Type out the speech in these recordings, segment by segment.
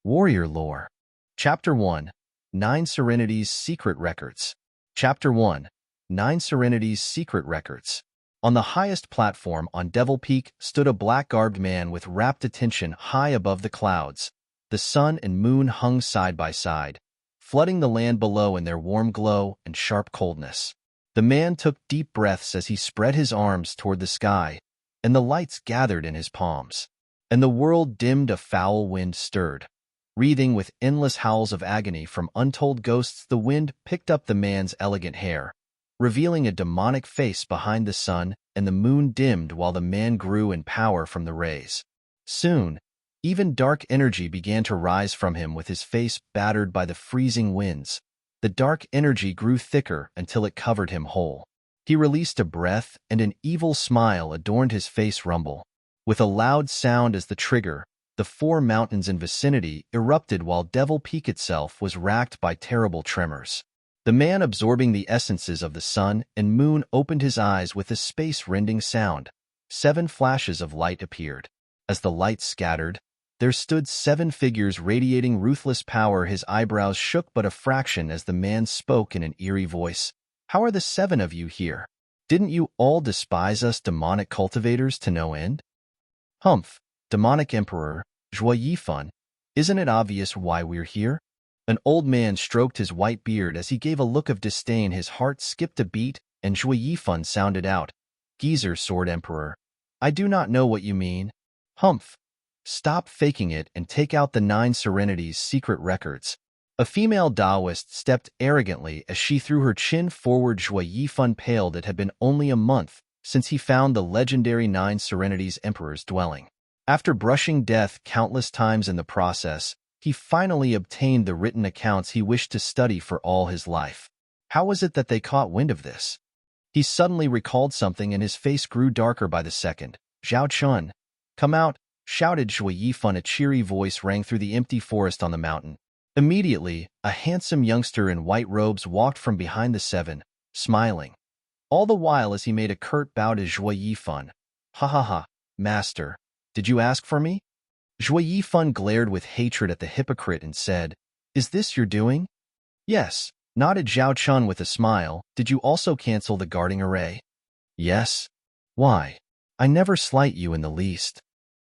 Warrior Lore. Chapter 1. 9 Serenities Secret Records. Chapter 1. 9 Serenities Secret Records. On the highest platform on Devil Peak stood a black-garbed man with rapt attention high above the clouds. The sun and moon hung side by side, flooding the land below in their warm glow and sharp coldness. The man took deep breaths as he spread his arms toward the sky, and the lights gathered in his palms. And the world dimmed, a foul wind stirred. Wreathing with endless howls of agony from untold ghosts, the wind picked up the man's elegant hair, revealing a demonic face behind the sun, and the moon dimmed while the man grew in power from the rays. Soon, even dark energy began to rise from him, with his face battered by the freezing winds. The dark energy grew thicker until it covered him whole. He released a breath, and an evil smile adorned his face rumble. With a loud sound as the trigger, the 4 mountains in vicinity erupted while Devil Peak itself was racked by terrible tremors. The man, absorbing the essences of the sun and moon, opened his eyes with a space-rending sound. 7 flashes of light appeared. As the light scattered, there stood 7 figures radiating ruthless power. His eyebrows shook but a fraction as the man spoke in an eerie voice. "How are the 7 of you here? Didn't you all despise us demonic cultivators to no end?" "Humph, demonic emperor, Joyeux, isn't it obvious why we're here?" An old man stroked his white beard as he gave a look of disdain. His heart skipped a beat, and Joyeux sounded out, "Geezer, Sword Emperor, I do not know what you mean." "Humph. Stop faking it and take out the 9 Serenities Secret Records." A female Taoist stepped arrogantly as she threw her chin forward. Joyeux paled. It had been only a month since he found the legendary 9 Serenities Emperor's dwelling. After brushing death countless times in the process, he finally obtained the written accounts he wished to study for all his life. How was it that they caught wind of this? He suddenly recalled something, and his face grew darker by the second. "Zhao Chun, come out!" shouted Joyeux. A cheery voice rang through the empty forest on the mountain. Immediately, a handsome youngster in white robes walked from behind the 7, smiling, all the while as he made a curt bow to Joyeux. "Ha ha ha, master, did you ask for me?" Joyeux glared with hatred at the hypocrite and said, "Is this your doing?" "Yes," nodded Zhao Chun with a smile. "Did you also cancel the guarding array?" "Yes." "Why? I never slight you in the least."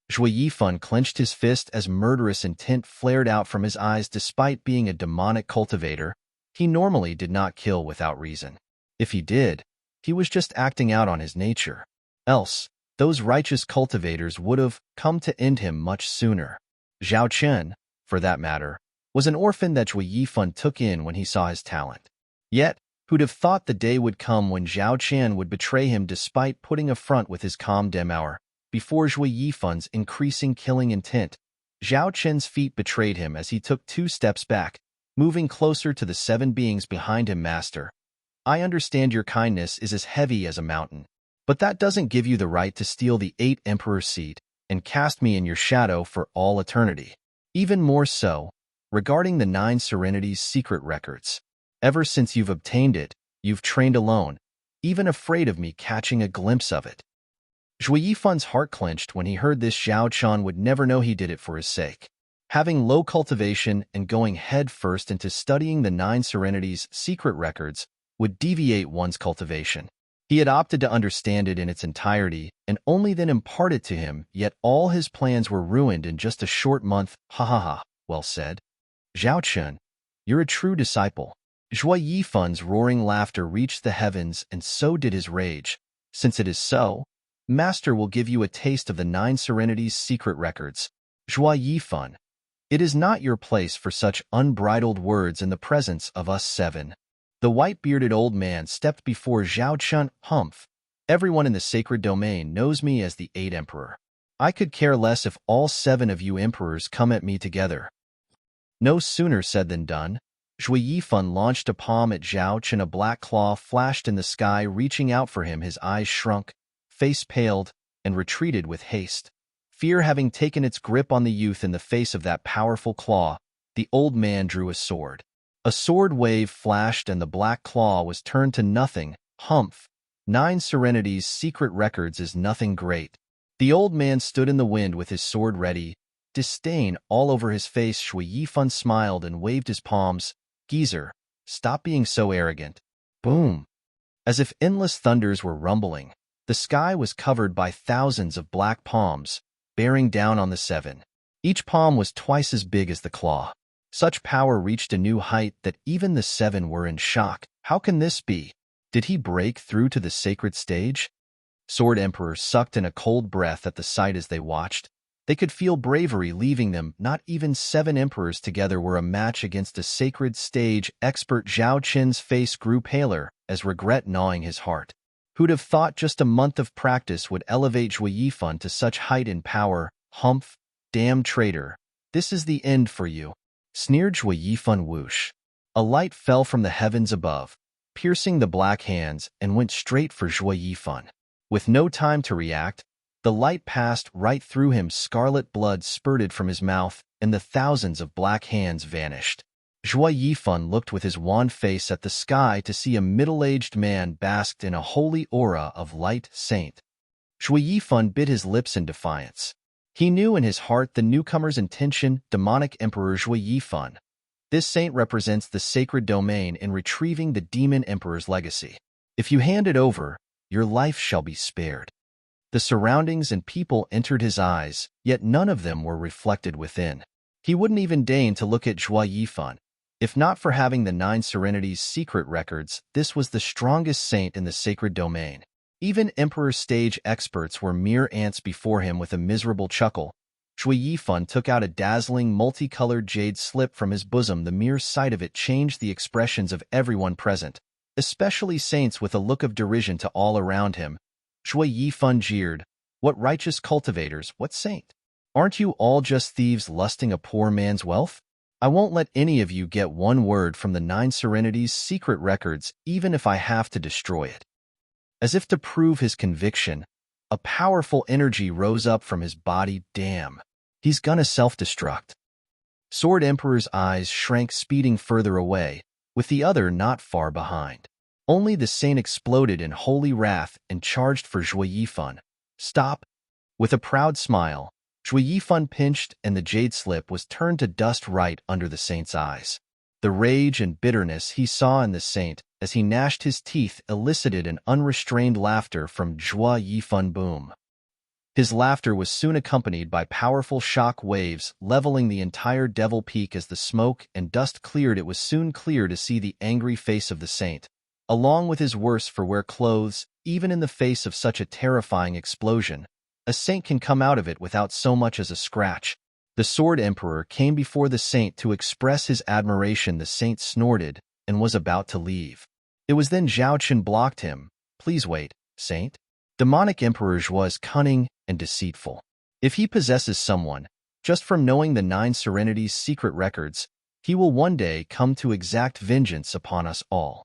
Joyeux clenched his fist as murderous intent flared out from his eyes. Despite being a demonic cultivator, he normally did not kill without reason. If he did, he was just acting out on his nature. Else, those righteous cultivators would have come to end him much sooner. Zhao Chen, for that matter, was an orphan that Joyeux took in when he saw his talent. Yet, who'd have thought the day would come when Zhao Chen would betray him despite putting a front with his calm demeanor? Before Joyeux's increasing killing intent, Zhao Chen's feet betrayed him as he took 2 steps back, moving closer to the 7 beings behind him. "Master, I understand your kindness is as heavy as a mountain, but that doesn't give you the right to steal the 8 Emperor seat and cast me in your shadow for all eternity. Even more so, regarding the 9 Serenities Secret Records. Ever since you've obtained it, you've trained alone, even afraid of me catching a glimpse of it." Joyeux's heart clenched when he heard this. Zhao Chun would never know he did it for his sake. Having low cultivation and going head first into studying the 9 Serenities Secret Records would deviate one's cultivation. He had opted to understand it in its entirety and only then impart it to him, yet all his plans were ruined in just a short month. "Ha ha ha, well said. Zhao Chun, you're a true disciple." Joyeux's roaring laughter reached the heavens, and so did his rage. "Since it is so, Master will give you a taste of the 9 Serenities Secret Records." "Joyeux, it is not your place for such unbridled words in the presence of us 7. The white-bearded old man stepped before Zhao Chun. "Humph, everyone in the sacred domain knows me as the 8 Emperor. I could care less if all 7 of you emperors come at me together." No sooner said than done. Joyeux launched a palm at Zhao Chun. A black claw flashed in the sky, reaching out for him. His eyes shrunk, face paled, and retreated with haste. Fear having taken its grip on the youth. In the face of that powerful claw, the old man drew a sword. A sword wave flashed, and the black claw was turned to nothing. "Humph, 9 Serenities Secret Records is nothing great." The old man stood in the wind with his sword ready, disdain all over his face. Shui Yifan smiled and waved his palms. Geezer, stop being so arrogant. Boom. As if endless thunders were rumbling, the sky was covered by thousands of black palms, bearing down on the seven. Each palm was twice as big as the claw. Such power reached a new height that even the seven were in shock. How can this be? Did he break through to the sacred stage? Sword Emperors sucked in a cold breath at the sight as they watched. They could feel bravery leaving them. Not even 7 emperors together were a match against a sacred stage expert. Zhao Qin's face grew paler, as regret gnawing his heart. Who'd have thought just a month of practice would elevate Shui Yifan to such height in power? Humph, damn traitor. This is the end for you. Sneered Shui Yifan. Whoosh. A light fell from the heavens above, piercing the black hands, and went straight for Shui Yifan. With no time to react, the light passed right through him. Scarlet blood spurted from his mouth, and the thousands of black hands vanished. Shui Yifan looked with his wan face at the sky to see a middle-aged man basked in a holy aura of light. Saint. Shui Yifan bit his lips in defiance. He knew in his heart the newcomer's intention. Demonic Emperor Shui Yifan. This saint represents the sacred domain in retrieving the demon emperor's legacy. If you hand it over, your life shall be spared. The surroundings and people entered his eyes, yet none of them were reflected within. He wouldn't even deign to look at Shui Yifan. If not for having the 9 Serenities secret records, this was the strongest saint in the sacred domain. Even Emperor stage experts were mere ants before him. With a miserable chuckle, Shui Yifan took out a dazzling multicolored jade slip from his bosom. The mere sight of it changed the expressions of everyone present, especially saints. With a look of derision to all around him, Shui Yifan jeered. What righteous cultivators, what saint? Aren't you all just thieves lusting a poor man's wealth? I won't let any of you get one word from the 9 Serenities secret records, even if I have to destroy it. As if to prove his conviction, a powerful energy rose up from his body. Damn, he's gonna self-destruct. Sword Emperor's eyes shrank, speeding further away, with the other not far behind. Only the saint exploded in holy wrath and charged for Shui Yifan. Stop! With a proud smile, Shui Yifan pinched, and the jade slip was turned to dust right under the saint's eyes. The rage and bitterness he saw in the saint as he gnashed his teeth elicited an unrestrained laughter from Shui Yifan. Boom. His laughter was soon accompanied by powerful shock waves, leveling the entire Devil Peak. As the smoke and dust cleared, it was soon clear to see the angry face of the saint, along with his worse-for-wear clothes. Even in the face of such a terrifying explosion, a saint can come out of it without so much as a scratch. The Sword Emperor came before the saint to express his admiration. The saint snorted and was about to leave. It was then Zhao Qin blocked him. Please wait, saint. Demonic Emperor Zhua is cunning and deceitful. If he possesses someone, just from knowing the 9 Serenities secret records, he will one day come to exact vengeance upon us all.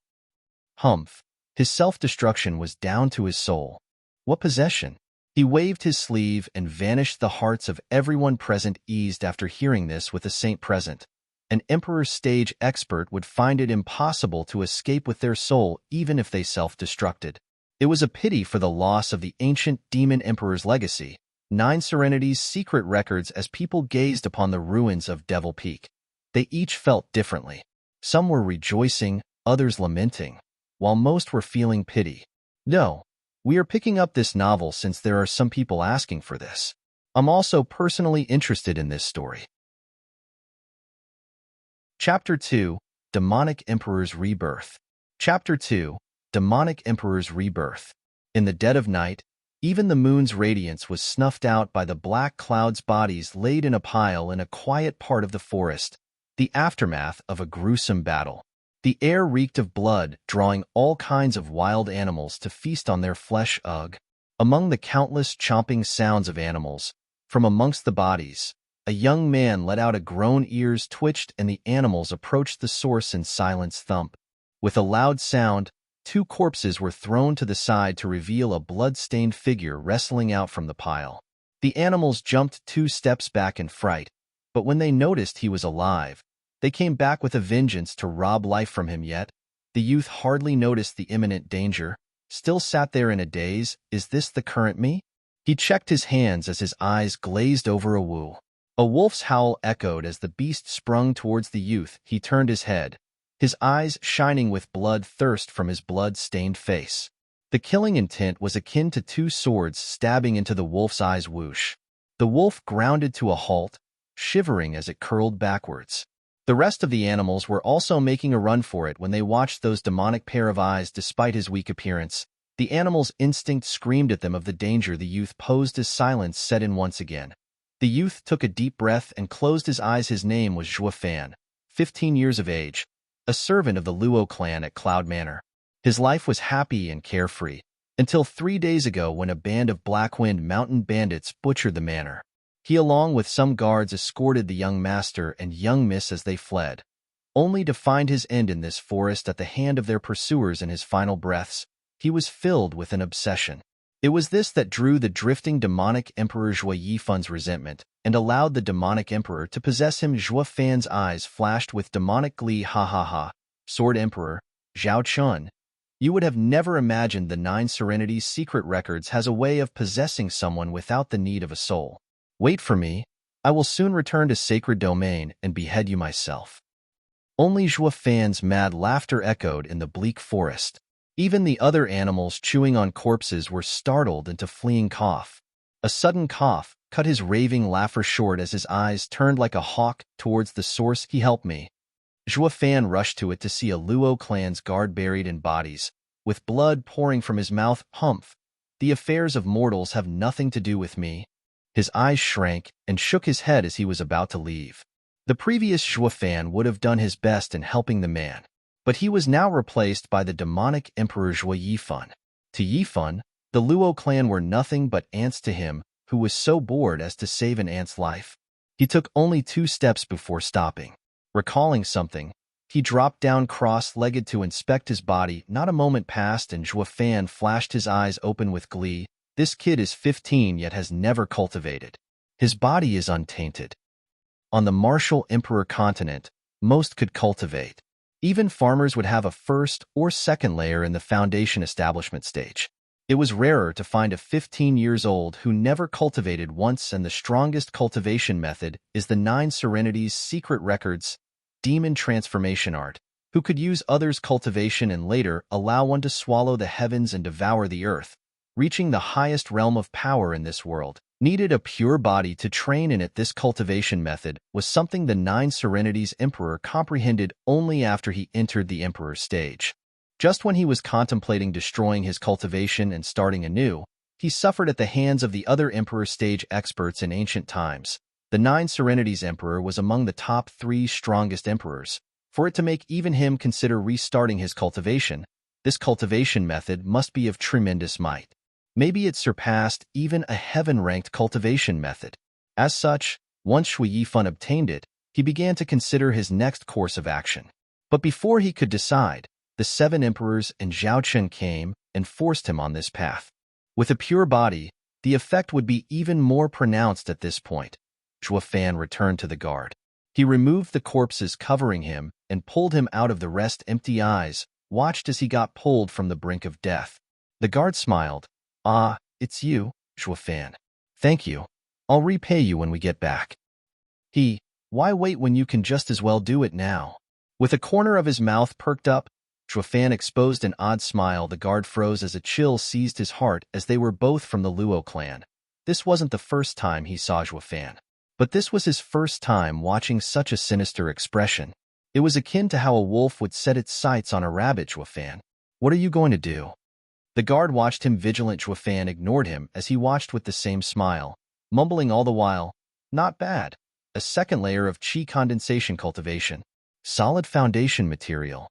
Humph. His self-destruction was down to his soul. What possession? He waved his sleeve and vanished. The hearts of everyone present eased after hearing this. With a saint present, an Emperor stage expert would find it impossible to escape with their soul even if they self-destructed. It was a pity for the loss of the ancient demon emperor's legacy. 9 Serenities secret records. As people gazed upon the ruins of Devil Peak, they each felt differently. Some were rejoicing, others lamenting, while most were feeling pity. No. We are picking up this novel since there are some people asking for this. I'm also personally interested in this story. Chapter 2, Demonic Emperor's Rebirth. Chapter 2, Demonic Emperor's Rebirth. In the dead of night, even the moon's radiance was snuffed out by the black clouds. Bodies laid in a pile in a quiet part of the forest, the aftermath of a gruesome battle. The air reeked of blood, drawing all kinds of wild animals to feast on their flesh. Ugh. Among the countless chomping sounds of animals, from amongst the bodies, a young man let out a groan. Ears twitched, and the animals approached the source in silence. Thump. With a loud sound, 2 corpses were thrown to the side to reveal a blood-stained figure wrestling out from the pile. The animals jumped 2 steps back in fright, but when they noticed he was alive, they came back with a vengeance to rob life from him. Yet the youth hardly noticed the imminent danger, still sat there in a daze. Is this the current me? He checked his hands as his eyes glazed over. A woo. A wolf's howl echoed as the beast sprung towards the youth. He turned his head, his eyes shining with blood-thirst from his blood-stained face. The killing intent was akin to two swords stabbing into the wolf's eyes. Whoosh. The wolf grounded to a halt, shivering as it curled backwards. The rest of the animals were also making a run for it when they watched those demonic pair of eyes. Despite his weak appearance, the animal's instinct screamed at them of the danger the youth posed as silence set in once again. The youth took a deep breath and closed his eyes. His name was Zhuo Fan, 15 years of age, a servant of the Luo clan at Cloud Manor. His life was happy and carefree, until 3 days ago when a band of Blackwind mountain bandits butchered the manor. He along with some guards escorted the young master and young miss as they fled, only to find his end in this forest at the hand of their pursuers. In his final breaths, he was filled with an obsession. It was this that drew the drifting demonic emperor Zhuo Yifan's resentment and allowed the demonic emperor to possess him. Zhuo Fan's eyes flashed with demonic glee. Ha ha ha, Sword Emperor, Zhao Chun. You would have never imagined the 9 Serenities secret records has a way of possessing someone without the need of a soul. Wait for me. I will soon return to Sacred Domain and behead you myself. Only Zhuo Fan's mad laughter echoed in the bleak forest. Even the other animals chewing on corpses were startled into fleeing cough. A sudden cough cut his raving laugher short as his eyes turned like a hawk towards the source. He helped me. Zhuo Fan rushed to it to see a Luo clan's guard buried in bodies, with blood pouring from his mouth. Humph! The affairs of mortals have nothing to do with me. His eyes shrank and shook his head as he was about to leave. The previous Zhuo Fan would have done his best in helping the man, but he was now replaced by the demonic Emperor Zhuo Yifan. To Yifan, the Luo clan were nothing but ants to him, who was so bored as to save an ant's life. He took only 2 steps before stopping. Recalling something, he dropped down cross-legged to inspect his body. Not a moment passed and Zhuo Fan flashed his eyes open with glee. This kid is 15 yet has never cultivated. His body is untainted. On the martial Emperor continent, most could cultivate. Even farmers would have a first or second layer in the foundation establishment stage. It was rarer to find a 15 years old who never cultivated once, and the strongest cultivation method is the 9 Serenities secret records, demon transformation art, who could use others' cultivation and later allow one to swallow the heavens and devour the earth. Reaching the highest realm of power in this world needed a pure body to train in it. This cultivation method was something the 9 Serenities Emperor comprehended only after he entered the Emperor stage. Just when he was contemplating destroying his cultivation and starting anew, he suffered at the hands of the other Emperor stage experts in ancient times. The 9 Serenities Emperor was among the top 3 strongest emperors. For it to make even him consider restarting his cultivation, this cultivation method must be of tremendous might. Maybe it surpassed even a heaven-ranked cultivation method. As such, once Zhuo Yifan obtained it, he began to consider his next course of action. But before he could decide, the 7 emperors and Zhao Chen came and forced him on this path. With a pure body, the effect would be even more pronounced at this point. Zhuo Fan returned to the guard. He removed the corpses covering him and pulled him out of the rest. Empty eyes watched as he got pulled from the brink of death. The guard smiled. Ah, it's you, Zhuo Fan. Thank you. I'll repay you when we get back. Why wait when you can just as well do it now? With a corner of his mouth perked up, Zhuo Fan exposed an odd smile. The guard froze as a chill seized his heart, as they were both from the Luo clan. This wasn't the first time he saw Zhuo Fan, but this was his first time watching such a sinister expression. It was akin to how a wolf would set its sights on a rabbit. Zhuo Fan, what are you going to do? The guard watched him vigilant. Zhuo Fan ignored him as he watched with the same smile, mumbling all the while, not bad. A second layer of chi condensation cultivation. Solid foundation material.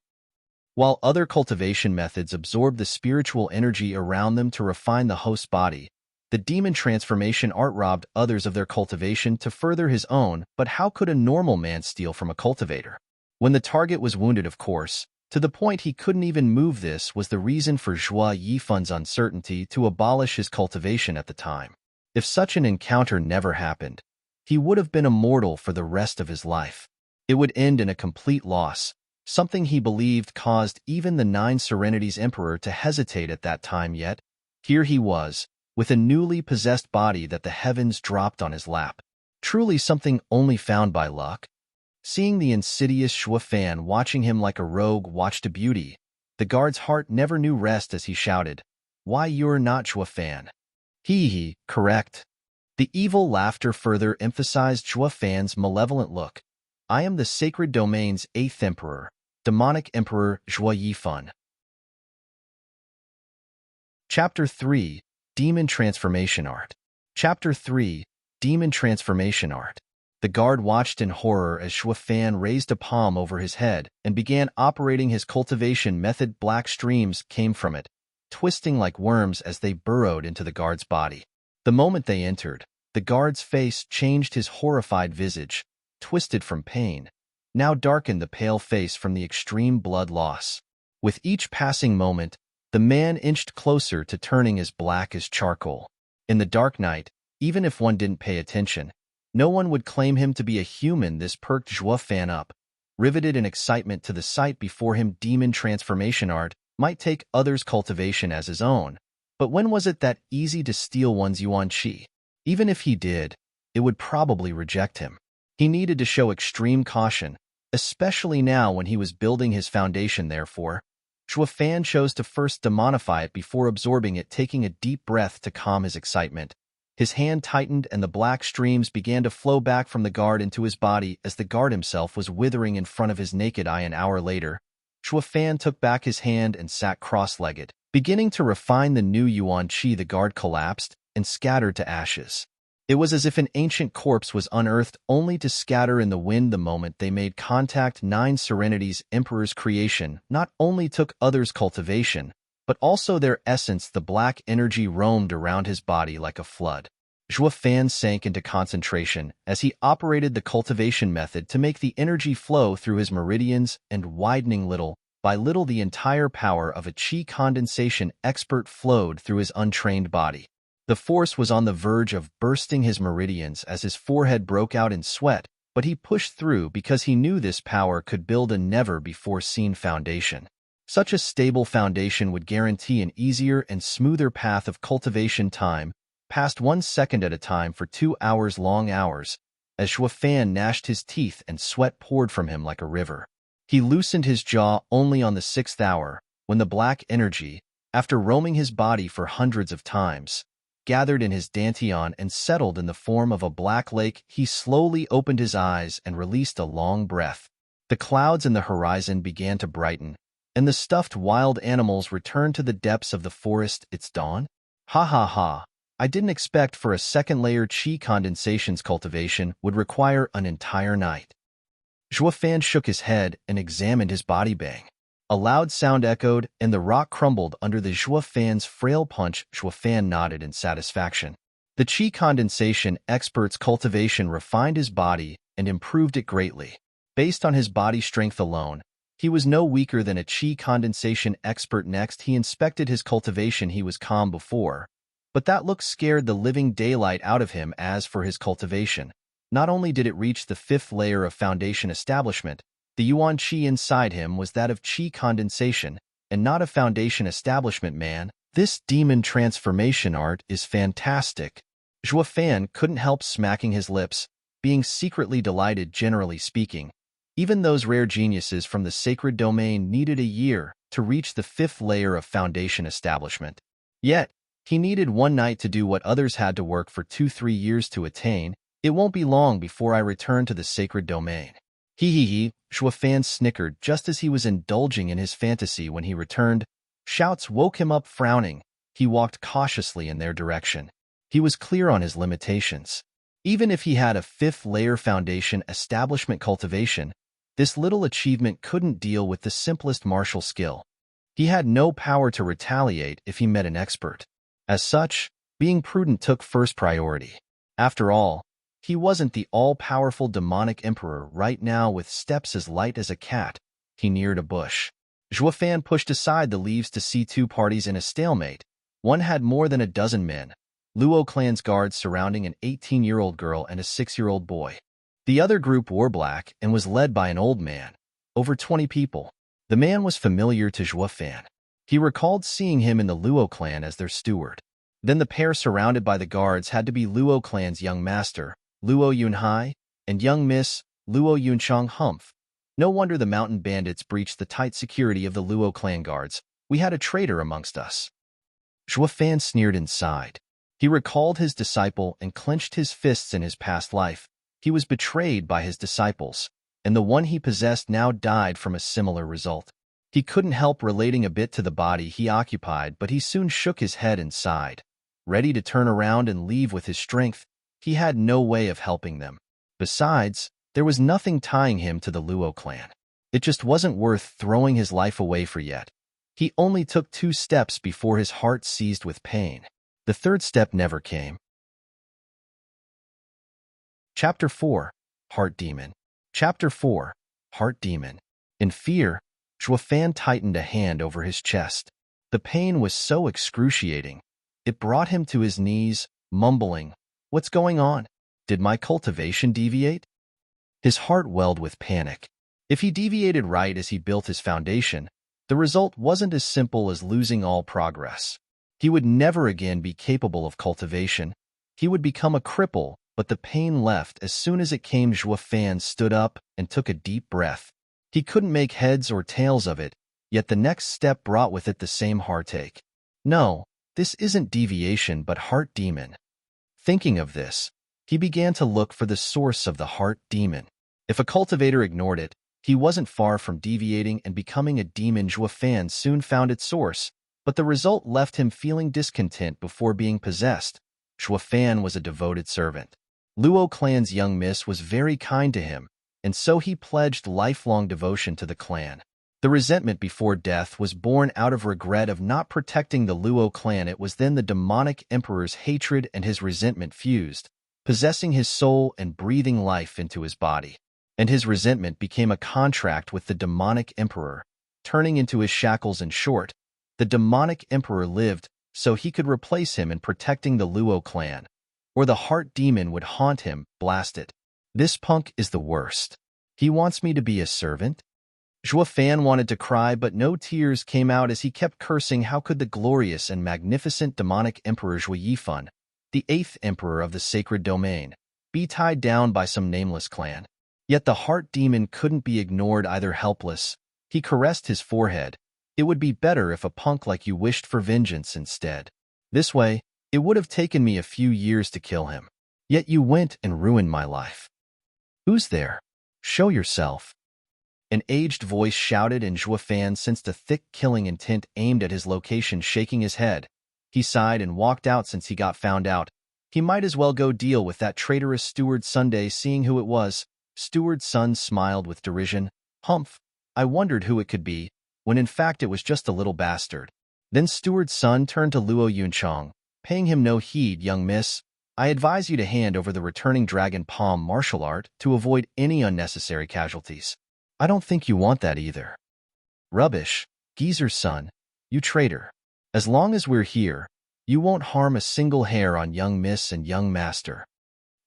While other cultivation methods absorb the spiritual energy around them to refine the host's body, the demon transformation art robbed others of their cultivation to further his own. But how could a normal man steal from a cultivator? When the target was wounded, of course, to the point he couldn't even move. This was the reason for Zhuo Yifan's uncertainty to abolish his cultivation at the time. If such an encounter never happened, he would have been immortal for the rest of his life. It would end in a complete loss, something he believed caused even the 9 Serenities Emperor to hesitate at that time. Yet, here he was, with a newly possessed body that the heavens dropped on his lap. Truly something only found by luck. Seeing the insidious Shuafan watching him like a rogue watched a beauty, the guard's heart never knew rest as he shouted, "Why, you're not Shuafan." He, correct. The evil laughter further emphasized Shuafan's malevolent look. I am the sacred domain's 8th emperor, demonic emperor Zhua Yifan. Chapter 3, Demon Transformation Art. Chapter 3, Demon Transformation Art. The guard watched in horror as Shuafan raised a palm over his head and began operating his cultivation method. Black streams came from it, twisting like worms as they burrowed into the guard's body. The moment they entered, the guard's face changed. His horrified visage, twisted from pain, now darkened the pale face from the extreme blood loss. With each passing moment, the man inched closer to turning as black as charcoal. In the dark night, even if one didn't pay attention, no one would claim him to be a human. This perked Shuafan up, riveted in excitement to the sight before him. Demon transformation art might take others' cultivation as his own, but when was it that easy to steal one's yuan qi? Even if he did, it would probably reject him. He needed to show extreme caution, especially now when he was building his foundation. Therefore, Shuafan chose to first demonify it before absorbing it, taking a deep breath to calm his excitement. His hand tightened and the black streams began to flow back from the guard into his body as the guard himself was withering in front of his naked eye. An hour later, Shuafan took back his hand and sat cross-legged. Beginning to refine the new yuan qi, the guard collapsed and scattered to ashes. It was as if an ancient corpse was unearthed only to scatter in the wind the moment they made contact. 9 Serenities, Emperor's creation, not only took others' cultivation, but also their essence. The black energy roamed around his body like a flood. Shuafan sank into concentration as he operated the cultivation method to make the energy flow through his meridians and widening little by little. The entire power of a qi condensation expert flowed through his untrained body. The force was on the verge of bursting his meridians as his forehead broke out in sweat, but he pushed through because he knew this power could build a never-before-seen foundation. Such a stable foundation would guarantee an easier and smoother path of cultivation. Time passed 1 second at a time for 2 hours, long hours, as Shuafan gnashed his teeth and sweat poured from him like a river. He loosened his jaw only on the 6th hour, when the black energy, after roaming his body for hundreds of times, gathered in his dantian and settled in the form of a black lake. He slowly opened his eyes and released a long breath. The clouds in the horizon began to brighten, and the stuffed wild animals returned to the depths of the forest. It's dawn? Ha ha ha. I didn't expect for a second layer qi condensation's cultivation would require an entire night. Shuafan shook his head and examined his body. Bang. A loud sound echoed, and the rock crumbled under the Shuafan's frail punch. Shuafan nodded in satisfaction. The qi condensation expert's cultivation refined his body and improved it greatly. Based on his body strength alone, he was no weaker than a qi condensation expert. Next, he inspected his cultivation. He was calm before, but that look scared the living daylight out of him. As for his cultivation, not only did it reach the 5th layer of foundation establishment, the yuan qi inside him was that of qi condensation and not a foundation establishment. Man, this demon transformation art is fantastic. Shuafan couldn't help smacking his lips, being secretly delighted. Generally speaking, even those rare geniuses from the sacred domain needed a year to reach the 5th layer of foundation establishment. Yet, he needed 1 night to do what others had to work for 2-3 years to attain. It won't be long before I return to the sacred domain. He, Shuafan snickered just as he was indulging in his fantasy. When he returned, shouts woke him up. Frowning, he walked cautiously in their direction. He was clear on his limitations. Even if he had a 5th layer foundation establishment cultivation, this little achievement couldn't deal with the simplest martial skill. He had no power to retaliate if he met an expert. As such, being prudent took first priority. After all, he wasn't the all-powerful demonic emperor. Right now, with steps as light as a cat, he neared a bush. Shuafan pushed aside the leaves to see 2 parties in a stalemate. One had more than a dozen men, Luo clan's guards surrounding an 18-year-old girl and a 6-year-old boy. The other group wore black and was led by an old man, over 20 people. The man was familiar to Shuafan. He recalled seeing him in the Luo clan as their steward. Then the pair surrounded by the guards had to be Luo clan's young master, Luo Yunhai, and young Miss, Luo Yunchang Humph. No wonder the mountain bandits breached the tight security of the Luo clan guards. We had a traitor amongst us. Zhuo Fan sneered inside. He recalled his disciple and clenched his fists in his past life. He was betrayed by his disciples, and the one he possessed now died from a similar result. He couldn't help relating a bit to the body he occupied, but he soon shook his head and sighed. Ready to turn around and leave with his strength, he had no way of helping them. Besides, there was nothing tying him to the Luo clan. It just wasn't worth throwing his life away for yet. He only took 2 steps before his heart seized with pain. The third step never came. Chapter 4. Heart Demon. Chapter 4. Heart Demon. In fear, Zhuo Fan tightened a hand over his chest. The pain was so excruciating. It brought him to his knees, mumbling, "What's going on? Did my cultivation deviate?" His heart welled with panic. If he deviated right as he built his foundation, the result wasn't as simple as losing all progress. He would never again be capable of cultivation. He would become a cripple, but the pain left as soon as it came. Zhuo Fan stood up and took a deep breath. He couldn't make heads or tails of it, yet the next step brought with it the same heartache. No, this isn't deviation but heart demon. Thinking of this, he began to look for the source of the heart demon. If a cultivator ignored it, he wasn't far from deviating and becoming a demon. Zhuo Fan soon found its source, but the result left him feeling discontent before being possessed. Zhuo Fan was a devoted servant. Luo clan's young miss was very kind to him, and so he pledged lifelong devotion to the clan. The resentment before death was born out of regret of not protecting the Luo clan. It was then the demonic emperor's hatred and his resentment fused, possessing his soul and breathing life into his body. And his resentment became a contract with the demonic emperor, turning into his shackles. In short, the demonic emperor lived so he could replace him in protecting the Luo clan, or the heart demon would haunt him. Blast it. This punk is the worst. He wants me to be a servant? Zhuo Fan wanted to cry, but no tears came out as he kept cursing. How could the glorious and magnificent demonic emperor Zhuo Yifan, the 8th emperor of the sacred domain, be tied down by some nameless clan? Yet the heart demon couldn't be ignored either. Helpless, he caressed his forehead. It would be better if a punk like you wished for vengeance instead. This way, it would have taken me a few years to kill him. Yet you went and ruined my life. Who's there? Show yourself. An aged voice shouted, and Zhuo Fan sensed a thick killing intent aimed at his location. Shaking his head, he sighed and walked out. Since he got found out, he might as well go deal with that traitorous Steward. Sunday, seeing who it was, Steward's son smiled with derision. Humph, I wondered who it could be, when in fact it was just a little bastard. Then Steward's son turned to Luo Yunchang, paying him no heed. Young miss, I advise you to hand over the returning dragon palm martial art to avoid any unnecessary casualties. I don't think you want that either. Rubbish, geezer's son, you traitor. As long as we're here, you won't harm a single hair on young miss and young master.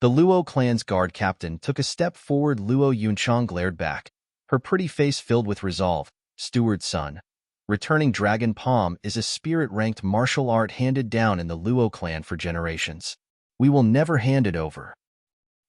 The Luo clan's guard captain took a step forward. Luo Yunchang glared back, her pretty face filled with resolve. Steward's son, returning dragon palm is a spirit-ranked martial art handed down in the Luo clan for generations. We will never hand it over.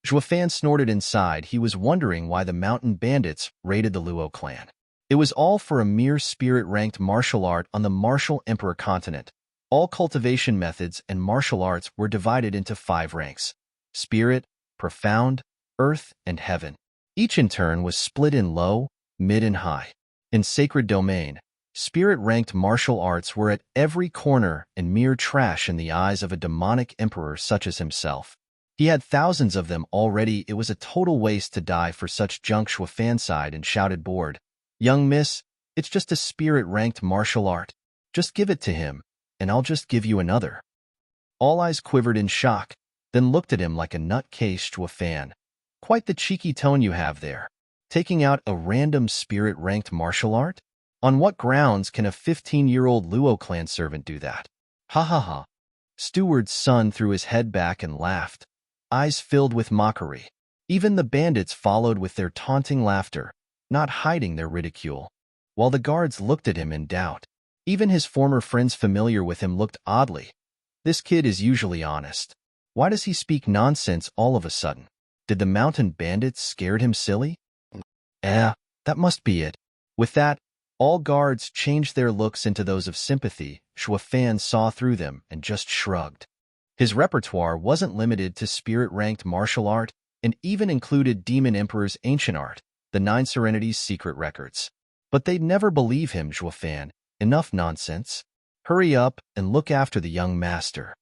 Zhuo Fan snorted inside. He was wondering why the mountain bandits raided the Luo clan. It was all for a mere spirit-ranked martial art on the Martial Emperor continent. All cultivation methods and martial arts were divided into 5 ranks: Spirit, Profound, Earth, and Heaven. Each in turn was split in low, mid, and high. In Sacred Domain, spirit-ranked martial arts were at every corner and mere trash in the eyes of a demonic emperor such as himself. He had thousands of them already. It was a total waste to die for such junk. Zhuo Fan sighed and shouted, bored, "Young miss, it's just a spirit-ranked martial art. Just give it to him, and I'll just give you another." All eyes quivered in shock, then looked at him like a nutcase. Zhuo Fan, quite the cheeky tone you have there. Taking out a random spirit-ranked martial art? On what grounds can a 15-year-old Luo clan servant do that? Ha ha ha. Steward's son threw his head back and laughed, eyes filled with mockery. Even the bandits followed with their taunting laughter, not hiding their ridicule, while the guards looked at him in doubt. Even his former friends familiar with him looked oddly. This kid is usually honest. Why does he speak nonsense all of a sudden? Did the mountain bandits scared him silly? That must be it. With that, all guards changed their looks into those of sympathy. Shuafan saw through them and just shrugged. His repertoire wasn't limited to spirit-ranked martial art and even included Demon Emperor's ancient art, the 9 Serenities secret records. But they'd never believe him, Shuafan. Enough nonsense. Hurry up and look after the young master.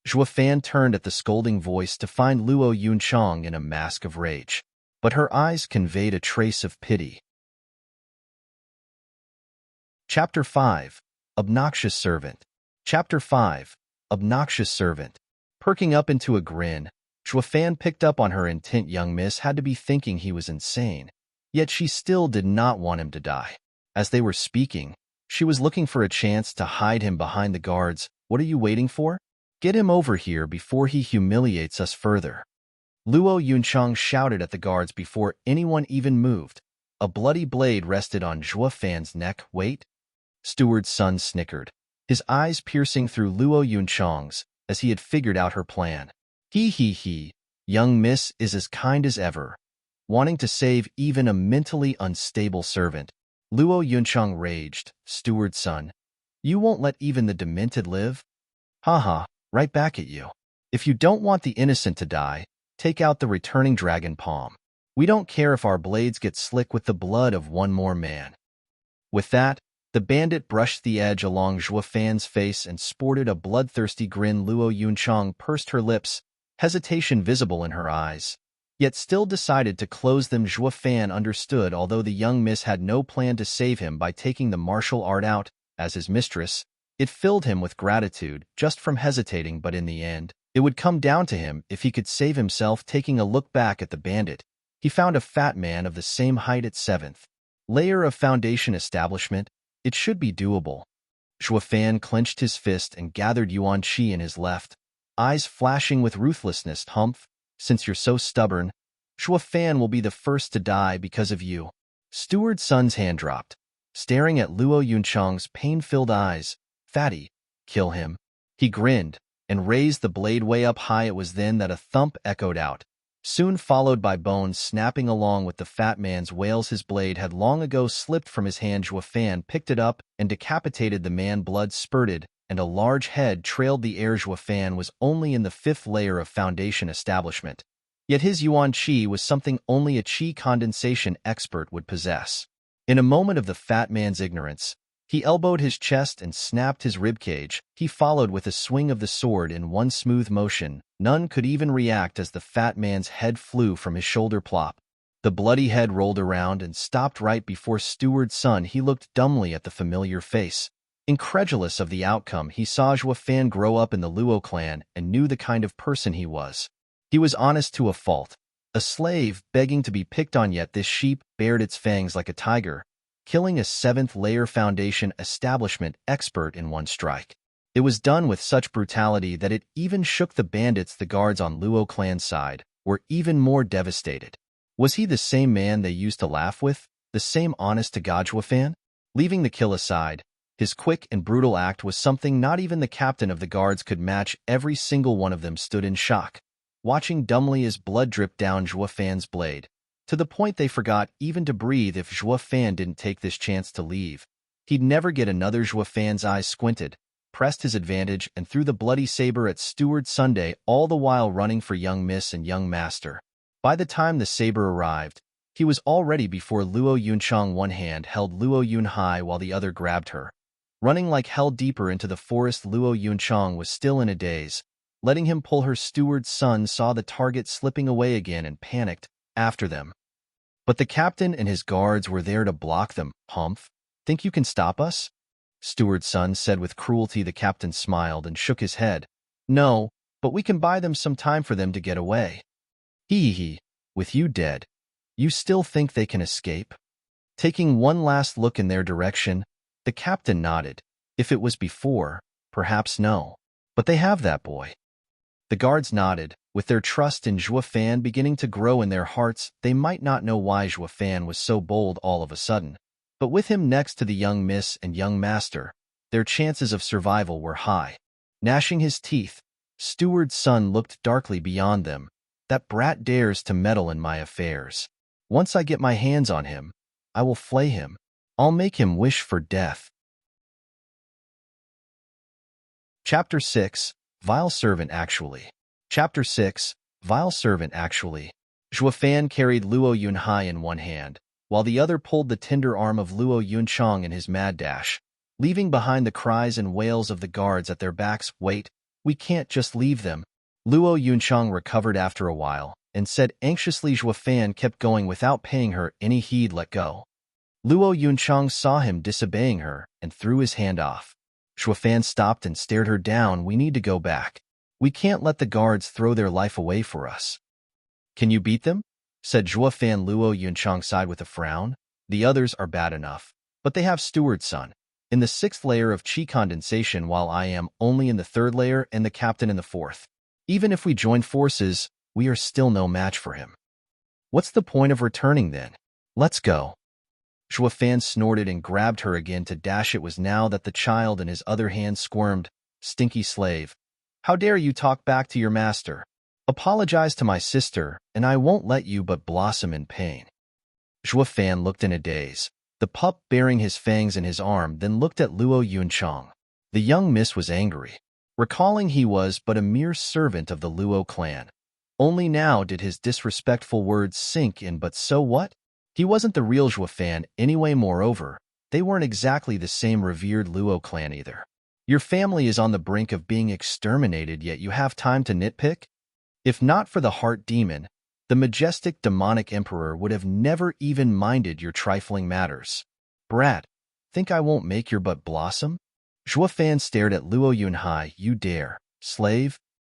Shuafan turned at the scolding voice to find Luo Yunchang in a mask of rage, but her eyes conveyed a trace of pity. Chapter 5. Obnoxious Servant. Chapter 5. Obnoxious Servant. Perking up into a grin, Shuafan picked up on her intent. Young miss had to be thinking he was insane, yet she still did not want him to die. As they were speaking, she was looking for a chance to hide him behind the guards. What are you waiting for? Get him over here before he humiliates us further. Luo Yunchang shouted at the guards before anyone even moved. A bloody blade rested on Shuafan's neck. Wait. Steward's son snickered, his eyes piercing through Luo Yunchang's, as he had figured out her plan. He. Young miss is as kind as ever, wanting to save even a mentally unstable servant. Luo Yunchang raged. Steward's son, you won't let even the demented live? Haha, right back at you. If you don't want the innocent to die, take out the returning dragon palm. We don't care if our blades get slick with the blood of one more man. With that, the bandit brushed the edge along Shuafan's face and sported a bloodthirsty grin. Luo Yunchang pursed her lips, hesitation visible in her eyes, yet still decided to close them. Shuafan understood, although the young miss had no plan to save him by taking the martial art out, as his mistress, it filled him with gratitude just from hesitating. But in the end, it would come down to him if he could save himself. Taking a look back at the bandit, he found a fat man of the same height at 7th layer of foundation establishment. It should be doable. Shuafan clenched his fist and gathered yuan qi in his left, eyes flashing with ruthlessness. Humph, since you're so stubborn, Shuafan will be the first to die because of you. Steward's son's hand dropped, staring at Luo Yunchang's pain-filled eyes. Fatty, kill him. He grinned and raised the blade way up high. It was then that a thump echoed out, soon followed by bones snapping along with the fat man's wails. His blade had long ago slipped from his hand. Shuafan picked it up and decapitated the man. Blood spurted, and a large head trailed the air. Shuafan was only in the 5th layer of foundation establishment, yet his yuan qi was something only a qi condensation expert would possess. In a moment of the fat man's ignorance, he elbowed his chest and snapped his ribcage. He followed with a swing of the sword in one smooth motion. None could even react as the fat man's head flew from his shoulder. Plop. The bloody head rolled around and stopped right before Steward's son. He looked dumbly at the familiar face. Incredulous of the outcome, he saw Shuafan grow up in the Luo clan and knew the kind of person he was. He was honest to a fault, a slave begging to be picked on, yet this sheep bared its fangs like a tiger, killing a 7th layer foundation establishment expert in one strike. It was done with such brutality that it even shook the bandits. The guards on Luo clan's side were even more devastated. Was he the same man they used to laugh with, the same honest-to-God Shuafan? Leaving the kill aside, his quick and brutal act was something not even the captain of the guards could match. Every single one of them stood in shock, watching dumbly as blood dripped down Shuafan's blade, to the point they forgot even to breathe. If Shuafan didn't take this chance to leave, he'd never get another. Shuafan's eyes squinted, pressed his advantage, and threw the bloody saber at Steward Sunday, all the while running for young miss and young master. By the time the saber arrived, he was already before Luo Yunchang. One hand held Luo Yun high while the other grabbed her. Running like hell deeper into the forest, Luo Yunchang was still in a daze, letting him pull her. Steward's son saw the target slipping away again and panicked after them. But the captain and his guards were there to block them. Humph, think you can stop us? Steward's son said with cruelty. The captain smiled and shook his head. No, but we can buy them some time for them to get away. With you dead, you still think they can escape? Taking one last look in their direction, the captain nodded. If it was before, perhaps no. But they have that boy. The guards nodded, with their trust in Shuafan beginning to grow in their hearts. They might not know why Shuafan was so bold all of a sudden, but with him next to the young miss and young master, their chances of survival were high. Gnashing his teeth, Steward's son looked darkly beyond them, That brat dares to meddle in my affairs. Once I get my hands on him, I will flay him. I'll make him wish for death. Chapter 6. Vile Servant Actually. Chapter 6. Vile Servant Actually. Zhuofan carried Luo Yunhai in one hand, while the other pulled the tender arm of Luo Yunchang in his mad dash, leaving behind the cries and wails of the guards at their backs. Wait, we can't just leave them. Luo Yunchang recovered after a while, and said anxiously. Zhuofan kept going without paying her any heed. Let go. Luo Yunchang saw him disobeying her and threw his hand off. Zhuofan stopped and stared her down. We need to go back. We can't let the guards throw their life away for us. Can you beat them? Said Zhuofan. Luo Yunchang sighed with a frown. The others are bad enough, but they have Steward's son in the 6th layer of chi condensation, while I am only in the 3rd layer and the captain in the 4th. Even if we join forces, we are still no match for him. What's the point of returning then? Let's go. Zhuofan snorted and grabbed her again to dash. It was now that the child in his other hand squirmed. Stinky slave. How dare you talk back to your master? Apologize to my sister, and I won't let you but blossom in pain. Zhuofan looked in a daze, the pup bearing his fangs in his arm, then looked at Luo Yunchang. The young miss was angry, recalling he was but a mere servant of the Luo clan. Only now did his disrespectful words sink in. But so what? He wasn't the real Zhuofan anyway. Moreover, they weren't exactly the same revered Luo clan either. Your family is on the brink of being exterminated, yet you have time to nitpick? If not for the heart demon, the majestic demonic emperor would have never even minded your trifling matters. Brat, think I won't make your butt blossom? Zhuofan stared at Luo Yunhai. You dare, slave?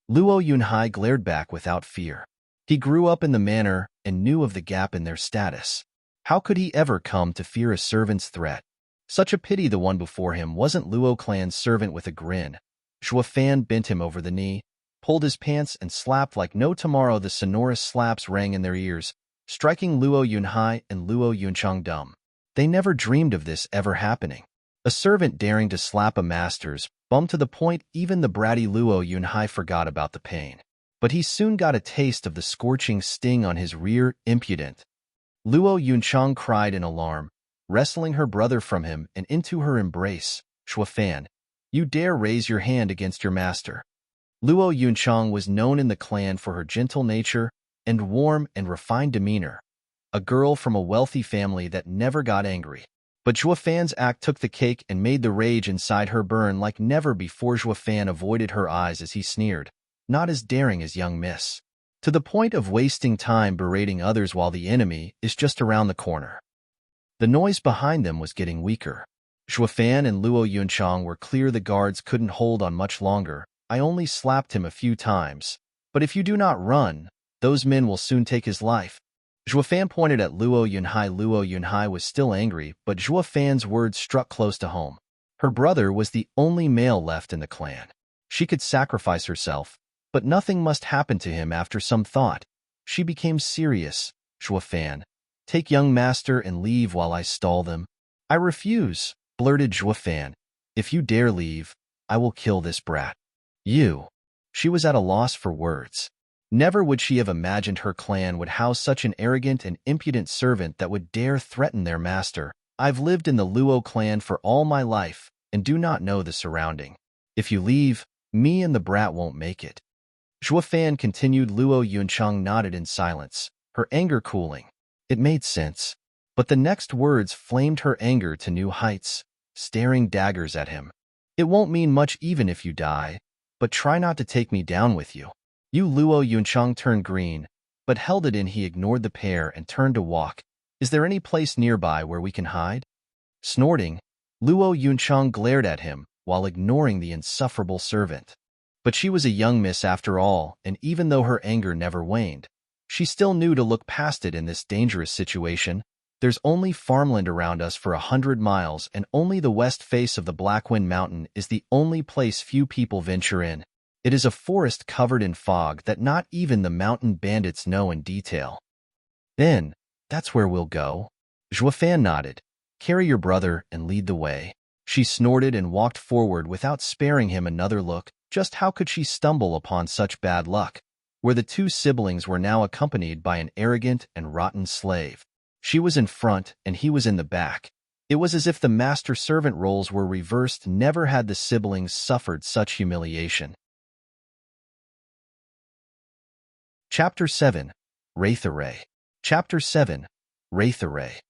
Luo Yunhai glared back without fear. He grew up in the manor and knew of the gap in their status. How could he ever come to fear a servant's threat? Such a pity the one before him wasn't Luo clan's servant. With a grin, Zhuofan bent him over the knee, pulled his pants, and slapped like no tomorrow. The sonorous slaps rang in their ears, striking Luo Yunhai and Luo Yunchang dumb. They never dreamed of this ever happening. A servant daring to slap a master's bum. To the point even the bratty Luo Yunhai forgot about the pain. But he soon got a taste of the scorching sting on his rear. Impudent! Luo Yunchang cried in alarm, wrestling her brother from him and into her embrace. Zhuofan, you dare raise your hand against your master? Luo Yunchang was known in the clan for her gentle nature and warm and refined demeanor, a girl from a wealthy family that never got angry. But Zhuofan's act took the cake and made the rage inside her burn like never before. Zhuofan avoided her eyes as he sneered, not as daring as young miss, to the point of wasting time berating others while the enemy is just around the corner. The noise behind them was getting weaker. Zhuofan and Luo Yunchang were clear. The guards couldn't hold on much longer. I only slapped him a few times, but if you do not run, those men will soon take his life. Zhuofan pointed at Luo Yunhai. Luo Yunhai was still angry, but Zhuofan's words struck close to home. Her brother was the only male left in the clan. She could sacrifice herself, but nothing must happen to him. After some thought, she became serious. Zhuofan, take young master and leave while I stall them. I refuse, blurted Zhuofan. If you dare leave, I will kill this brat. You. She was at a loss for words. Never would she have imagined her clan would house such an arrogant and impudent servant that would dare threaten their master. I've lived in the Luo clan for all my life and do not know the surrounding. If you leave, me and the brat won't make it. Zhuofan continued. Luo Yunchang nodded in silence, her anger cooling. It made sense. But the next words flamed her anger to new heights, staring daggers at him. It won't mean much even if you die, but try not to take me down with you. You. Luo Yunchang turned green, but held it in. He ignored the pair and turned to walk. Is there any place nearby where we can hide? Snorting, Luo Yunchang glared at him while ignoring the insufferable servant. But she was a young miss after all, and even though her anger never waned, she still knew to look past it in this dangerous situation. There's only farmland around us for 100 miles, and only the west face of the Blackwind Mountain is the only place few people venture in. It is a forest covered in fog that not even the mountain bandits know in detail. Then, that's where we'll go. Zhuofan nodded. Carry your brother and lead the way. She snorted and walked forward without sparing him another look. Just how could she stumble upon such bad luck? where the two siblings were now accompanied by an arrogant and rotten slave. She was in front, and he was in the back. It was as if the master-servant roles were reversed. Never had the siblings suffered such humiliation. Chapter 7. Wraith Array. Chapter 7. Wraith Array.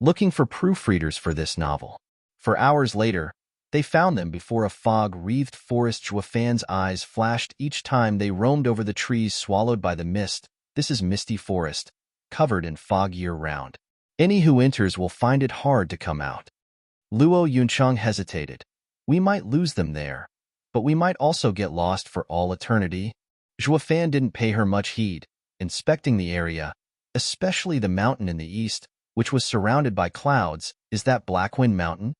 Looking for proofreaders for this novel. For hours later, they found them before a fog-wreathed forest. Juafan's eyes flashed each time they roamed over the trees swallowed by the mist. This is misty forest, covered in fog year-round. Any who enters will find it hard to come out. Luo Yunchang hesitated. We might lose them there, but we might also get lost for all eternity. Juafan didn't pay her much heed, inspecting the area, especially the mountain in the east, which was surrounded by clouds. Is that Blackwind Mountain?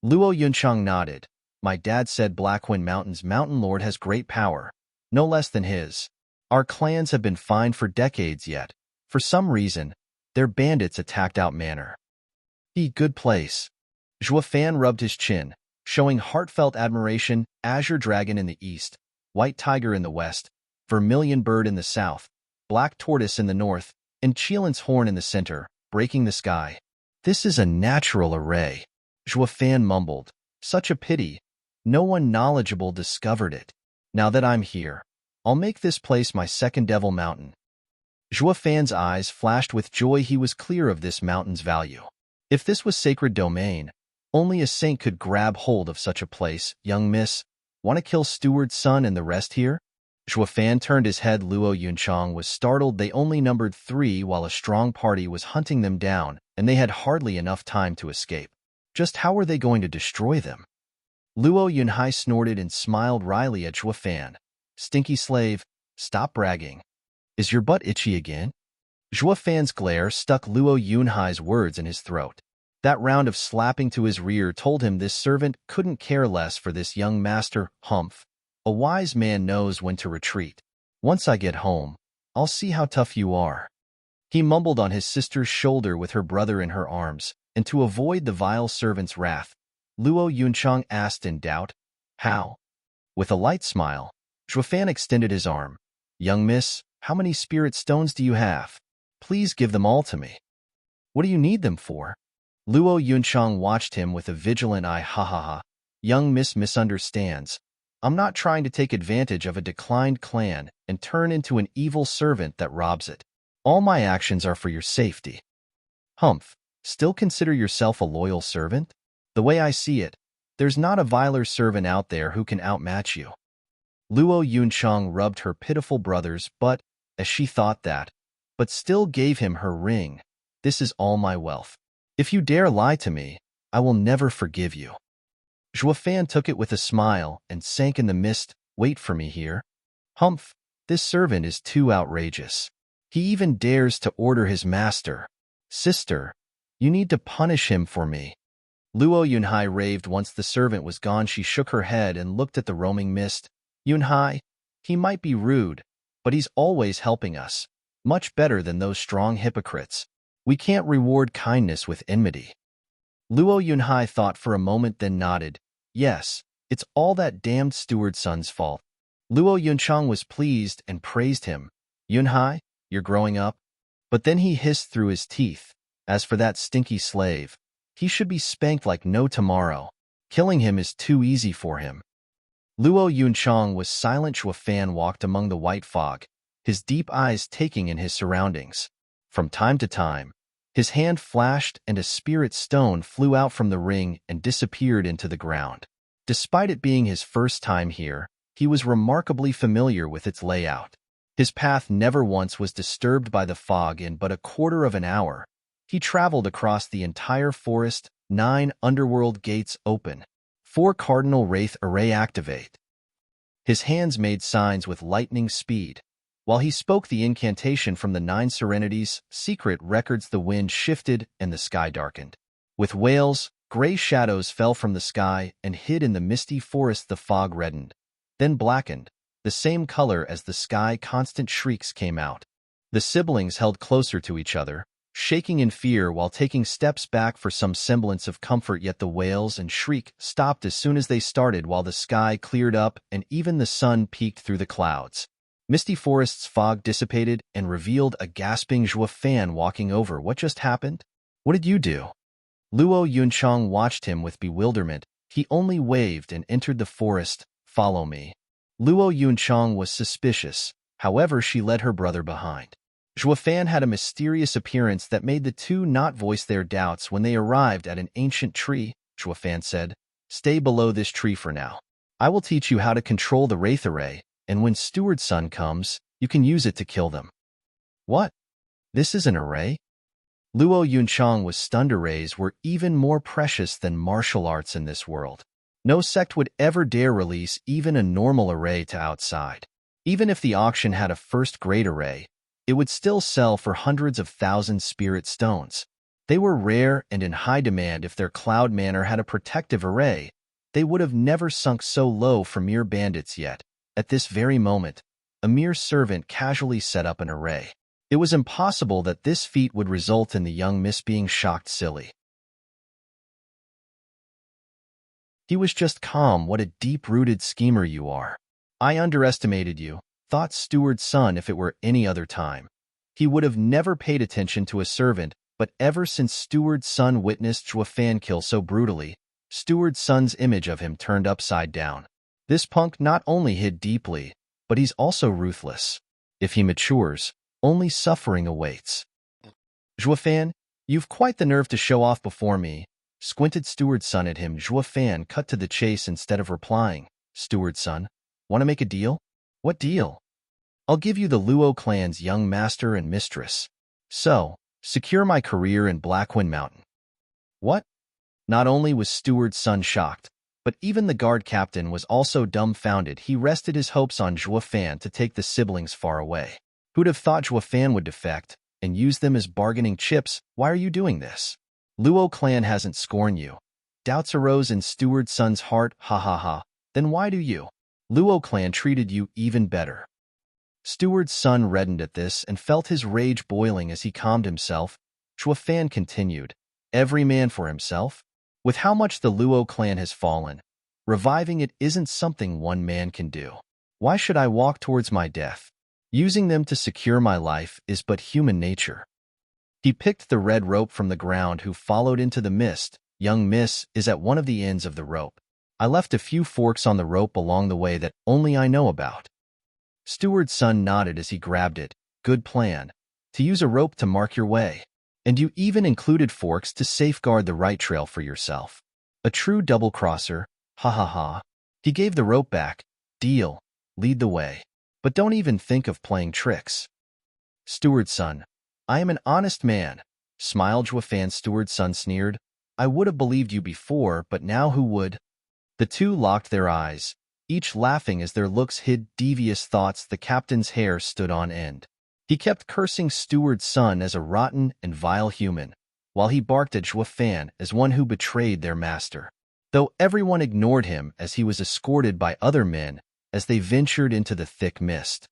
Luo Yunchang nodded. My dad said Blackwind Mountain's mountain lord has great power, no less than his. Our clans have been fine for decades yet. For some reason, their bandits attacked out Manor. Good place. Juafan rubbed his chin, showing heartfelt admiration. Azure Dragon in the east, White Tiger in the west, Vermilion Bird in the south, Black Tortoise in the north, and Cheelan's Horn in the center, breaking the sky. This is a natural array. Juafan mumbled. Such a pity. No one knowledgeable discovered it. Now that I'm here, I'll make this place my second Devil Mountain. Juafan's eyes flashed with joy. He was clear of this mountain's value. If this was sacred domain, only a saint could grab hold of such a place. Young miss, want to kill Steward's son and the rest here? Juafan turned his head. Luo Yunchang was startled. They only numbered 3 while a strong party was hunting them down, and they had hardly enough time to escape. Just how were they going to destroy them? Luo Yunhai snorted and smiled wryly at Juafan. Stinky slave, stop bragging. Is your butt itchy again? Juafan's glare stuck Luo Yunhai's words in his throat. That round of slapping to his rear told him this servant couldn't care less for this young master. Humph. A wise man knows when to retreat. Once I get home, I'll see how tough you are. He mumbled on his sister's shoulder with her brother in her arms, and to avoid the vile servant's wrath, Luo Yunchang asked in doubt, How? With a light smile, Juafan extended his arm. Young miss, how many spirit stones do you have? Please give them all to me. What do you need them for? Luo Yunchang watched him with a vigilant eye. Ha ha ha. Young miss misunderstands. I'm not trying to take advantage of a declined clan and turn into an evil servant that robs it. All my actions are for your safety. Humph. Still consider yourself a loyal servant? The way I see it, there's not a viler servant out there who can outmatch you. Luo Yunchang rubbed her pitiful brother's butt, as she thought that, but still gave him her ring. This is all my wealth. If you dare lie to me, I will never forgive you. Juafan took it with a smile and sank in the mist. Wait for me here. Humph, this servant is too outrageous. He even dares to order his master. Sister, you need to punish him for me. Luo Yunhai raved once the servant was gone. She shook her head and looked at the roaming mist. Yunhai, he might be rude, but he's always helping us. Much better than those strong hypocrites. We can't reward kindness with enmity. Luo Yunhai thought for a moment, then nodded. Yes, it's all that damned steward son's fault. Luo Yunchang was pleased and praised him. Yunhai, you're growing up. But then he hissed through his teeth. As for that stinky slave, he should be spanked like no tomorrow. Killing him is too easy for him. Luo Yunchang was silent. Juafan walked among the white fog, his deep eyes taking in his surroundings. From time to time, his hand flashed and a spirit stone flew out from the ring and disappeared into the ground. Despite it being his first time here, he was remarkably familiar with its layout. His path never once was disturbed by the fog. In but a quarter of an hour, he traveled across the entire forest. 9 underworld gates open. 4 cardinal wraith array activate. His hands made signs with lightning speed. While he spoke the incantation from the 9 Serenities, secret records, the wind shifted and the sky darkened. With wails, gray shadows fell from the sky and hid in the misty forest. The fog reddened, then blackened, the same color as the sky. Constant shrieks came out. The siblings held closer to each other, shaking in fear while taking steps back for some semblance of comfort. Yet the wails and shriek stopped as soon as they started, while the sky cleared up and even the sun peeked through the clouds. Misty Forest's fog dissipated and revealed a gasping Zhuo walking over. What just happened? What did you do? Luo Yunchang watched him with bewilderment. He only waved and entered the forest. Follow me. Luo Yunchang was suspicious. However, she led her brother behind. Zhuo had a mysterious appearance that made the two not voice their doubts when they arrived at an ancient tree. Zhuo said, "Stay below this tree for now. I will teach you how to control the Wraith array, and when Steward's son comes, you can use it to kill them." What? This is an array? Luo Yunchang was stunned. Arrays were even more precious than martial arts in this world. No sect would ever dare release even a normal array to outside. Even if the auction had a first-grade array, it would still sell for hundreds of thousands spirit stones. They were rare and in high demand. If their Cloud Manor had a protective array, they would have never sunk so low for mere bandits yet. At this very moment, a mere servant casually set up an array. It was impossible that this feat would result in the young miss being shocked silly. He was just calm. What a deep-rooted schemer you are. I underestimated you, thought Steward's son. If it were any other time, he would have never paid attention to a servant, but ever since Steward's son witnessed Zhuo kill so brutally, Steward's son's image of him turned upside down. This punk not only hid deeply, but he's also ruthless. If he matures, only suffering awaits. Zhuo, you've quite the nerve to show off before me, squinted Steward's son at him. Zhuo cut to the chase instead of replying. Steward's son, want to make a deal? What deal? I'll give you the Luo clan's young master and mistress. So, secure my career in Blackwind Mountain. What? Not only was Steward's son shocked, but even the guard captain was also dumbfounded. He rested his hopes on Zhuo to take the siblings far away. Who'd have thought Zhuo would defect and use them as bargaining chips? Why are you doing this? Luo clan hasn't scorned you. Doubts arose in Steward's son's heart. Ha ha ha. Then why do you? Luo clan treated you even better. Steward's son reddened at this and felt his rage boiling as he calmed himself. Zhuo continued, every man for himself? With how much the Luo clan has fallen, reviving it isn't something one man can do. Why should I walk towards my death? Using them to secure my life is but human nature. He picked the red rope from the ground. Who followed into the mist. Young miss is at one of the ends of the rope. I left a few forks on the rope along the way that only I know about. Steward's son nodded as he grabbed it. Good plan. To use a rope to mark your way. And you even included forks to safeguard the right trail for yourself. A true double-crosser. Ha ha ha. He gave the rope back. Deal. Lead the way. But don't even think of playing tricks. Steward's son. I am an honest man. Smiled Zhuo. Steward's son sneered. I would have believed you before, but now who would? The two locked their eyes, each laughing as their looks hid devious thoughts. The captain's hair stood on end. He kept cursing Steward's son as a rotten and vile human, while he barked at Zhuo as one who betrayed their master. Though everyone ignored him as he was escorted by other men as they ventured into the thick mist.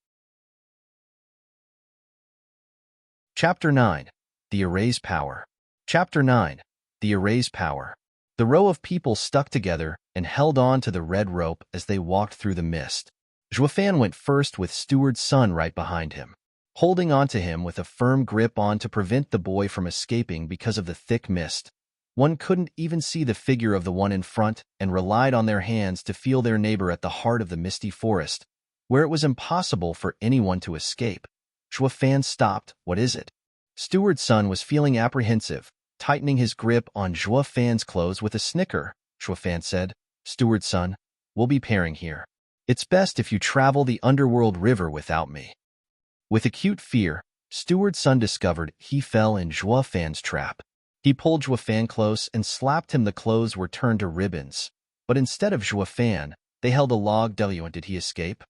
Chapter 9. The Array's Power. Chapter 9. The Array's Power. The row of people stuck together and held on to the red rope as they walked through the mist. Zhuo went first with Steward's son right behind him, holding onto him with a firm grip on to prevent the boy from escaping because of the thick mist. One couldn't even see the figure of the one in front and relied on their hands to feel their neighbor at the heart of the misty forest, where it was impossible for anyone to escape. Zhuo stopped. What is it? Steward's son was feeling apprehensive, tightening his grip on Zhuo clothes with a snicker. Zhuo said, Steward's son, we'll be pairing here. It's best if you travel the underworld river without me. With acute fear, Steward's son discovered he fell in Zhuo trap. He pulled Zhuo close and slapped him. The clothes were turned to ribbons, but instead of Zhuo, they held a log. Did he escape?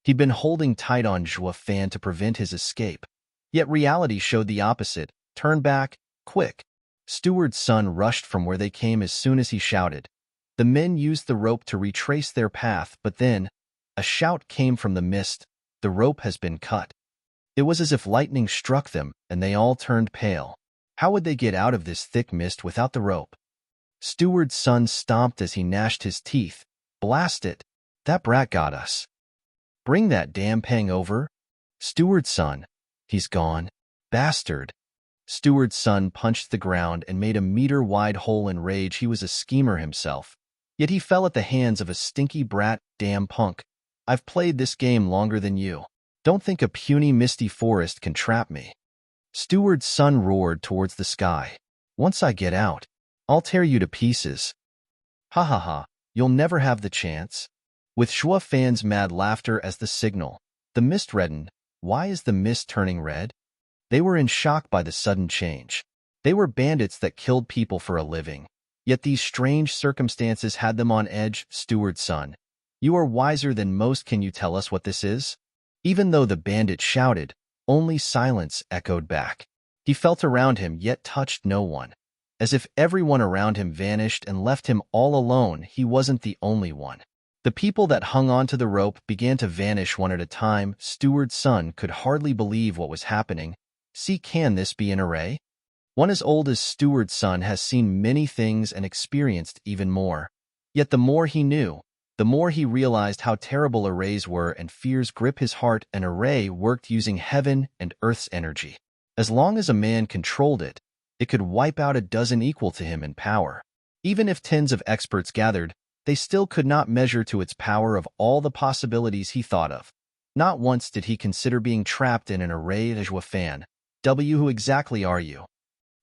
He'd been holding tight on Zhuo to prevent his escape. Yet reality showed the opposite. Turn back, quick. Steward's son rushed from where they came as soon as he shouted. The men used the rope to retrace their path, but then a shout came from the mist. The rope has been cut. It was as if lightning struck them, and they all turned pale. How would they get out of this thick mist without the rope? Steward's son stomped as he gnashed his teeth. Blast it! That brat got us. Bring that damn Peng over. Steward's son. He's gone. Bastard. Steward's son punched the ground and made a meter-wide hole in rage. He was a schemer himself. Yet he fell at the hands of a stinky brat. Damn punk. I've played this game longer than you. Don't think a puny misty forest can trap me. Steward's son roared towards the sky. Once I get out, I'll tear you to pieces. Ha ha ha, you'll never have the chance. With Xue Fan's mad laughter as the signal, the mist reddened. Why is the mist turning red? They were in shock by the sudden change. They were bandits that killed people for a living. Yet these strange circumstances had them on edge. Steward's son, you are wiser than most. Can you tell us what this is? Even though the bandit shouted, only silence echoed back. He felt around him yet touched no one. As if everyone around him vanished and left him all alone. He wasn't the only one. The people that hung onto the rope began to vanish one at a time. Steward's son could hardly believe what was happening. See, can this be an array? One as old as Steward's son has seen many things and experienced even more. Yet the more he knew, the more he realized how terrible arrays were, and fears gripped his heart. An array worked using heaven and earth's energy. As long as a man controlled it, it could wipe out a dozen equal to him in power. Even if tens of experts gathered, they still could not measure to its power of all the possibilities he thought of. Not once did he consider being trapped in an array. Xue Fan, who exactly are you?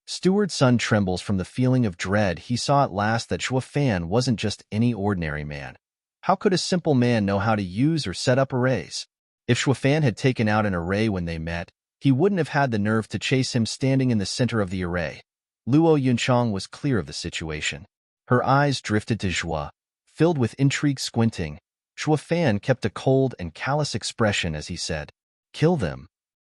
Steward's son trembles from the feeling of dread. He saw at last that Xue Fan wasn't just any ordinary man. How could a simple man know how to use or set up arrays? If Xue Fan had taken out an array when they met, he wouldn't have had the nerve to chase him standing in the center of the array. Luo Yunchang was clear of the situation. Her eyes drifted to Xue, filled with intrigue. Squinting, Xue Fan kept a cold and callous expression as he said, "Kill them."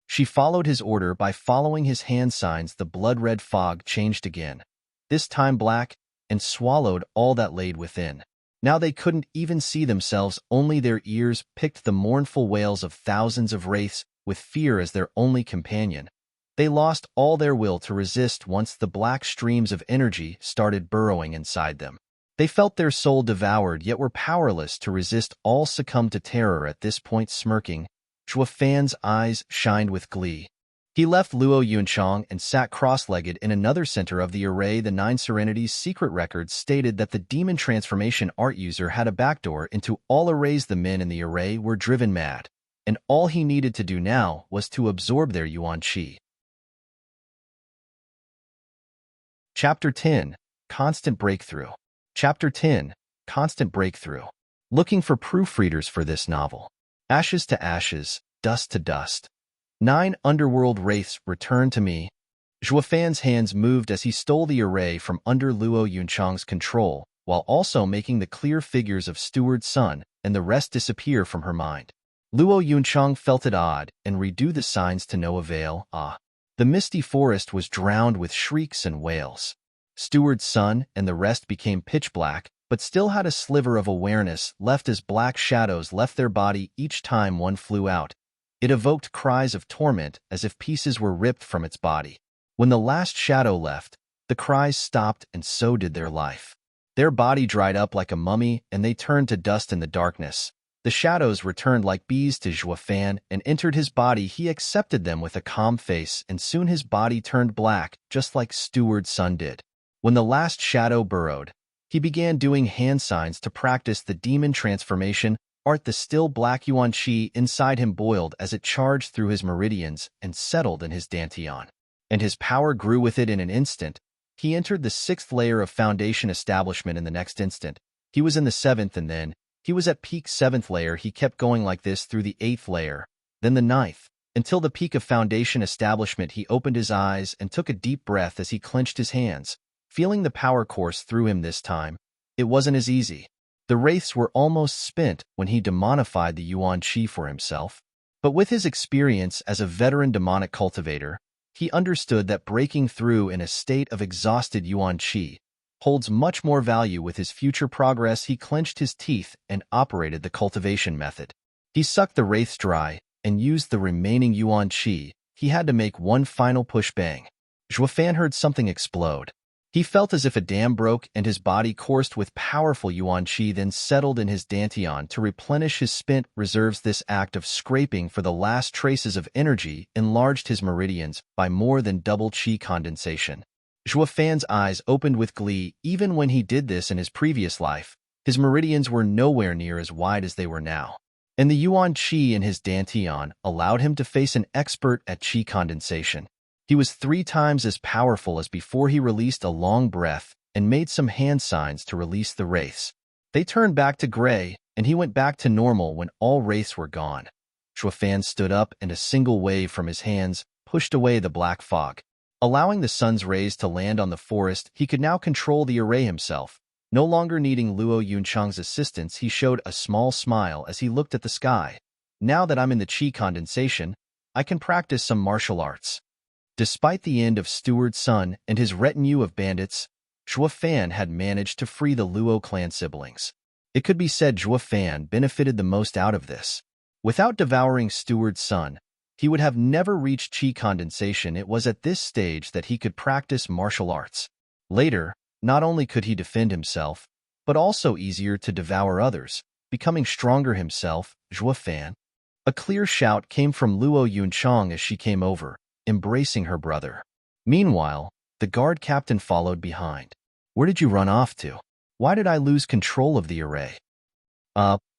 She followed his order by following his hand signs. The blood-red fog changed again, this time black, and swallowed all that laid within. Now they couldn't even see themselves, only their ears picked the mournful wails of thousands of wraiths, with fear as their only companion. They lost all their will to resist once the black streams of energy started burrowing inside them. They felt their soul devoured, yet were powerless to resist. All succumbed to terror at this point. Smirking, Xue Fan's eyes shined with glee. He left Luo Yunchang and sat cross-legged in another center of the array. The 9 Serenities secret records stated that the demon transformation art user had a backdoor into all arrays. The men in the array were driven mad, and all he needed to do now was to absorb their yuan qi. Chapter 10. Constant Breakthrough. Chapter 10. Constant Breakthrough. Looking for proofreaders for this novel. Ashes to ashes, dust to dust. 9 underworld wraiths returned to me. Xue Fan's hands moved as he stole the array from under Luo Yunchang's control, while also making the clear figures of Steward's son and the rest disappear from her mind. Luo Yunchang felt it odd and redo the signs to no avail. The misty forest was drowned with shrieks and wails. Steward's son and the rest became pitch black, but still had a sliver of awareness left as black shadows left their body each time one flew out. It evoked cries of torment as if pieces were ripped from its body. When the last shadow left, the cries stopped, and so did their life. Their body dried up like a mummy, and they turned to dust in the darkness. The shadows returned like bees to Xue Fan and entered his body. He accepted them with a calm face, and soon his body turned black, just like Steward's son did. When the last shadow burrowed, he began doing hand signs to practice the demon transformation art. The still black yuan qi inside him boiled as it charged through his meridians and settled in his dantian. And his power grew with it in an instant. He entered the 6th layer of foundation establishment in the next instant. He was in the 7th, and then he was at peak 7th layer. He kept going like this through the 8th layer, then the 9th, until the peak of foundation establishment. He opened his eyes and took a deep breath as he clenched his hands, feeling the power course through him this time. It wasn't as easy. The wraiths were almost spent when he demonified the yuan qi for himself. But with his experience as a veteran demonic cultivator, he understood that breaking through in a state of exhausted yuan qi holds much more value with his future progress. He clenched his teeth and operated the cultivation method. He sucked the wraiths dry and used the remaining yuan qi. He had to make one final push. Bang! Xue Fan heard something explode. He felt as if a dam broke and his body coursed with powerful yuan qi, then settled in his dantian to replenish his spent reserves. This act of scraping for the last traces of energy enlarged his meridians by more than double qi condensation. Zhuo Fan's eyes opened with glee. Even when he did this in his previous life, his meridians were nowhere near as wide as they were now. And the yuan qi in his dantian allowed him to face an expert at qi condensation. He was 3 times as powerful as before. He released a long breath and made some hand signs to release the wraiths. They turned back to gray, and he went back to normal when all wraiths were gone. Zhuo Fan stood up, and a single wave from his hands pushed away the black fog. Allowing the sun's rays to land on the forest, he could now control the array himself. No longer needing Luo Yunchang's assistance, he showed a small smile as he looked at the sky. Now that I'm in the qi condensation, I can practice some martial arts. Despite the end of Steward's son and his retinue of bandits, Zhuo Fan had managed to free the Luo clan siblings. It could be said Zhuo Fan benefited the most out of this. Without devouring Steward's son, he would have never reached qi condensation. It was at this stage that he could practice martial arts. Later, not only could he defend himself, but also easier to devour others, becoming stronger himself. Zhuo Fan. A clear shout came from Luo Yunchang as she came over, embracing her brother. Meanwhile, the guard captain followed behind. Where did you run off to? Why did I lose control of the array?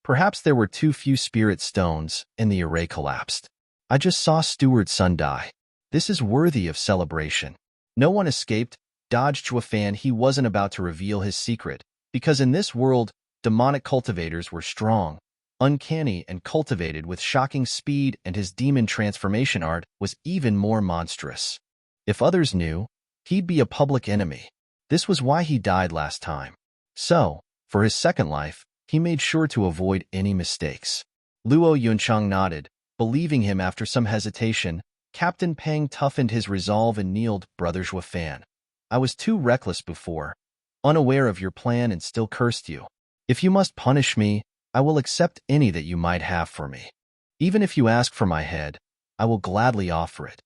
Perhaps there were too few spirit stones, and the array collapsed. I just saw Steward's son die. This is worthy of celebration. No one escaped, dodged Zhuo Fan. He wasn't about to reveal his secret, because in this world, demonic cultivators were strong, uncanny, and cultivated with shocking speed, and his demon transformation art was even more monstrous. If others knew, he'd be a public enemy. This was why he died last time. So, for his second life, he made sure to avoid any mistakes. Luo Yunchang nodded, believing him. After some hesitation, Captain Peng toughened his resolve and kneeled. Brother Zhuo Fan, I was too reckless before, unaware of your plan, and still cursed you. If you must punish me, I will accept any that you might have for me. Even if you ask for my head, I will gladly offer it.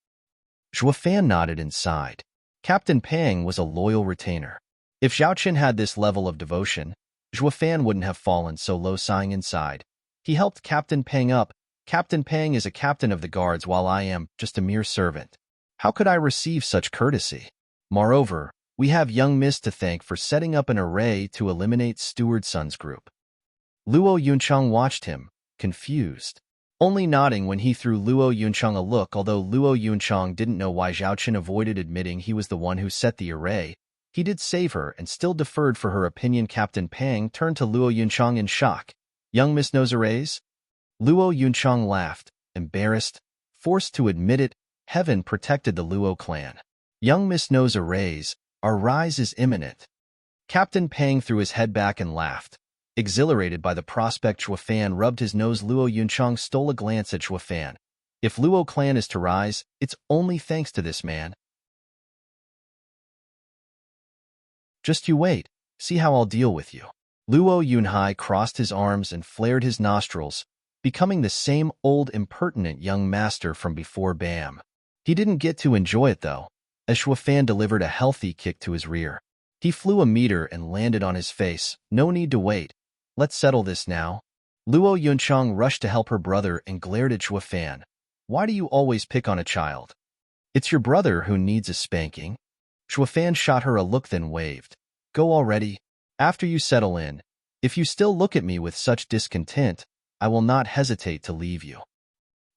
Zhuo Fan nodded and sighed. Captain Peng was a loyal retainer. If Zhaoqin had this level of devotion, Zhuo Fan wouldn't have fallen so low. Sighing inside, he helped Captain Peng up. Captain Peng is a captain of the guards, while I am just a mere servant. How could I receive such courtesy? Moreover, we have young Miss to thank for setting up an array to eliminate Steward's son's group. Luo Yunchang watched him, confused, only nodding when he threw Luo Yunchang a look. Although Luo Yunchang didn't know why Zhaoqin avoided admitting he was the one who set the array, he did save her and still deferred for her opinion. Captain Peng turned to Luo Yunchang in shock. Young Miss knows arrays? Luo Yunchang laughed, embarrassed, forced to admit it. Heaven protected the Luo clan. Young Miss knows arrays. Our rise is imminent. Captain Peng threw his head back and laughed. Exhilarated by the prospect, Zhuo Fan rubbed his nose. Luo Yunchang stole a glance at Zhuo Fan. If Luo clan is to rise, it's only thanks to this man. Just you wait, see how I'll deal with you. Luo Yunhai crossed his arms and flared his nostrils, becoming the same old impertinent young master from before. Bam. He didn't get to enjoy it though, as Zhuo Fan delivered a healthy kick to his rear. He flew a meter and landed on his face. No need to wait. Let's settle this now. Luo Yunchang rushed to help her brother and glared at Zhuo Fan. Why do you always pick on a child? It's your brother who needs a spanking. Zhuo Fan shot her a look, then waved. Go already. After you settle in, if you still look at me with such discontent, I will not hesitate to leave you.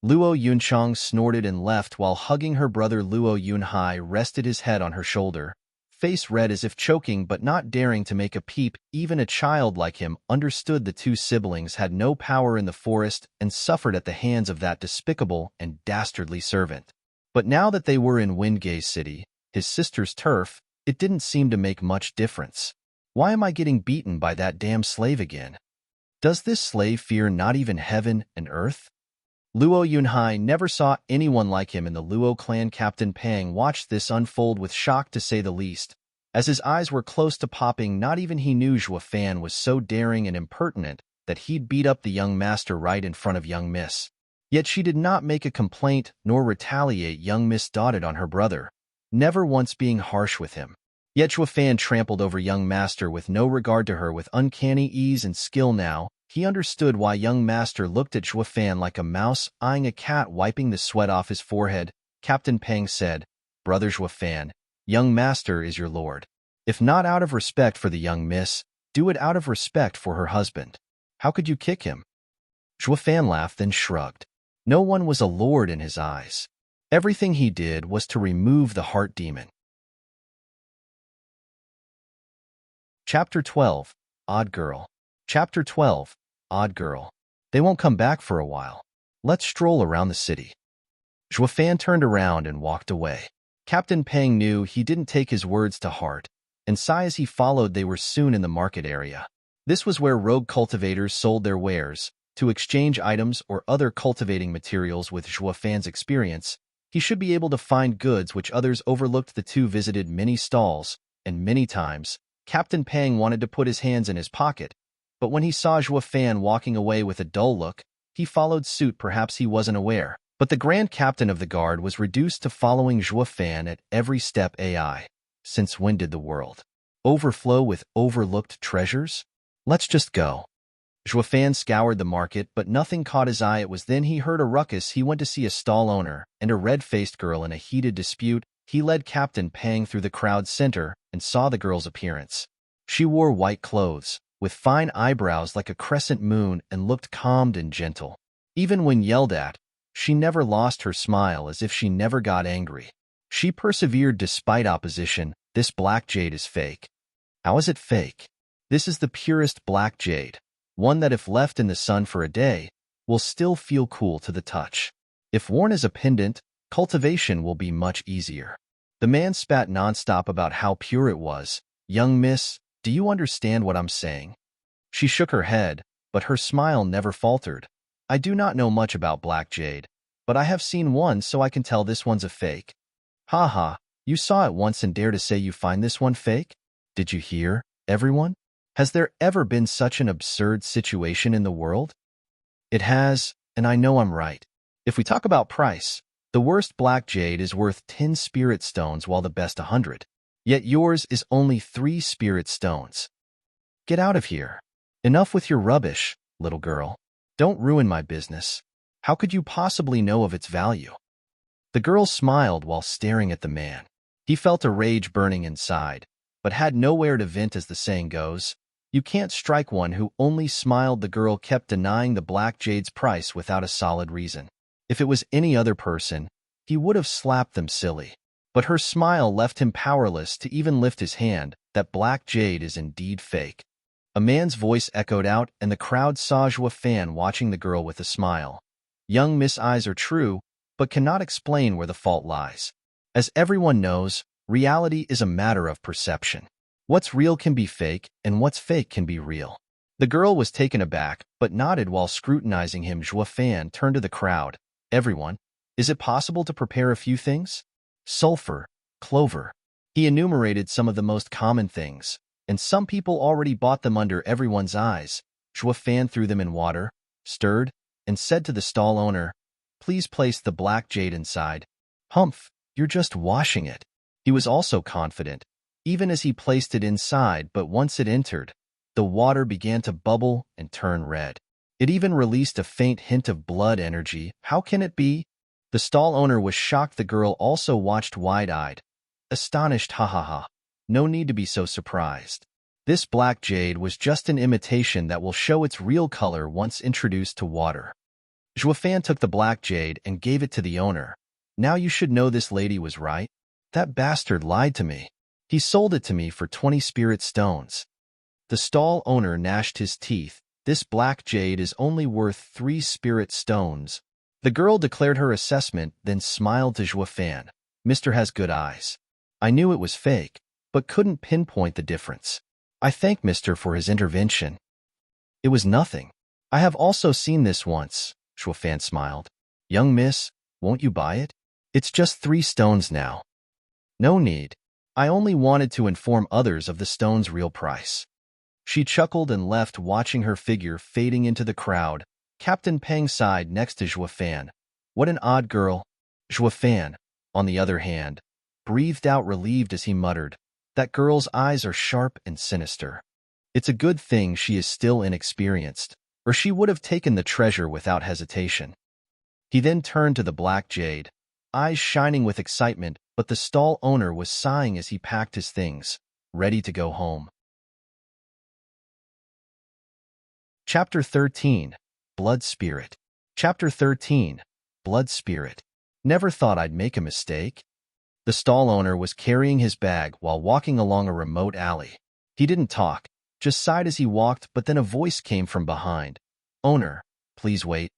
Luo Yunchang snorted and left while hugging her brother. Luo Yunhai rested his head on her shoulder, face red as if choking but not daring to make a peep. Even a child like him understood the two siblings had no power in the forest and suffered at the hands of that despicable and dastardly servant. But now that they were in Windgaze City, his sister's turf, it didn't seem to make much difference. Why am I getting beaten by that damn slave again? Does this slave fear not even heaven and earth? Luo Yunhai never saw anyone like him in the Luo clan. Captain Peng watched this unfold with shock, to say the least, as his eyes were close to popping. Not even he knew Zhuo Fan was so daring and impertinent that he'd beat up the young master right in front of young Miss. Yet she did not make a complaint nor retaliate. Young Miss dotted on her brother, never once being harsh with him. Yet Fan trampled over young master with no regard to her with uncanny ease and skill now. He understood why young master looked at Fan like a mouse eyeing a cat wiping the sweat off his forehead. Captain Peng said, "Brother Fan, young master is your lord. If not out of respect for the young miss, do it out of respect for her husband. How could you kick him?" Fan laughed, then shrugged. No one was a lord in his eyes. Everything he did was to remove the heart demon. Chapter 12, Odd Girl. Chapter 12, Odd Girl. They won't come back for a while. Let's stroll around the city. Fan turned around and walked away. Captain Peng knew he didn't take his words to heart, and sigh as he followed. They were soon in the market area. This was where rogue cultivators sold their wares. To exchange items or other cultivating materials with Fan's experience, he should be able to find goods which others overlooked. The two visited many stalls, and many times, Captain Peng wanted to put his hands in his pocket, but when he saw Fan walking away with a dull look, he followed suit. Perhaps he wasn't aware, but the Grand Captain of the Guard was reduced to following Fan at every step. AI. Since when did the world overflow with overlooked treasures? Let's just go. Fan scoured the market, but nothing caught his eye. It was then he heard a ruckus. He went to see a stall owner and a red-faced girl in a heated dispute. He led Captain Peng through the crowd's center and saw the girl's appearance. She wore white clothes, with fine eyebrows like a crescent moon, and looked calm and gentle. Even when yelled at, she never lost her smile, as if she never got angry. She persevered despite opposition. This black jade is fake. How is it fake? This is the purest black jade, one that if left in the sun for a day, will still feel cool to the touch. If worn as a pendant, cultivation will be much easier. The man spat nonstop about how pure it was. Young miss, do you understand what I'm saying? She shook her head, but her smile never faltered. I do not know much about black jade, but I have seen one, so I can tell this one's a fake. Ha ha, you saw it once and dare to say you find this one fake? Did you hear, everyone? Has there ever been such an absurd situation in the world? It has, and I know I'm right. If we talk about price, the worst black jade is worth 10 spirit stones while the best 100. Yet yours is only 3 spirit stones. Get out of here. Enough with your rubbish, little girl. Don't ruin my business. How could you possibly know of its value? The girl smiled while staring at the man. He felt a rage burning inside, but had nowhere to vent. As the saying goes, you can't strike one who only smiled. The girl kept denying the black jade's price without a solid reason. If it was any other person, he would have slapped them silly. But her smile left him powerless to even lift his hand. That black jade is indeed fake. A man's voice echoed out, and the crowd saw Fan watching the girl with a smile. Young miss eyes are true, but cannot explain where the fault lies. As everyone knows, reality is a matter of perception. What's real can be fake, and what's fake can be real. The girl was taken aback, but nodded while scrutinizing him. Fan turned to the crowd. Everyone, is it possible to prepare a few things? Sulfur, clover. He enumerated some of the most common things, and some people already bought them under everyone's eyes. Fan threw them in water, stirred, and said to the stall owner, "Please place the black jade inside." "Humph, you're just washing it." He was also confident, even as he placed it inside, but once it entered, the water began to bubble and turn red. It even released a faint hint of blood energy. How can it be? The stall owner was shocked. The girl also watched wide-eyed, astonished. Ha ha ha. No need to be so surprised. This black jade was just an imitation that will show its real color once introduced to water. Fan took the black jade and gave it to the owner. Now you should know this lady was right. That bastard lied to me. He sold it to me for 20 spirit stones. The stall owner gnashed his teeth. This black jade is only worth 3 spirit stones. The girl declared her assessment, then smiled to Fan. Mr. has good eyes. I knew it was fake, but couldn't pinpoint the difference. I thank Mr. for his intervention. It was nothing. I have also seen this once, Fan smiled. Young miss, won't you buy it? It's just 3 stones now. No need. I only wanted to inform others of the stone's real price. She chuckled and left, watching her figure fading into the crowd. Captain Peng sighed next to Fan. What an odd girl. Fan, on the other hand, breathed out relieved as he muttered, That girl's eyes are sharp and sinister. It's a good thing she is still inexperienced, or she would have taken the treasure without hesitation. He then turned to the black jade, eyes shining with excitement, but the stall owner was sighing as he packed his things, ready to go home. Chapter 13. Blood Spirit. Chapter 13. Blood Spirit. Never thought I'd make a mistake. The stall owner was carrying his bag while walking along a remote alley. He didn't talk, just sighed as he walked, but then a voice came from behind. "Owner, please wait."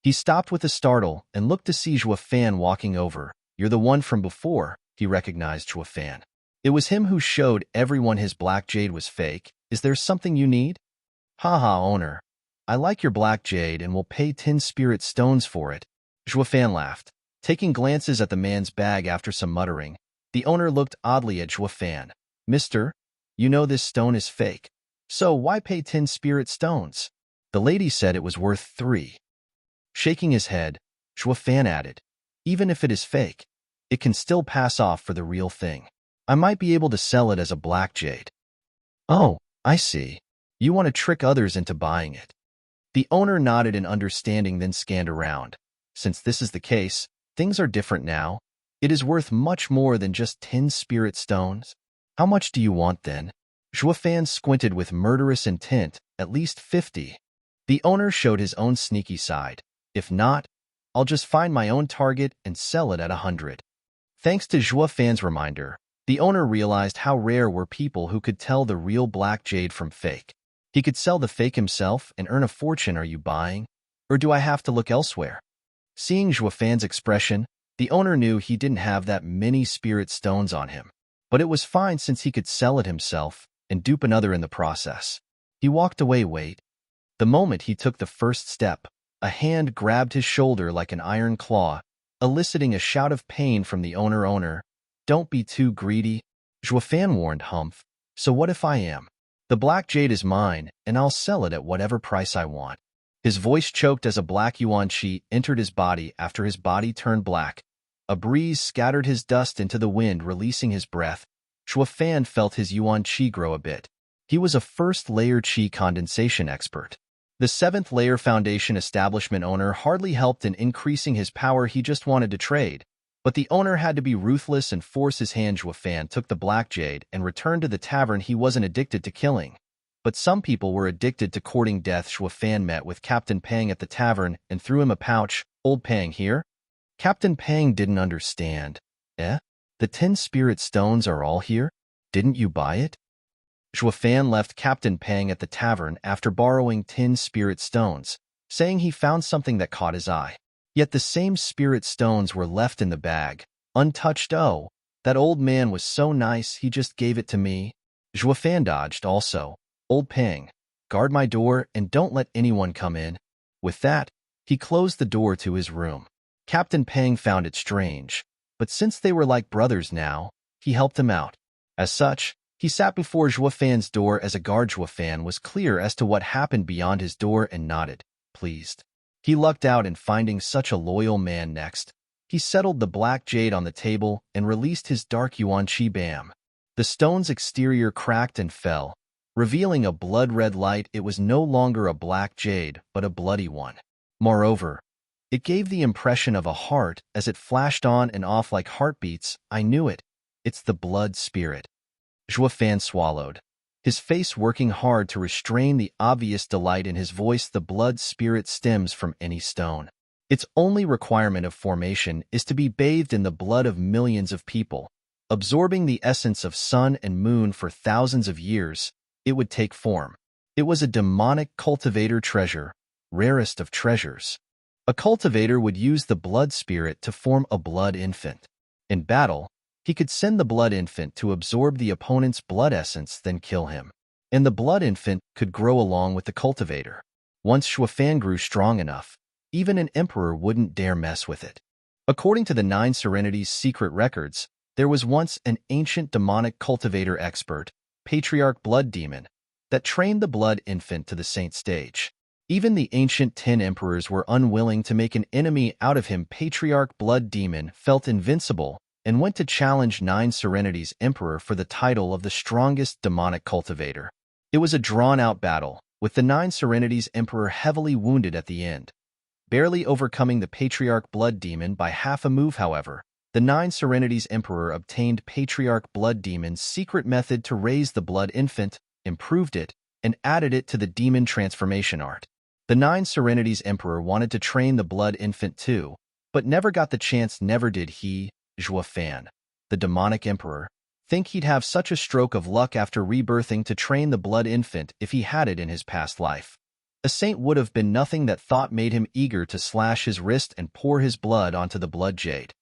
He stopped with a startle and looked to see Zhuo Fan walking over. "You're the one from before," he recognized Zhuo Fan. It was him who showed everyone his black jade was fake. "Is there something you need?" "Haha, owner. I like your black jade and will pay 10 spirit stones for it." Zhuo Fan laughed, taking glances at the man's bag after some muttering. The owner looked oddly at Zhuo Fan. "Mister, you know this stone is fake. So why pay 10 spirit stones?" The lady said it was worth 3. Shaking his head, Zhuo Fan added, "Even if it is fake, it can still pass off for the real thing. I might be able to sell it as a black jade." "Oh, I see. You want to trick others into buying it." The owner nodded in understanding, then scanned around. "Since this is the case, things are different now. It is worth much more than just 10 spirit stones. How much do you want then?" Zhuo Fan squinted with murderous intent. "At least 50. The owner showed his own sneaky side. "If not, I'll just find my own target and sell it at 100. Thanks to Zhuo Fan's reminder, the owner realized how rare were people who could tell the real black jade from fake. He could sell the fake himself and earn a fortune. "Are you buying? Or do I have to look elsewhere?" Seeing Zhuo Fan's expression, the owner knew he didn't have that many spirit stones on him. But it was fine since he could sell it himself and dupe another in the process. He walked away. Wait. The moment he took the first step, a hand grabbed his shoulder like an iron claw, eliciting a shout of pain from the owner. "Owner, don't be too greedy," Zhuo Fan warned. "Humph. So what if I am? The black jade is mine, and I'll sell it at whatever price I want." His voice choked as a black yuan qi entered his body after his body turned black. A breeze scattered his dust into the wind, releasing his breath. Zhuo Fan felt his yuan qi grow a bit. He was a first-layer qi condensation expert. The 7th-layer foundation establishment owner hardly helped in increasing his power. He just wanted to trade. But the owner had to be ruthless and force his hand. Zhuo Fan took the black jade and returned to the tavern. He wasn't addicted to killing. But some people were addicted to courting death. Zhuo Fan met with Captain Pang at the tavern and threw him a pouch. "Old Pang here?" Captain Pang didn't understand. The 10 spirit stones are all here? Didn't you buy it?" Zhuo Fan left Captain Pang at the tavern after borrowing 10 spirit stones, saying he found something that caught his eye. Yet the same spirit stones were left in the bag, untouched. "Oh, that old man was so nice, he just gave it to me." Zhuo Fan dodged also. "Old Pang, guard my door and don't let anyone come in." With that, he closed the door to his room. Captain Pang found it strange, but since they were like brothers now, he helped him out. As such, he sat before Zhuo Fan's door as a guard. Zhuo Fan was clear as to what happened beyond his door and nodded, pleased. He lucked out in finding such a loyal man. Next, he settled the black jade on the table and released his dark yuan qi. Bam! The stone's exterior cracked and fell, revealing a blood-red light. It was no longer a black jade, but a bloody one. Moreover, it gave the impression of a heart as it flashed on and off like heartbeats. "I knew it. It's the blood spirit." Zhuo Fan swallowed, his face working hard to restrain the obvious delight in his voice. "The blood spirit stems from any stone. Its only requirement of formation is to be bathed in the blood of millions of people, absorbing the essence of sun and moon for thousands of years. It would take form." It was a demonic cultivator treasure, rarest of treasures. A cultivator would use the blood spirit to form a blood infant. In battle, he could send the blood infant to absorb the opponent's blood essence, then kill him. And the blood infant could grow along with the cultivator. Once Zhuo Fan grew strong enough, even an emperor wouldn't dare mess with it. According to the 9 Serenities secret records, there was once an ancient demonic cultivator expert, Patriarch Blood Demon, that trained the blood infant to the saint stage. Even the ancient 10 emperors were unwilling to make an enemy out of him. Patriarch Blood Demon felt invincible, and went to challenge 9 Serenities Emperor for the title of the strongest demonic cultivator. It was a drawn-out battle, with the 9 Serenities Emperor heavily wounded at the end. Barely overcoming the Patriarch Blood Demon by half a move, however, the 9 Serenities Emperor obtained Patriarch Blood Demon's secret method to raise the Blood Infant, improved it, and added it to the demon transformation art. The 9 Serenities Emperor wanted to train the Blood Infant too, but never got the chance. Never did he, Zhuofan, the demonic emperor, think he'd have such a stroke of luck after rebirthing to train the Blood Infant if he had it in his past life. A saint would have been nothing. That thought made him eager to slash his wrist and pour his blood onto the blood jade.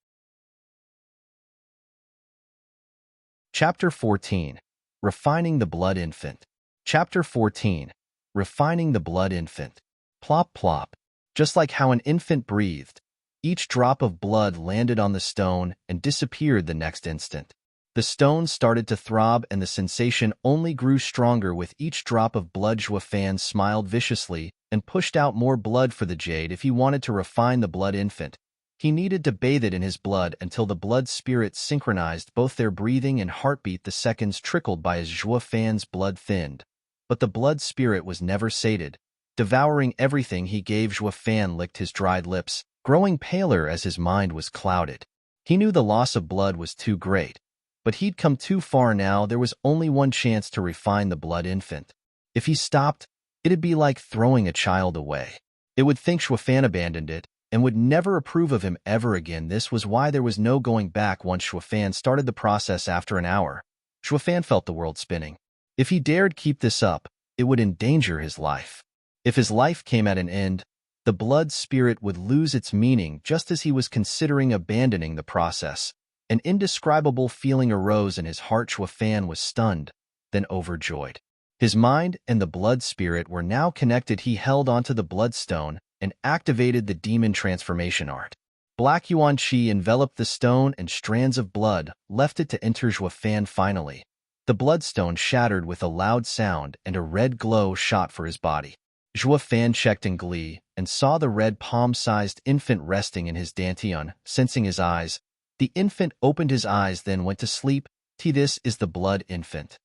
Chapter 14. Refining the Blood Infant. Chapter 14. Refining the Blood Infant. Plop plop. Just like how an infant breathed, each drop of blood landed on the stone and disappeared the next instant. The stone started to throb, and the sensation only grew stronger with each drop of blood. Zhuofan smiled viciously and pushed out more blood for the jade. If he wanted to refine the Blood Infant, he needed to bathe it in his blood until the blood spirit synchronized both their breathing and heartbeat. The seconds trickled by as Zhuofan's blood thinned, but the blood spirit was never sated, devouring everything he gave. Zhuofan licked his dried lips, growing paler as his mind was clouded. He knew the loss of blood was too great, but he'd come too far now. There was only one chance to refine the Blood Infant. If he stopped, it'd be like throwing a child away. It would think Zhuofan abandoned it and would never approve of him ever again. This was why there was no going back. Once Zhuofan started the process after an hour, Zhuofan felt the world spinning. If he dared keep this up, it would endanger his life. If his life came at an end, the blood spirit would lose its meaning. Just as he was considering abandoning the process, an indescribable feeling arose in his heart. Zhuofan was stunned, then overjoyed. His mind and the blood spirit were now connected. He held onto the bloodstone and activated the demon transformation art. Black yuan qi enveloped the stone, and strands of blood left it to enter Zhuofan. Finally, the bloodstone shattered with a loud sound, and a red glow shot for his body. Zhuofan checked in glee and saw the red palm-sized infant resting in his dantian. Sensing his eyes, the infant opened his eyes, then went to sleep. This is the Blood Infant.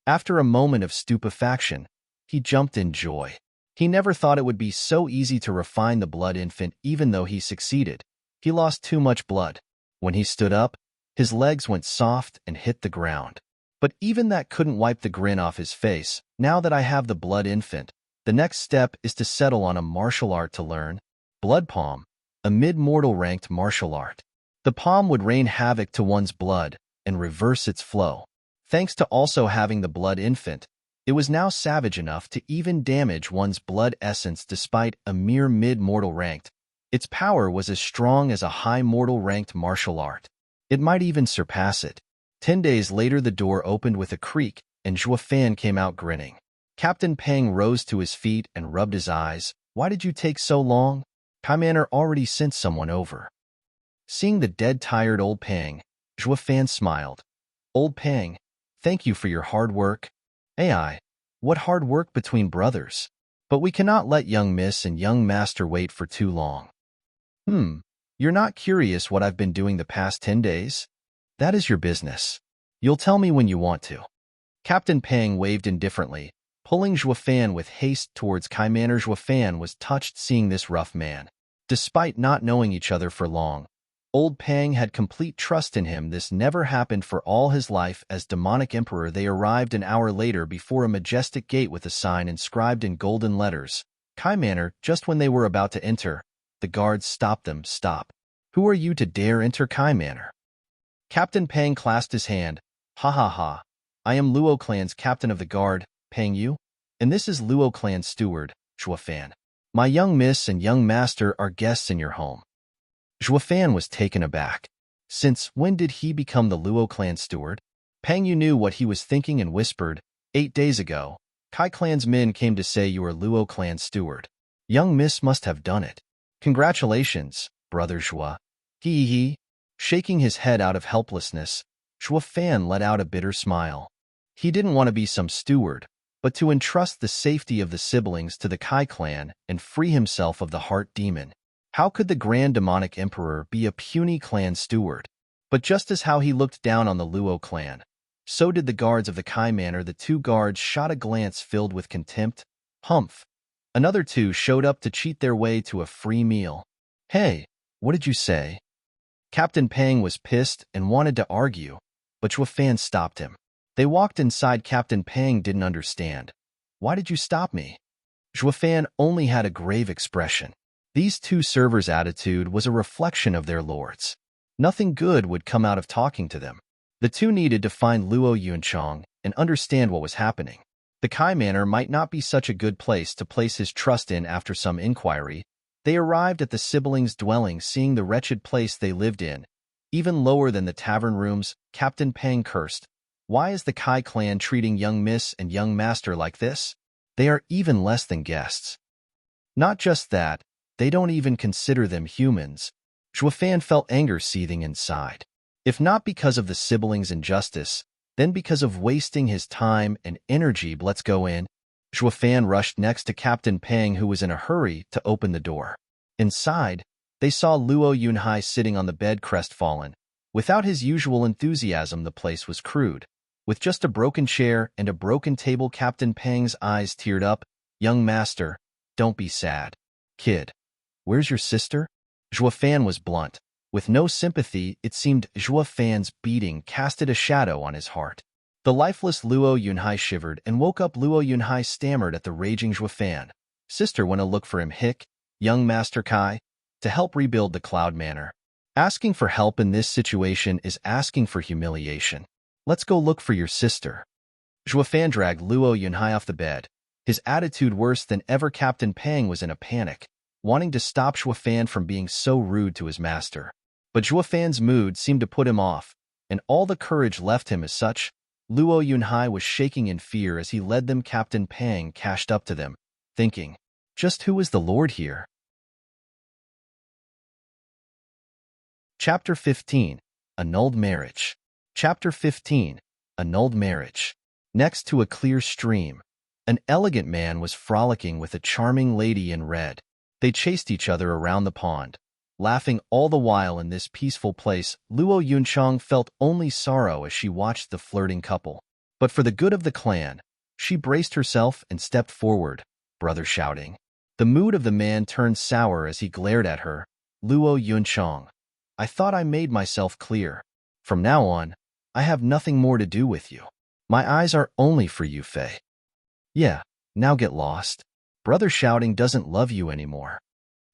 After a moment of stupefaction, he jumped in joy. He never thought it would be so easy to refine the Blood Infant. Even though he succeeded, he lost too much blood. When he stood up, his legs went soft and hit the ground. But even that couldn't wipe the grin off his face. Now that I have the Blood Infant, the next step is to settle on a martial art to learn. Blood Palm, a mid-mortal ranked martial art. The palm would rain havoc to one's blood and reverse its flow. Thanks to also having the Blood Infant, it was now savage enough to even damage one's blood essence. Despite a mere mid-mortal ranked, its power was as strong as a high mortal ranked martial art. It might even surpass it. 10 days later, the door opened with a creak, and Zhuofan came out grinning. Captain Peng rose to his feet and rubbed his eyes. Why did you take so long? Kaimaner already sent someone over. Seeing the dead, tired old Peng, Zhuofan smiled. Old Peng, thank you for your hard work. AI, what hard work between brothers? But we cannot let young miss and young master wait for too long. You're not curious what I've been doing the past 10 days? That is your business. You'll tell me when you want to. Captain Peng waved indifferently, pulling Zhuofan with haste towards Kaimaner. Zhuofan was touched seeing this rough man. Despite not knowing each other for long, old Peng had complete trust in him. This never happened for all his life as demonic emperor. They arrived an hour later before a majestic gate with a sign inscribed in golden letters, Kaimaner. Just when they were about to enter, the guards stopped them. Stop. Who are you to dare enter Kaimaner? Captain Peng clasped his hand. Ha ha ha. I am Luo Clan's captain of the guard, Peng Yu, and this is Luo Clan's steward, Zhuofan. My young miss and young master are guests in your home. Zhuofan was taken aback. Since when did he become the Luo Clan steward? Peng Yu knew what he was thinking and whispered, 8 days ago, Kai Clan's men came to say you are Luo Clan steward. Young miss must have done it. Congratulations, brother Zhua. He. Shaking his head out of helplessness, Zhuofan let out a bitter smile. He didn't want to be some steward, but to entrust the safety of the siblings to the Kai clan and free himself of the heart demon. How could the Grand Demonic Emperor be a puny clan steward? But just as how he looked down on the Luo clan, so did the guards of the Kai Manor. The two guards shot a glance filled with contempt. Humph. Another two showed up to cheat their way to a free meal. Hey, what did you say? Captain Pang was pissed and wanted to argue, but Zhuo Fan stopped him. They walked inside. Captain Pang didn't understand. Why did you stop me? Zhuo Fan only had a grave expression. These two servers' attitude was a reflection of their lords. Nothing good would come out of talking to them. The two needed to find Luo Yunchang and understand what was happening. The Kai Manor might not be such a good place to place his trust in. After some inquiry, they arrived at the siblings' dwelling. Seeing the wretched place they lived in, even lower than the tavern rooms, Captain Pang cursed. Why is the Kai clan treating young miss and young master like this? They are even less than guests. Not just that, they don't even consider them humans. Zhuo Fan felt anger seething inside. If not because of the siblings' injustice, then because of wasting his time and energy. Let's go in. Zhuo Fan rushed next to Captain Pang, who was in a hurry to open the door. Inside, they saw Luo Yunhai sitting on the bed, crestfallen. Without his usual enthusiasm, the place was crude. With just a broken chair and a broken table, Captain Pang's eyes teared up. Young master, don't be sad. Kid, where's your sister? Zhuo Fan was blunt. With no sympathy, it seemed Zhuo Fan's beating casted a shadow on his heart. The lifeless Luo Yunhai shivered and woke up. Luo Yunhai stammered at the raging Zhuo Fan. Sister went to look for him. Hick, young Master Kai, to help rebuild the Cloud Manor. Asking for help in this situation is asking for humiliation. Let's go look for your sister. Zhuo Fan dragged Luo Yunhai off the bed, his attitude worse than ever. Captain Pang was in a panic, wanting to stop Zhuo Fan from being so rude to his master. But Zhuo Fan's mood seemed to put him off, and all the courage left him. As such, Luo Yunhai was shaking in fear as he led them. Captain Pang cashed up to them, thinking, just who is the Lord here? Chapter 15. Annulled Marriage. Chapter 15. Annulled Marriage. Next to a clear stream, an elegant man was frolicking with a charming lady in red. They chased each other around the pond, laughing all the while. In this peaceful place, Luo Yunchang felt only sorrow as she watched the flirting couple. But for the good of the clan, she braced herself and stepped forward, brother shouting. The mood of the man turned sour as he glared at her. Luo Yunchang, I thought I made myself clear. From now on, I have nothing more to do with you. My eyes are only for you, Fei. Yeah, now get lost. Brother shouting doesn't love you anymore.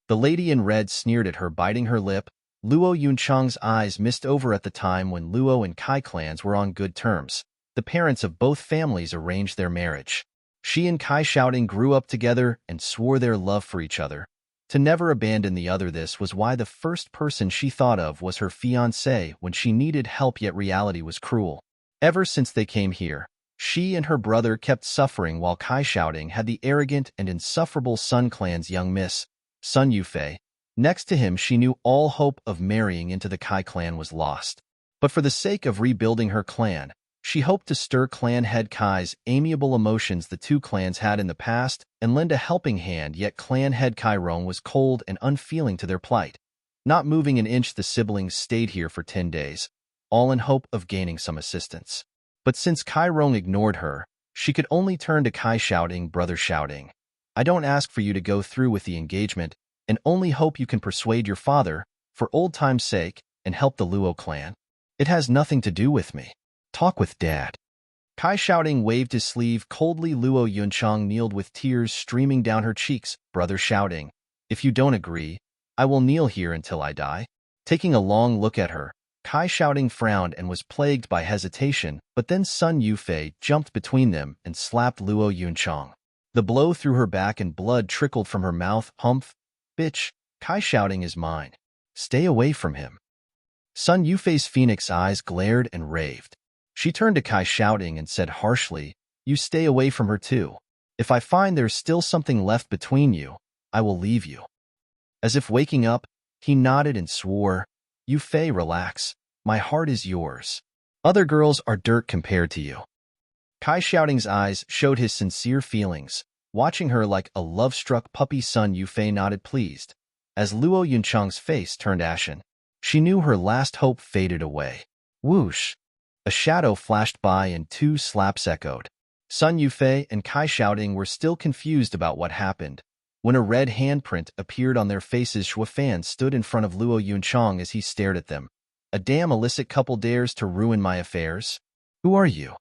The lady in red sneered at her, biting her lip. Luo Yunchang's eyes missed over. At the time when Luo and Kai clans were on good terms, the parents of both families arranged their marriage. She and Kai shouting grew up together and swore their love for each other, to never abandon the other. This was why the first person she thought of was her fiancé when she needed help, yet reality was cruel. Ever since they came here, she and her brother kept suffering, while Kai shouting had the arrogant and insufferable Sun Clan's young miss, Sun Yufei. Next to him, she knew all hope of marrying into the Kai clan was lost. But for the sake of rebuilding her clan, she hoped to stir clan head Kai's amiable emotions the two clans had in the past and lend a helping hand. Yet clan head Kai Rong was cold and unfeeling to their plight. Not moving an inch, the siblings stayed here for 10 days, all in hope of gaining some assistance. But since Kai Rong ignored her, she could only turn to Kai shouting, brother shouting. I don't ask for you to go through with the engagement, and only hope you can persuade your father, for old time's sake, and help the Luo clan. It has nothing to do with me. Talk with Dad. Kai shouting waved his sleeve coldly. Luo Yunchang kneeled with tears streaming down her cheeks. Brother shouting, if you don't agree, I will kneel here until I die. Taking a long look at her, Kai shouting frowned and was plagued by hesitation, but then Sun Yufei jumped between them and slapped Luo Yunchang. The blow threw her back and blood trickled from her mouth. Humph, bitch, Kai shouting is mine. Stay away from him. Sun Yufei's phoenix eyes glared and raved. She turned to Kai shouting and said harshly, you stay away from her too. If I find there's still something left between you, I will leave you. As if waking up, he nodded and swore, Yufei, relax. My heart is yours. Other girls are dirt compared to you. Kai shouting's eyes showed his sincere feelings, watching her like a love-struck puppy. Sun Yufei nodded pleased, as Luo Yunchang's face turned ashen. She knew her last hope faded away. Whoosh! A shadow flashed by and two slaps echoed. Sun Yufei and Kai Shouting were still confused about what happened. When a red handprint appeared on their faces, Shuofan stood in front of Luo Yunchang as he stared at them. A damn illicit couple dares to ruin my affairs? Who are you?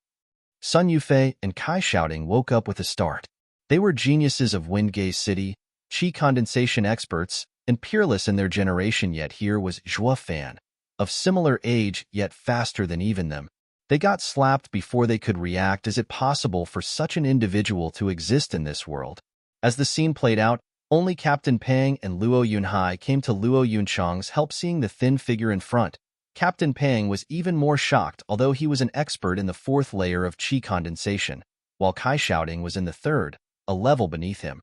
Sun Yufei and Kai Shouting woke up with a start. They were geniuses of Windgaze City, chi condensation experts, and peerless in their generation, yet here was Shuofan, of similar age yet faster than even them. They got slapped before they could react. Is it possible for such an individual to exist in this world? As the scene played out, only Captain Pang and Luo Yunhai came to Luo Yunchang's help. Seeing the thin figure in front, Captain Pang was even more shocked, although he was an expert in the fourth layer of chi condensation, while Kai Shouting was in the third, a level beneath him.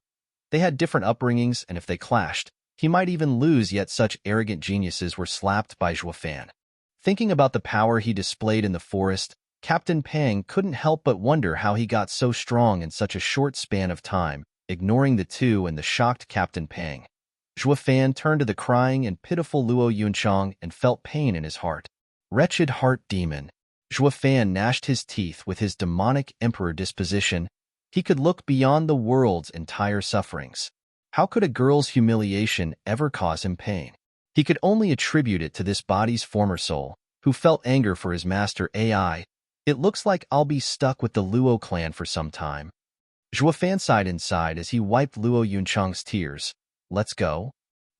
They had different upbringings, and if they clashed, he might even lose, yet such arrogant geniuses were slapped by Shuofan. Thinking about the power he displayed in the forest, Captain Pang couldn't help but wonder how he got so strong in such a short span of time. Ignoring the two and the shocked Captain Pang, Shuofan turned to the crying and pitiful Luo Yunchang and felt pain in his heart. Wretched heart demon. Shuofan gnashed his teeth with his demonic emperor disposition. He could look beyond the world's entire sufferings. How could a girl's humiliation ever cause him pain? He could only attribute it to this body's former soul, who felt anger for his master AI. It looks like I'll be stuck with the Luo clan for some time. Shuofan sighed inside as he wiped Luo Yunchang's tears. Let's go.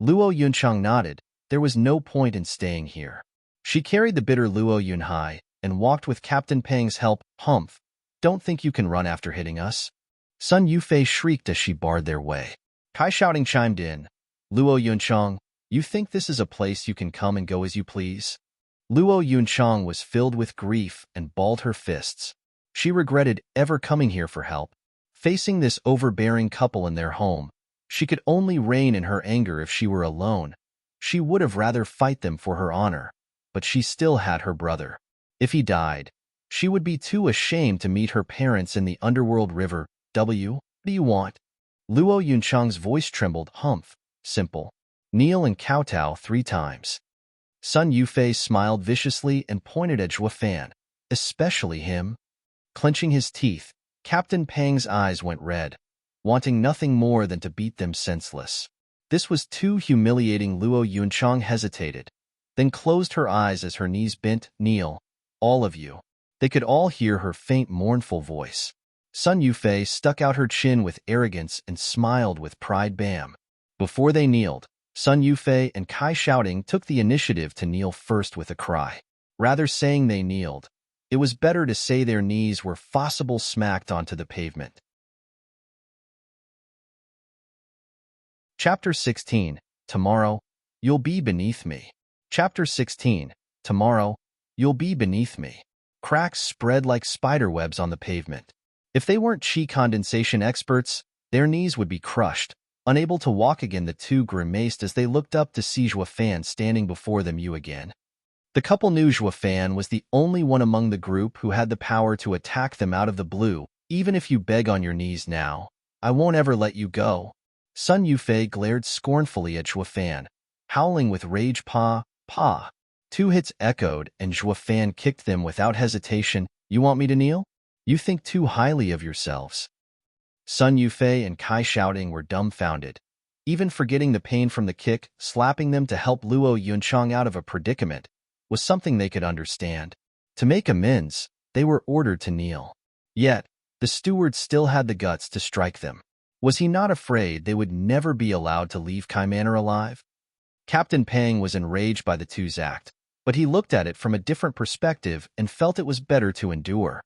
Luo Yunchang nodded. There was no point in staying here. She carried the bitter Luo Yunhai and walked with Captain Pang's help. Humph. Don't think you can run after hitting us? Sun Yufei shrieked as she barred their way. Kai Shouting chimed in. Luo Yunchang, you think this is a place you can come and go as you please? Luo Yunchang was filled with grief and balled her fists. She regretted ever coming here for help. Facing this overbearing couple in their home, she could only rein in her anger if she were alone. She would have rather fight them for her honor, but she still had her brother. If he died, she would be too ashamed to meet her parents in the underworld river. What do you want? Luo Yunchang's voice trembled. Humph. Simple. Kneel and kowtow 3 times. Sun Yufei smiled viciously and pointed at Shuofan. Especially him. Clenching his teeth, Captain Pang's eyes went red, wanting nothing more than to beat them senseless. This was too humiliating. Luo Yunchang hesitated, then closed her eyes as her knees bent. Kneel, all of you. They could all hear her faint, mournful voice. Sun Yufei stuck out her chin with arrogance and smiled with pride. Bam. Before they kneeled, Sun Yufei and Kai Shouting took the initiative to kneel first with a cry. Rather saying they kneeled, it was better to say their knees were forcibly smacked onto the pavement. Chapter 16. Tomorrow, you'll be beneath me. Chapter 16. Tomorrow, you'll be beneath me. Cracks spread like spiderwebs on the pavement. If they weren't chi condensation experts, their knees would be crushed. Unable to walk again, the two grimaced as they looked up to see Shuofan standing before them. You again? The couple knew Shuofan was the only one among the group who had the power to attack them out of the blue. Even if you beg on your knees now, I won't ever let you go. Sun Yufei glared scornfully at Shuofan, howling with rage. Pa. 2 hits echoed, and Shuofan kicked them without hesitation. You want me to kneel? You think too highly of yourselves. Sun Yufei and Kai Shouting were dumbfounded, even forgetting the pain from the kick. Slapping them to help Luo Yunchang out of a predicament was something they could understand. To make amends, they were ordered to kneel. Yet, the steward still had the guts to strike them. Was he not afraid they would never be allowed to leave Kai Manor alive? Captain Pang was enraged by the two's act, but he looked at it from a different perspective and felt it was better to endure,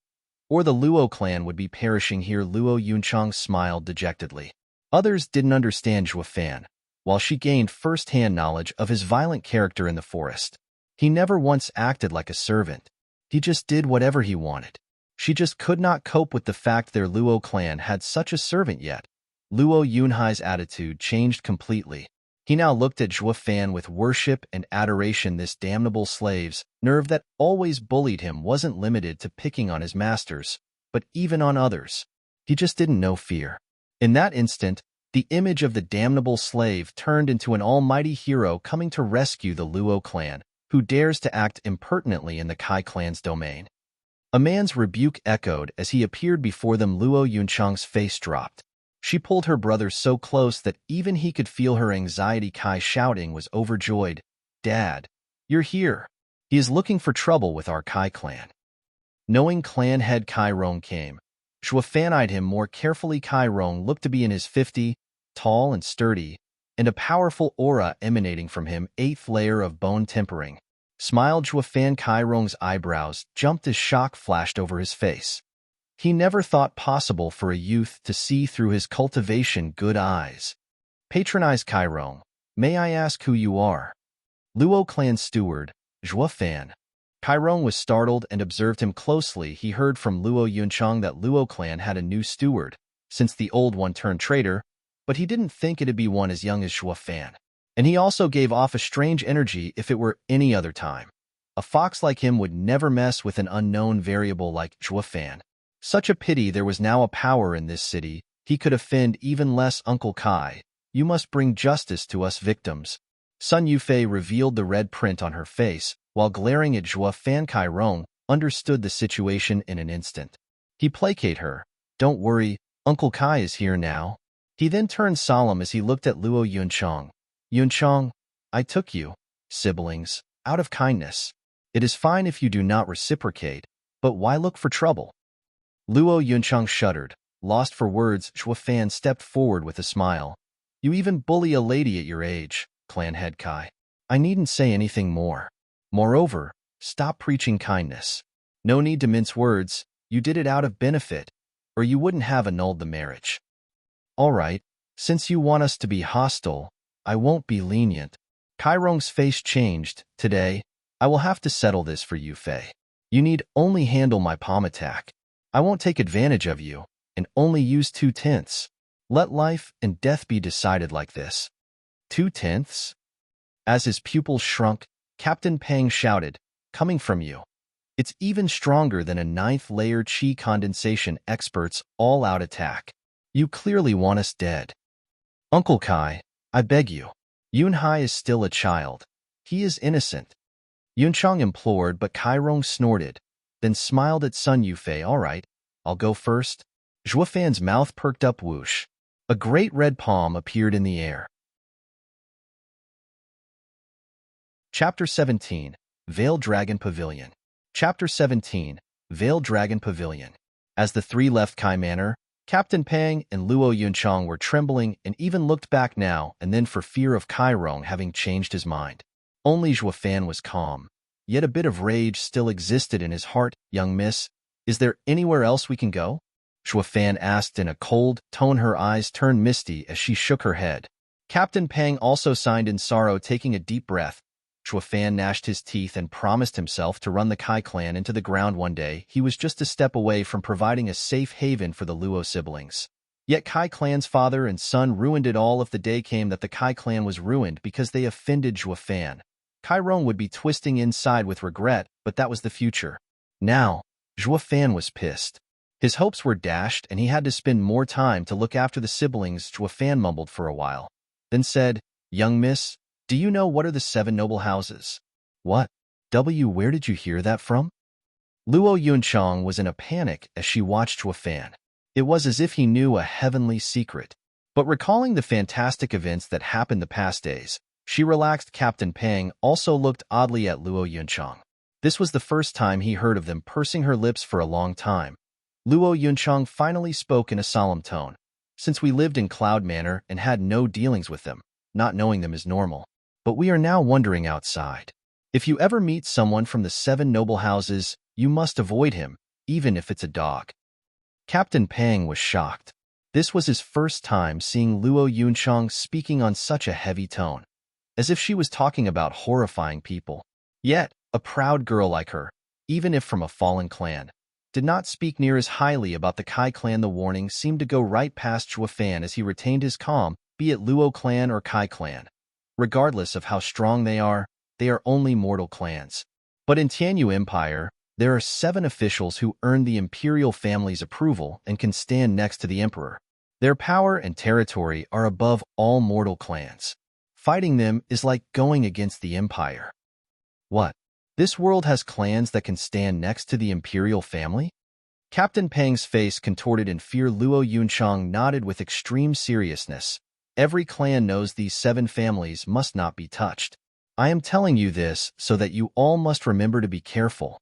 or the Luo clan would be perishing here. Luo Yunchang smiled dejectedly. Others didn't understand Shuofan, while she gained first-hand knowledge of his violent character in the forest. He never once acted like a servant. He just did whatever he wanted. She just could not cope with the fact their Luo clan had such a servant yet. Luo Yunhai's attitude changed completely. He now looked at Shuofan with worship and adoration. This damnable slave's nerve that always bullied him wasn't limited to picking on his masters, but even on others. He just didn't know fear. In that instant, The image of the damnable slave turned into an almighty hero coming to rescue the Luo clan, who dares to act impertinently in the Kai clan's domain. A man's rebuke echoed as he appeared before them. Luo Yunchang's face dropped. She pulled her brother so close that even he could feel her anxiety. Kai shouting was overjoyed. "Dad, you're here. He is looking for trouble with our Kai clan." Knowing clan head Kai Rong came, Zhuofan eyed him more carefully. Kai Rong looked to be in his 50s, tall and sturdy, and a powerful aura emanating from him, 8th layer of bone tempering. Smiled Zhuofan. Kai Rong's eyebrows jumped as shock flashed over his face. He never thought possible for a youth to see through his cultivation good eyes. Patronize Kai Rong. "May I ask who you are?" "Luo clan steward, Zhuofan." Kai Rong was startled and observed him closely. He heard from Luo Yunchang that Luo clan had a new steward, since the old one turned traitor, but he didn't think it'd be one as young as Zhuofan. And he also gave off a strange energy if it were any other time. A fox like him would never mess with an unknown variable like Zhuofan. Such a pity there was now a power in this city. He could offend even less. "Uncle Kai, you must bring justice to us victims." Sun Yufei revealed the red print on her face, while glaring at Zhuofan. Kai Rong understood the situation in an instant. He placated her. "Don't worry, Uncle Kai is here now." He then turned solemn as he looked at Luo Yunchang. "Yunchang, I took you, siblings, out of kindness. It is fine if you do not reciprocate, but why look for trouble?" Luo Yunchang shuddered, lost for words. Zhuofan stepped forward with a smile. "You even bully a lady at your age, clan head Kai. I needn't say anything more. Moreover, stop preaching kindness. No need to mince words. You did it out of benefit, or you wouldn't have annulled the marriage. All right, since you want us to be hostile, I won't be lenient." Kai Rong's face changed. "Today, I will have to settle this for you, Fei. You need only handle my palm attack. I won't take advantage of you, and only use 2/10. Let life and death be decided like this." 2/10? As his pupils shrunk, Captain Pang shouted, "Coming from you. It's even stronger than a 9th layer chi condensation expert's all-out attack. You clearly want us dead. Uncle Kai, I beg you. Yunhai is still a child. He is innocent." Yunchang implored, but Kai Rong snorted, then smiled at Sun Yufei. "All right, I'll go first." Zhuofan's mouth perked up. Whoosh. A great red palm appeared in the air. Chapter 17, Veiled Dragon Pavilion. Chapter 17, Veiled Dragon Pavilion. As the three left Kai Manor, Captain Pang and Luo Yunchang were trembling and even looked back now and then for fear of Kai Rong having changed his mind. Only Zhuofan was calm, yet a bit of rage still existed in his heart. "Young miss, is there anywhere else we can go?" Zhuofan asked in a cold tone. Her eyes turned misty as she shook her head. Captain Pang also sighed in sorrow, taking a deep breath. Zhuofan gnashed his teeth and promised himself to run the Kai clan into the ground one day. He was just a step away from providing a safe haven for the Luo siblings. Yet Kai clan's father and son ruined it all. If the day came that the Kai clan was ruined because they offended Zhuofan, Kai Rong would be twisting inside with regret, but that was the future. Now, Zhuofan was pissed. His hopes were dashed and he had to spend more time to look after the siblings. Zhuofan mumbled for a while, then said, "Young miss, do you know what are the 7 noble houses?" "What? Where did you hear that from?" Luo Yunchang was in a panic as she watched Zhuofan. It was as if he knew a heavenly secret. But recalling the fantastic events that happened the past days, she relaxed. Captain Pang also looked oddly at Luo Yunchang. This was the first time he heard of them, pursing her lips for a long time. Luo Yunchang finally spoke in a solemn tone. "Since we lived in Cloud Manor and had no dealings with them, not knowing them is normal. But we are now wandering outside. If you ever meet someone from the 7 noble houses, you must avoid him, even if it's a dog." Captain Pang was shocked. This was his first time seeing Luo Yunchang speaking on such a heavy tone, as if she was talking about horrifying people. Yet, a proud girl like her, even if from a fallen clan, did not speak near as highly about the Kai clan. The warning seemed to go right past Zhuofan as he retained his calm, be it Luo clan or Kai clan. Regardless of how strong they are only mortal clans. But in Tianyu Empire, there are 7 officials who earned the imperial family's approval and can stand next to the emperor. Their power and territory are above all mortal clans. Fighting them is like going against the Empire. What? This world has clans that can stand next to the imperial family? Captain Pang's face contorted in fear. Luo Yunchang nodded with extreme seriousness. Every clan knows these 7 families must not be touched. I am telling you this so that you all must remember to be careful.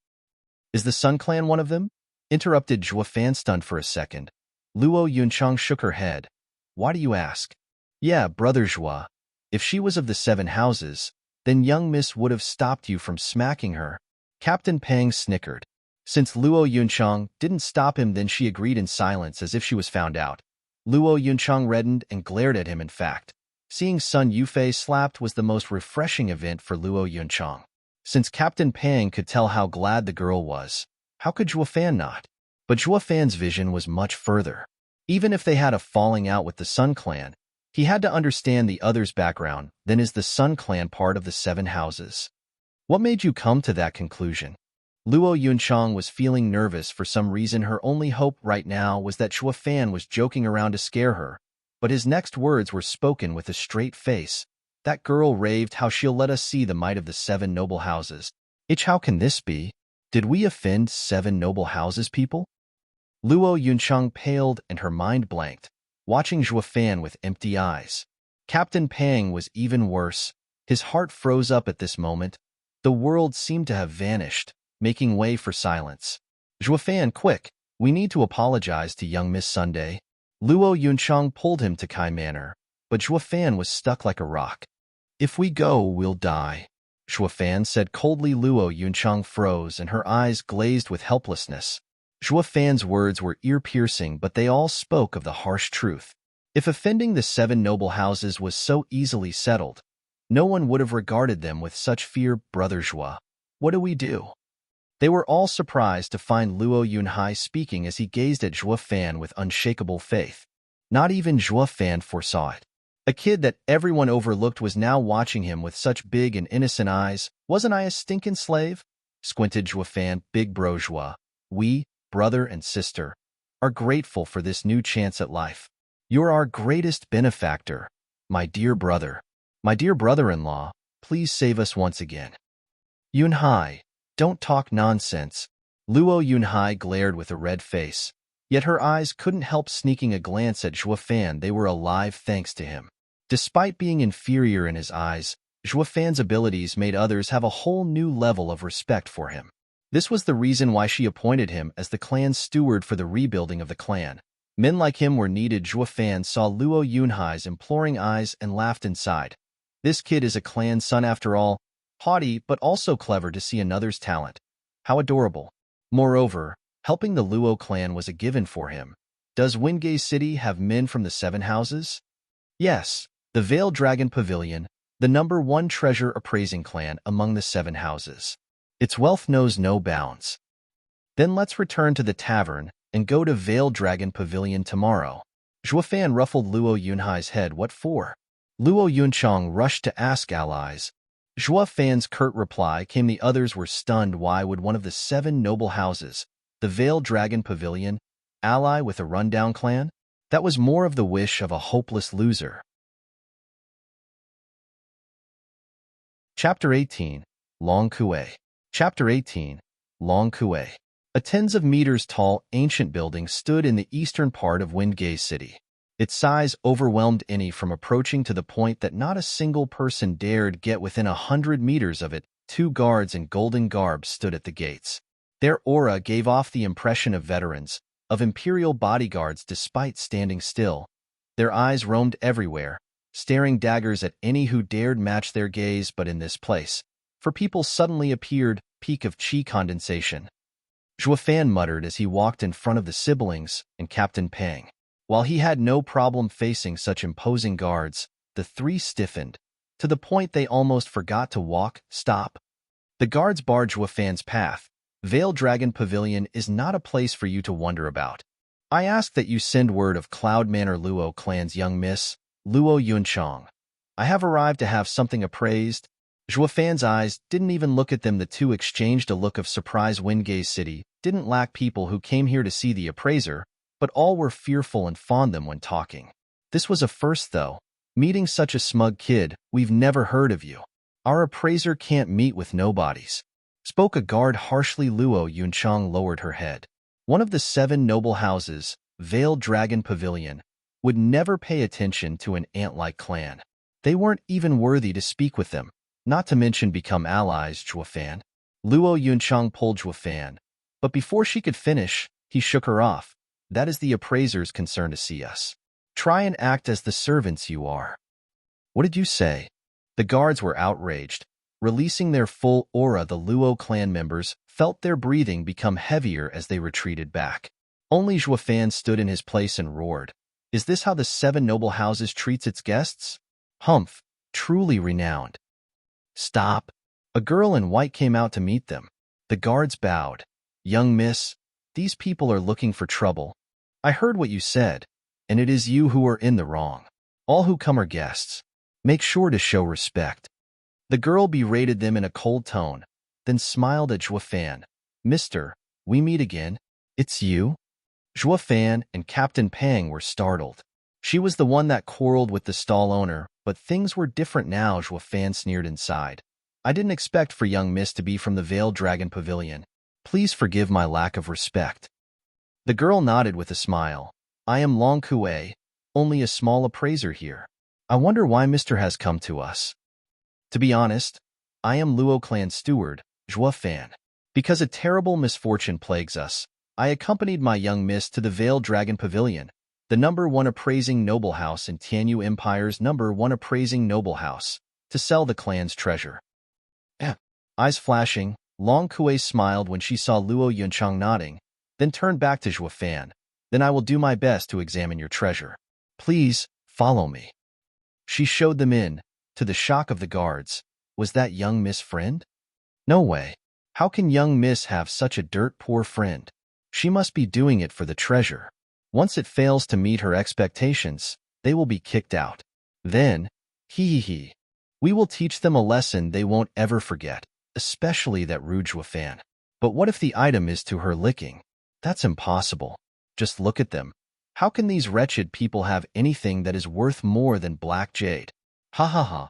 Is the Sun Clan one of them? Interrupted Zhuo Fan, stunned for a second. Luo Yunchang shook her head. Why do you ask? Yeah, brother Zhuo. If she was of the 7 houses, then young miss would have stopped you from smacking her. Captain Pang snickered. Since Luo Yunchang didn't stop him, then she agreed in silence as if she was found out. Luo Yunchang reddened and glared at him. In fact, seeing Sun Yufei slapped was the most refreshing event for Luo Yunchang. Since Captain Pang could tell how glad the girl was, how could Zhuo Fan not? But Zhuo Fan's vision was much further. Even if they had a falling out with the Sun Clan, he had to understand the other's background. Then is the Sun Clan part of the 7 houses? What made you come to that conclusion? Luo Yunchang was feeling nervous for some reason. Her only hope right now was that Zhuo Fan was joking around to scare her, but his next words were spoken with a straight face. That girl raved how she'll let us see the might of the 7 noble houses. How can this be? Did we offend 7 noble houses, people? Luo Yunchang paled and her mind blanked, watching Zhuo Fan with empty eyes. Captain Pang was even worse. His heart froze up at this moment. The world seemed to have vanished, making way for silence. Zhuo Fan, quick, we need to apologize to young Miss Sunday. Luo Yunchang pulled him to Kai Manor, but Zhuo Fan was stuck like a rock. If we go, we'll die, Zhuo Fan said coldly. Luo Yunchang froze and her eyes glazed with helplessness. Zhuo Fan's words were ear-piercing, but they all spoke of the harsh truth. If offending the 7 noble houses was so easily settled, no one would have regarded them with such fear. Brother Zhuo, what do we do? They were all surprised to find Luo Yunhai speaking as he gazed at Zhuo Fan with unshakable faith. Not even Zhuo Fan foresaw it. A kid that everyone overlooked was now watching him with such big and innocent eyes. Wasn't I a stinking slave? Squinted Zhuo Fan. Big bro Zhuo, we, brother and sister, are grateful for this new chance at life. You're our greatest benefactor, my dear brother. My dear brother-in-law, please save us once again. Yunhai, don't talk nonsense. Luo Yunhai glared with a red face, yet her eyes couldn't help sneaking a glance at Zhuo Fan. They were alive thanks to him. Despite being inferior in his eyes, Zhuo Fan's abilities made others have a whole new level of respect for him. This was the reason why she appointed him as the clan's steward for the rebuilding of the clan. Men like him were needed. Zhuo Fan saw Luo Yunhai's imploring eyes and laughed inside. This kid is a clan son after all, haughty but also clever to see another's talent. How adorable. Moreover, helping the Luo clan was a given for him. Does Windgaze City have men from the 7 houses? Yes, the Veiled Dragon Pavilion, the #1 treasure appraising clan among the 7 houses. Its wealth knows no bounds. Then let's return to the tavern and go to Veiled Dragon Pavilion tomorrow. Zhuo Fan ruffled Luo Yunhai's head. What for? Luo Yunchang rushed to ask allies. Zhuo Fan's curt reply came. The others were stunned. Why would one of the 7 noble houses, the Veiled Dragon Pavilion, ally with a rundown clan? That was more of the wish of a hopeless loser. Chapter 18, Long Kue. Chapter 18, Long Kue. A tens of meters tall ancient building stood in the eastern part of Windgaze City. Its size overwhelmed any from approaching to the point that not a single person dared get within 100 meters of it. 2 guards in golden garb stood at the gates. Their aura gave off the impression of veterans, of imperial bodyguards. Despite standing still, their eyes roamed everywhere, staring daggers at any who dared match their gaze. But in this place, for people suddenly appeared, peak of chi condensation. Zhuo Fan muttered as he walked in front of the siblings and Captain Pang. While he had no problem facing such imposing guards, the 3 stiffened, to the point they almost forgot to walk. Stop. The guards barred Zhuo Fan's path. Veiled Dragon Pavilion is not a place for you to wonder about. I ask that you send word of Cloud Manor Luo clan's young miss, Luo Yunchang. I have arrived to have something appraised. Zhuo Fan's eyes didn't even look at them. The 2 exchanged a look of surprise. Windgaze City didn't lack people who came here to see the appraiser, but all were fearful and fawned them when talking. This was a first, though. Meeting such a smug kid, we've never heard of you. Our appraiser can't meet with nobodies. Spoke a guard harshly. Luo Yunchang lowered her head. One of the 7 noble houses, Veiled Dragon Pavilion, would never pay attention to an ant-like clan. They weren't even worthy to speak with them, not to mention become allies. Zhuofan. Luo Yunchang pulled Zhuofan, but before she could finish, he shook her off. That is the appraiser's concern to see us. Try and act as the servants you are. What did you say? The guards were outraged. Releasing their full aura, the Luo clan members felt their breathing become heavier as they retreated back. Only Zhuofan stood in his place and roared. Is this how the 7 noble houses treats its guests? Humph, truly renowned. Stop. A girl in white came out to meet them. The guards bowed. Young miss, these people are looking for trouble. I heard what you said, and it is you who are in the wrong. All who come are guests. Make sure to show respect. The girl berated them in a cold tone, then smiled at Zhuofan. Mister, we meet again. It's you? Zhuofan and Captain Pang were startled. She was the one that quarreled with the stall owner, but things were different now. Zhuofan sneered inside. I didn't expect for young miss to be from the Veiled Dragon Pavilion. Please forgive my lack of respect. The girl nodded with a smile. I am Long Kue, only a small appraiser here. I wonder why Mr. has come to us. To be honest, I am Luo Clan Steward, Zhuofan. Because a terrible misfortune plagues us, I accompanied my young miss to the Veiled Dragon Pavilion, the #1 appraising noble house in Tianyu Empire's #1 appraising noble house, to sell the clan's treasure. Eyes flashing, Long Kue smiled when she saw Luo Yunchang nodding, then turned back to Zhuofan. Then I will do my best to examine your treasure. Please, follow me. She showed them in. To the shock of the guards, was that young miss friend? No way. How can young miss have such a dirt-poor friend? She must be doing it for the treasure. Once it fails to meet her expectations, they will be kicked out. Then, hee. We will teach them a lesson they won't ever forget, especially that rude Zhuofan. But what if the item is to her liking? That's impossible. Just look at them. How can these wretched people have anything that is worth more than black jade? Ha ha ha.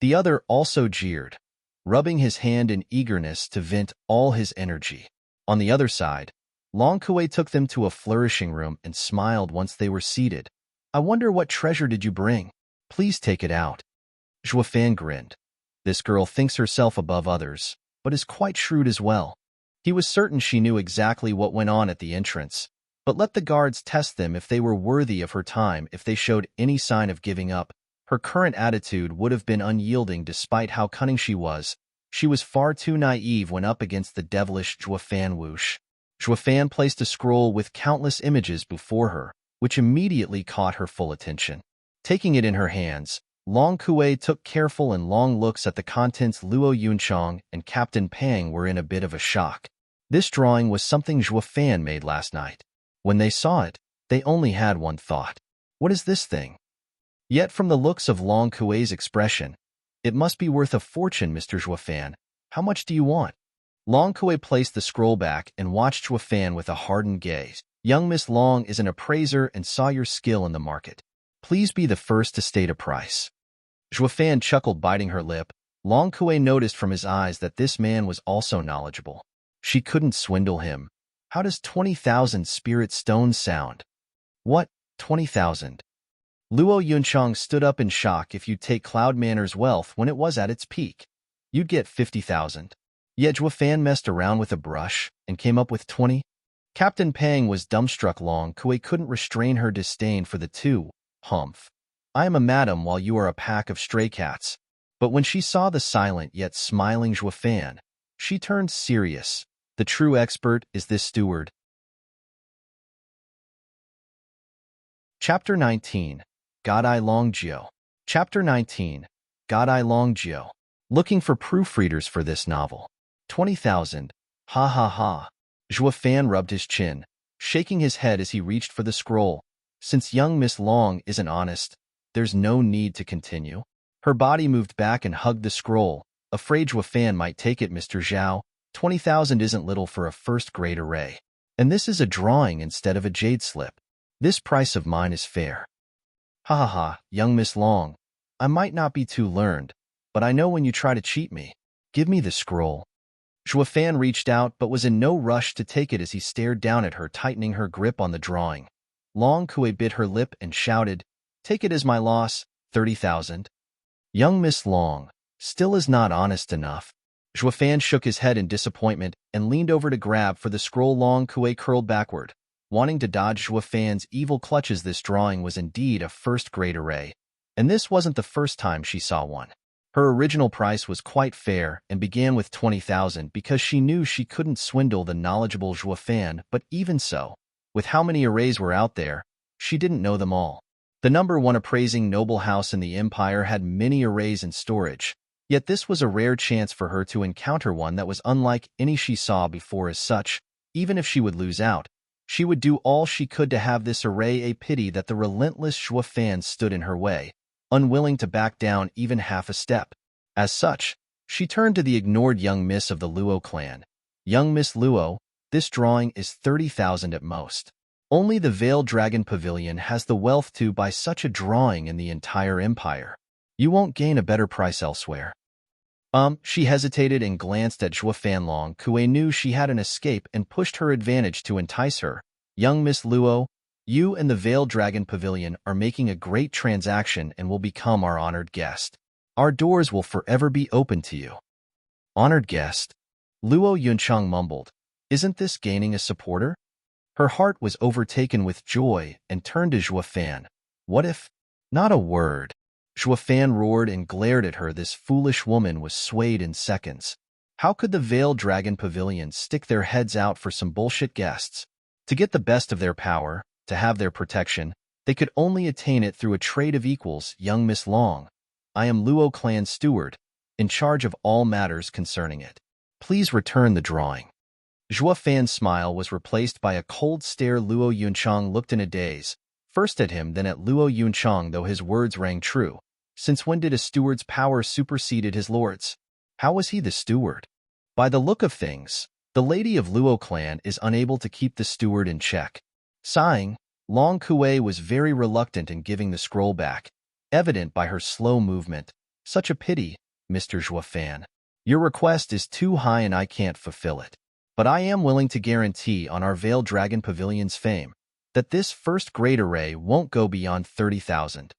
The other also jeered, rubbing his hand in eagerness to vent all his energy. On the other side, Long Kue took them to a flourishing room and smiled once they were seated. I wonder what treasure did you bring? Please take it out. Zhuofan grinned. This girl thinks herself above others, but is quite shrewd as well. He was certain she knew exactly what went on at the entrance, but let the guards test them if they were worthy of her time. If they showed any sign of giving up, her current attitude would have been unyielding despite how cunning she was. She was far too naive when up against the devilish Zhuofan whoosh. Zhuofan placed a scroll with countless images before her, which immediately caught her full attention. Taking it in her hands, Long Kue took careful and long looks at the contents. Luo Yunchang and Captain Pang were in a bit of a shock. This drawing was something Zhuofan made last night. When they saw it, they only had one thought. What is this thing? Yet from the looks of Long Kue's expression, it must be worth a fortune, Mr. Zhuofan. How much do you want? Long Kue placed the scroll back and watched Zhuofan with a hardened gaze. Young Miss Long is an appraiser and saw your skill in the market. Please be the first to state a price. Zhuofan chuckled, biting her lip. Long Kue noticed from his eyes that this man was also knowledgeable. She couldn't swindle him. How does 20,000 spirit stones sound? What, 20,000? Luo Yunchang stood up in shock. If you take Cloud Manor's wealth when it was at its peak, you'd get 50,000. Yet Zhuofan messed around with a brush and came up with 20. Captain Pang was dumbstruck. Long Kue couldn't restrain her disdain for the two. Humph. I am a madam while you are a pack of stray cats. But when she saw the silent yet smiling Zhuofan, she turned serious. The true expert is this steward. Chapter 19. Godeye Longjio. Chapter 19. Godeye Longjio. Looking for proofreaders for this novel. 20,000. Ha ha ha. Zhuofan rubbed his chin, shaking his head as he reached for the scroll. Since young Miss Long isn't honest, there's no need to continue. Her body moved back and hugged the scroll, afraid Zhuofan might take it. Mr. Zhao, 20,000 isn't little for a first-grade array. And this is a drawing instead of a jade slip. This price of mine is fair. Ha ha ha, young Miss Long. I might not be too learned, but I know when you try to cheat me. Give me the scroll. Zhuofan reached out but was in no rush to take it as he stared down at her, tightening her grip on the drawing. Long Kui bit her lip and shouted, "Take it as my loss, 30,000. Young Miss Long still is not honest enough." Zhuofan shook his head in disappointment and leaned over to grab for the scroll. Long Kui curled backward, wanting to dodge Zhuofan's evil clutches. This drawing was indeed a first-grade array, and this wasn't the first time she saw one. Her original price was quite fair and began with 20,000 because she knew she couldn't swindle the knowledgeable Zhuofan, but even so, with how many arrays were out there, she didn't know them all. The number one appraising noble house in the empire had many arrays in storage, yet this was a rare chance for her to encounter one that was unlike any she saw before. As such, even if she would lose out, she would do all she could to have this array. A pity that the relentless Zhuofan stood in her way, unwilling to back down even half a step. As such, she turned to the ignored young miss of the Luo clan. "Young Miss Luo, this drawing is 30,000 at most. Only the Veiled Dragon Pavilion has the wealth to buy such a drawing in the entire empire. You won't gain a better price elsewhere." She hesitated and glanced at Zhuofan. Long Kui knew she had an escape and pushed her advantage to entice her. "Young Miss Luo, you and the Veiled Dragon Pavilion are making a great transaction and will become our honored guest. Our doors will forever be open to you." "Honored guest?" Luo Yunchang mumbled. "Isn't this gaining a supporter?" Her heart was overtaken with joy and turned to Zhuofan. "What if—" "Not a word." Zhuofan roared and glared at her. This foolish woman was swayed in seconds. How could the Veiled Dragon Pavilion stick their heads out for some bullshit guests? To get the best of their power, to have their protection, they could only attain it through a trade of equals. "Young Miss Long, I am Luo Clan Steward, in charge of all matters concerning it. Please return the drawing." Zhuofan's smile was replaced by a cold stare. Luo Yunchang looked in a daze, first at him then at Luo Yunchang, though his words rang true. Since when did a steward's power superseded his lord's? How was he the steward? By the look of things, the lady of Luo clan is unable to keep the steward in check. Sighing, Long Kui was very reluctant in giving the scroll back, evident by her slow movement. "Such a pity, Mr. Zhuofan. Your request is too high and I can't fulfill it. But I am willing to guarantee on our Veiled Dragon Pavilion's fame that this first-grade array won't go beyond 30,000.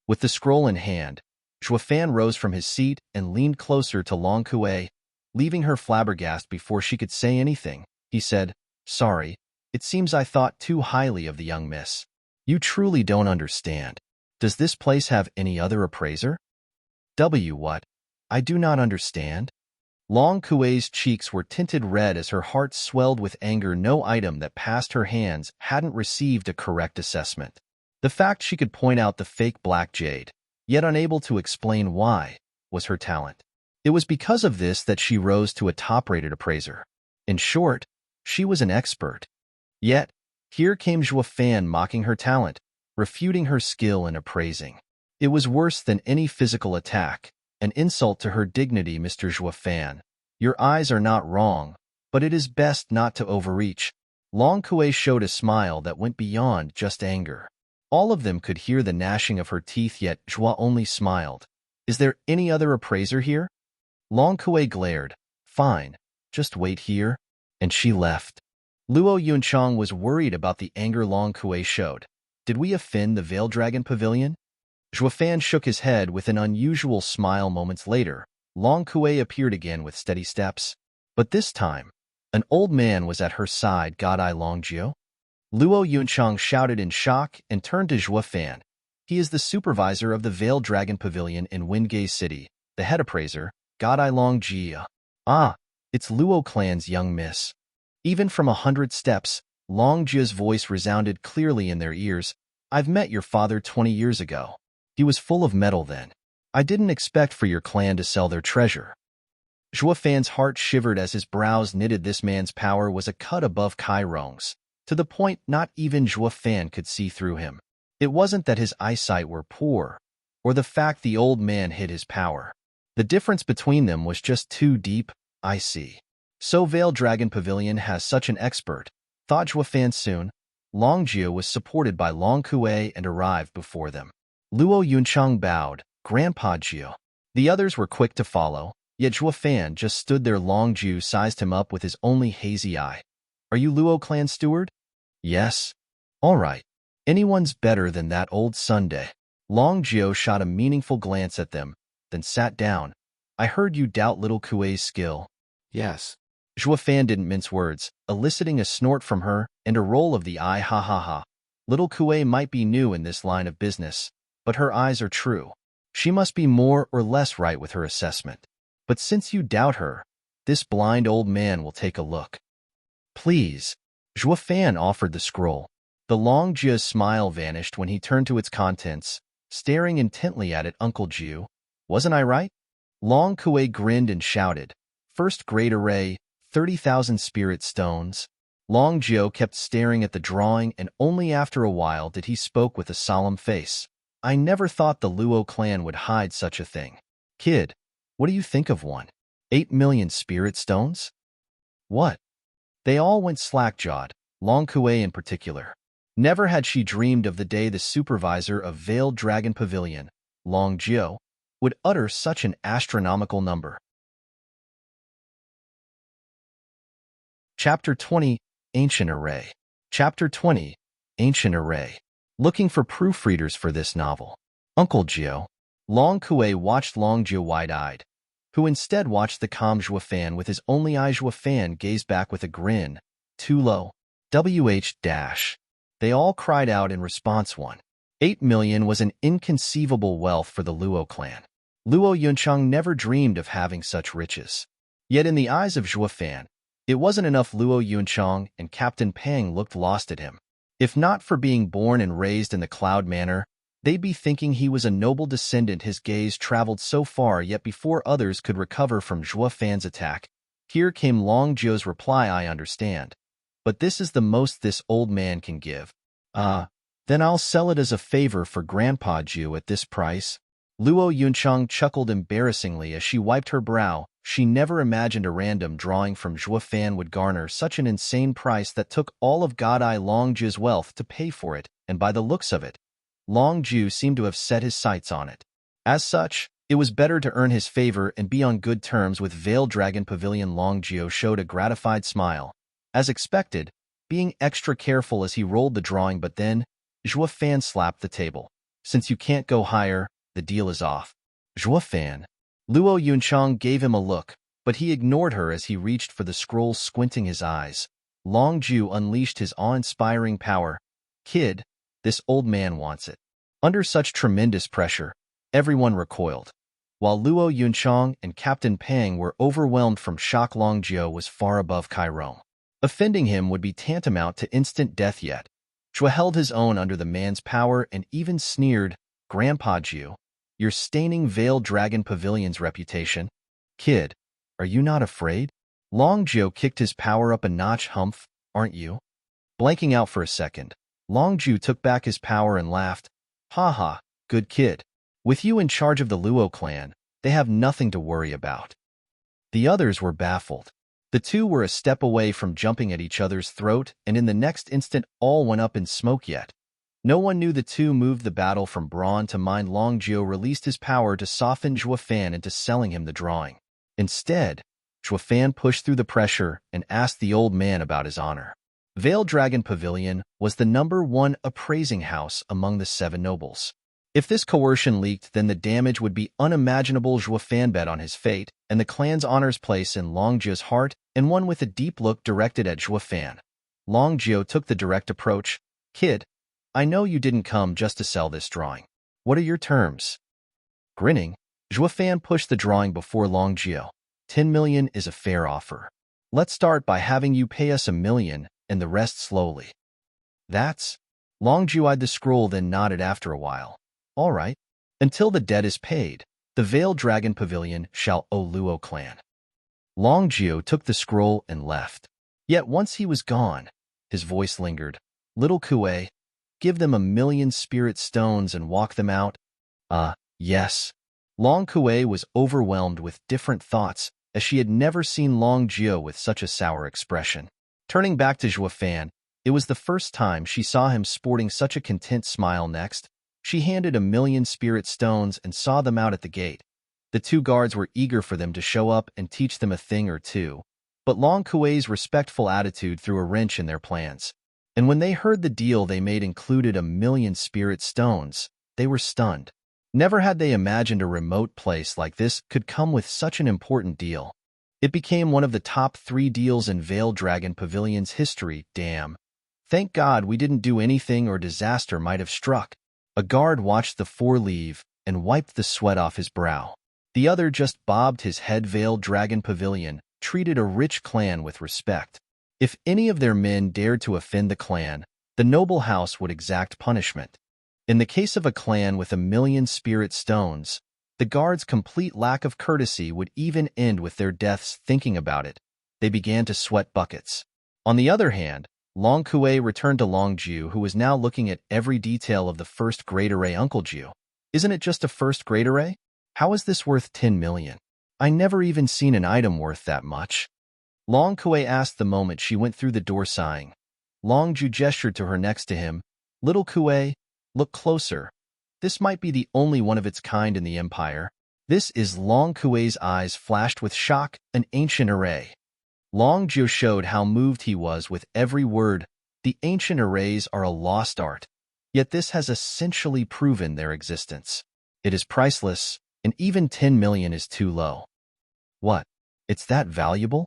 With the scroll in hand, Zhuofan rose from his seat and leaned closer to Long Kui, leaving her flabbergasted before she could say anything. He said, "Sorry, it seems I thought too highly of the young miss. You truly don't understand. Does this place have any other appraiser?" What? I do not understand." Long Kui's cheeks were tinted red as her heart swelled with anger. No item that passed her hands hadn't received a correct assessment. The fact she could point out the fake black jade, yet unable to explain why, was her talent. It was because of this that she rose to a top-rated appraiser. In short, she was an expert. Yet, here came Zhuofan mocking her talent, refuting her skill in appraising. It was worse than any physical attack, an insult to her dignity. "Mr. Zhuofan, your eyes are not wrong, but it is best not to overreach." Long Kui showed a smile that went beyond just anger. All of them could hear the gnashing of her teeth, yet Zhuo only smiled. "Is there any other appraiser here?" Long Kui glared. "Fine, just wait here," and she left. Luo Yunchang was worried about the anger Long Kui showed. "Did we offend the Veiled Dragon Pavilion?" Zhuofan shook his head with an unusual smile. Moments later, Long Kui appeared again with steady steps. But this time, an old man was at her side. "Godeye Longjio?" Luo Yunchang shouted in shock and turned to Zhuofan. "He is the supervisor of the Veiled Dragon Pavilion in Windgaze City, the head appraiser, Godeye Longjio." "Ah, it's Luo clan's young miss." Even from 100 steps, Longjio's voice resounded clearly in their ears. "I've met your father 20 years ago. He was full of metal then. I didn't expect for your clan to sell their treasure." Zhuofan's heart shivered as his brows knitted. This man's power was a cut above Kai Rong's, to the point not even Zhuofan could see through him. It wasn't that his eyesight were poor, or the fact the old man hid his power. The difference between them was just too deep. "I see. So Veiled Dragon Pavilion has such an expert," thought Zhuofan soon. Long Jio was supported by Long Kuei and arrived before them. Luo Yunchang bowed, Grandpa Jio. The others were quick to follow, yet Zhuo Fan just stood there. Long Jiu sized him up with his only hazy eye. Are you Luo clan steward? Yes. All right. Anyone's better than that old Sunday. Long Jio shot a meaningful glance at them, then sat down. I heard you doubt little Kuei's skill. Yes. Zhuo Fan didn't mince words, eliciting a snort from her and a roll of the eye. Ha ha ha. Little Kuei might be new in this line of business, but her eyes are true. She must be more or less right with her assessment. But since you doubt her, this blind old man will take a look. Please. Zhuo Fan offered the scroll. The Long Jia's smile vanished when he turned to its contents, staring intently at it. Uncle Jiu, wasn't I right? Long Kuei grinned and shouted, First Great Array, 30,000 spirit stones. Long Jiu kept staring at the drawing, and only after a while did he spoke with a solemn face. I never thought the Luo clan would hide such a thing. Kid, what do you think of one? 8 million spirit stones? What? They all went slack-jawed, Long Kuei in particular. Never had she dreamed of the day the supervisor of Veiled Dragon Pavilion, Long Jiu, would utter such an astronomical number. Chapter 20, Ancient Array. Chapter 20, Ancient Array. Looking for proofreaders for this novel. Uncle Jiu. Long Kuei watched Long Jiu wide-eyed, who instead watched the calm Zhuo Fan with his only eye. Zhuo Fan gazed back with a grin. Too low. WH-. They all cried out in response. 8 million was an inconceivable wealth for the Luo clan. Luo Yunchang never dreamed of having such riches. Yet in the eyes of Zhuo Fan, it wasn't enough. Luo Yunchang and Captain Pang looked lost at him. If not for being born and raised in the Cloud Manor, they'd be thinking he was a noble descendant. His gaze traveled so far, yet before others could recover from Zhuo Fan's attack, here came Long Jiu's reply. I understand. But this is the most this old man can give. Then I'll sell it as a favor for Grandpa Jiu at this price. Luo Yunchang chuckled embarrassingly as she wiped her brow. She never imagined a random drawing from Zhuo Fan would garner such an insane price that took all of Godeye Long Jiu's wealth to pay for it, and by the looks of it, Long Jiu seemed to have set his sights on it. As such, it was better to earn his favor and be on good terms with Veiled Dragon Pavilion. Long Jiu showed a gratified smile. As expected, being extra careful as he rolled the drawing, but then, Zhuo Fan slapped the table. Since you can't go higher, the deal is off. Zhuo Fan. Luo Yunchang gave him a look, but he ignored her as he reached for the scroll, squinting his eyes. Long Jiu unleashed his awe-inspiring power. Kid, this old man wants it. Under such tremendous pressure, everyone recoiled. While Luo Yunchang and Captain Pang were overwhelmed from shock, Long Jiu was far above Chiron. Offending him would be tantamount to instant death. Yet Zhuo held his own under the man's power and even sneered, Grandpa Jiu, you're staining Veiled Dragon Pavilion's reputation. Kid, are you not afraid? Long Jiu kicked his power up a notch. Humph, aren't you? Blanking out for a second, Long Jiu took back his power and laughed. Ha ha, good kid. With you in charge of the Luo clan, they have nothing to worry about. The others were baffled. The two were a step away from jumping at each other's throat, and in the next instant all went up in smoke. Yet no one knew the two moved the battle from brawn to mind. Long Jiu released his power to soften Zhuo Fan into selling him the drawing. Instead, Zhuo Fan pushed through the pressure and asked the old man about his honor. Veiled Dragon Pavilion was the #1 appraising house among the 7 nobles. If this coercion leaked, then the damage would be unimaginable. Zhuo Fan bet on his fate and the clan's honor's place in Long Jiu's heart, and one with a deep look directed at Zhuo Fan. Long Jiu took the direct approach. Kid, I know you didn't come just to sell this drawing. What are your terms? Grinning, Zhuo Fan pushed the drawing before Long Jiu. 10 million is a fair offer. Let's start by having you pay us 1 million, and the rest slowly. That's... Long Jiu eyed the scroll, then nodded after a while. All right. Until the debt is paid, the Veiled Dragon Pavilion shall owe Luo clan. Long Jiu took the scroll and left. Yet once he was gone, his voice lingered. Little Kuei, give them 1 million spirit stones and walk them out. Yes. Long Kuei was overwhelmed with different thoughts, as she had never seen Long Jiu with such a sour expression. Turning back to Zhuo Fan, It was the first time she saw him sporting such a content smile. Next, she handed 1,000,000 spirit stones and saw them out at the gate. The 2 guards were eager for them to show up and teach them a thing or two, but Long Kuei's respectful attitude threw a wrench in their plans. And when they heard the deal they made included 1,000,000 spirit stones, they were stunned. Never had they imagined a remote place like this could come with such an important deal. It became one of the top 3 deals in Veiled Dragon Pavilion's history. Damn. Thank God we didn't do anything or disaster might have struck. A guard watched the 4 leave and wiped the sweat off his brow. The other just bobbed his head. Veiled Dragon Pavilion treated a rich clan with respect. If any of their men dared to offend the clan, the noble house would exact punishment. In the case of a clan with 1,000,000 spirit stones, the guards' complete lack of courtesy would even end with their deaths. Thinking about it, they began to sweat buckets. On the other hand, Long Kuei returned to Long Ju, who was now looking at every detail of the first great array. Uncle Ju, isn't it just a first great array? How is this worth 10 million? I never even seen an item worth that much. Long Kuei asked the moment she went through the door, sighing. Long Ju gestured to her next to him. Little Kuei, look closer. This might be the only one of its kind in the Empire. This is Long Kuei's eyes flashed with shock, an ancient array. Long Ju showed how moved he was with every word. The ancient arrays are a lost art, yet this has essentially proven their existence. It is priceless, and even 10 million is too low. What? It's that valuable?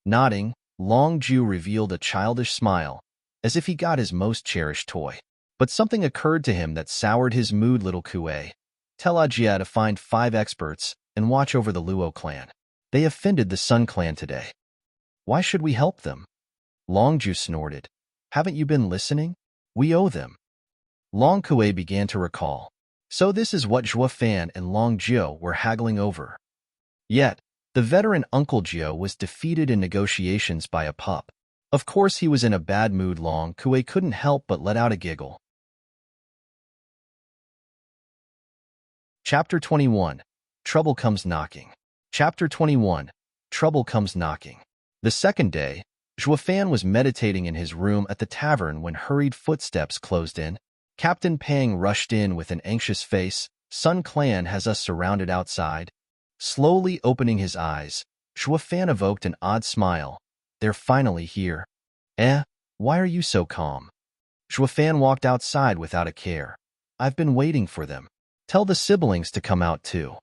Nodding, Long Ju revealed a childish smile, as if he got his most cherished toy. But something occurred to him that soured his mood. Little Kuei, tell Ajia to find 5 experts and watch over the Luo clan. They offended the Sun clan today. Why should we help them? Long Ju snorted. Haven't you been listening? We owe them. Long Kuei began to recall. So this is what Zhuo Fan and Long Jiu were haggling over. Yet, the veteran Uncle Jiu was defeated in negotiations by a pup. Of course he was in a bad mood. Long Kuei couldn't help but let out a giggle. Chapter 21. Trouble Comes Knocking. Chapter 21. Trouble Comes Knocking. The second day, Zhuo Fan was meditating in his room at the tavern when hurried footsteps closed in. Captain Pang rushed in with an anxious face. Sun Clan has us surrounded outside. Slowly opening his eyes, Zhuo Fan evoked an odd smile. They're finally here. Why are you so calm? Zhuo Fan walked outside without a care. I've been waiting for them. Tell the siblings to come out too.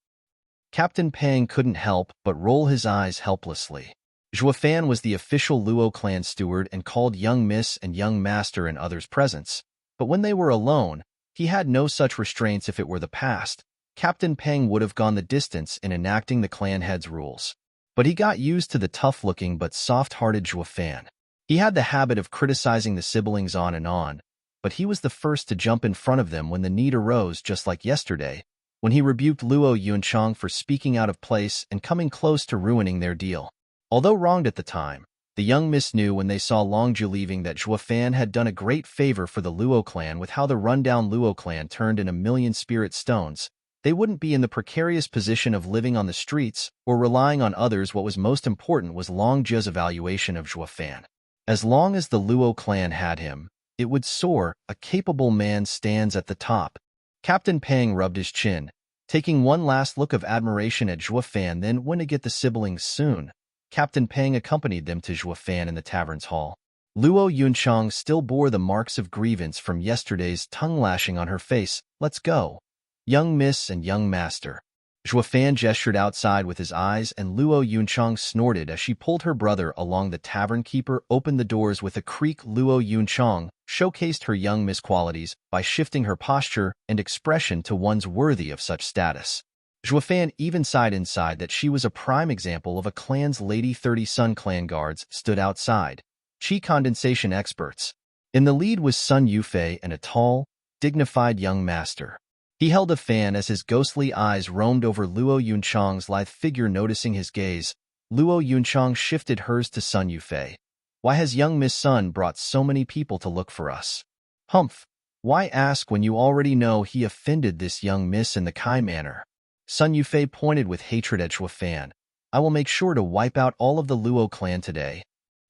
Captain Pang couldn't help but roll his eyes helplessly. Zhuo Fan was the official Luo clan steward and called young miss and young master in others' presence. But when they were alone, he had no such restraints. If it were the past, Captain Pang would have gone the distance in enacting the clan head's rules. But he got used to the tough-looking but soft-hearted Zhuo Fan. He had the habit of criticizing the siblings on and on, but he was the first to jump in front of them when the need arose, just like yesterday, when he rebuked Luo Yunchang for speaking out of place and coming close to ruining their deal. Although wronged at the time, the young miss knew when they saw Longju leaving that Zhuo Fan had done a great favor for the Luo clan with how the rundown Luo clan turned in 1,000,000 spirit stones. They wouldn't be in the precarious position of living on the streets or relying on others. What was most important was Longju's evaluation of Zhuo Fan. As long as the Luo clan had him, it would soar. A capable man stands at the top. Captain Pang rubbed his chin, taking one last look of admiration at Zhuo Fan, then went to get the siblings soon. Captain Pang accompanied them to Zhuo Fan in the tavern's hall. Luo Yunchang still bore the marks of grievance from yesterday's tongue-lashing on her face. Let's go. Young miss and young master. Zhuo Fan gestured outside with his eyes, and Luo Yunchang snorted as she pulled her brother along. The tavern keeper opened the doors with a creak. Luo Yunchang showcased her young miss qualities by shifting her posture and expression to ones worthy of such status. Zhuo Fan even sighed inside that she was a prime example of a clan's lady. 30 Sun clan guards stood outside. Qi condensation experts. In the lead was Sun Yufei and a tall, dignified young master. He held a fan as his ghostly eyes roamed over Luo Yunchang's lithe figure. Noticing his gaze, Luo Yunchang shifted hers to Sun Yufei. Why has young Miss Sun brought so many people to look for us? Humph. Why ask when you already know he offended this young miss in the Kai manner? Sun Yufei pointed with hatred at Zhuo Fan. I will make sure to wipe out all of the Luo clan today.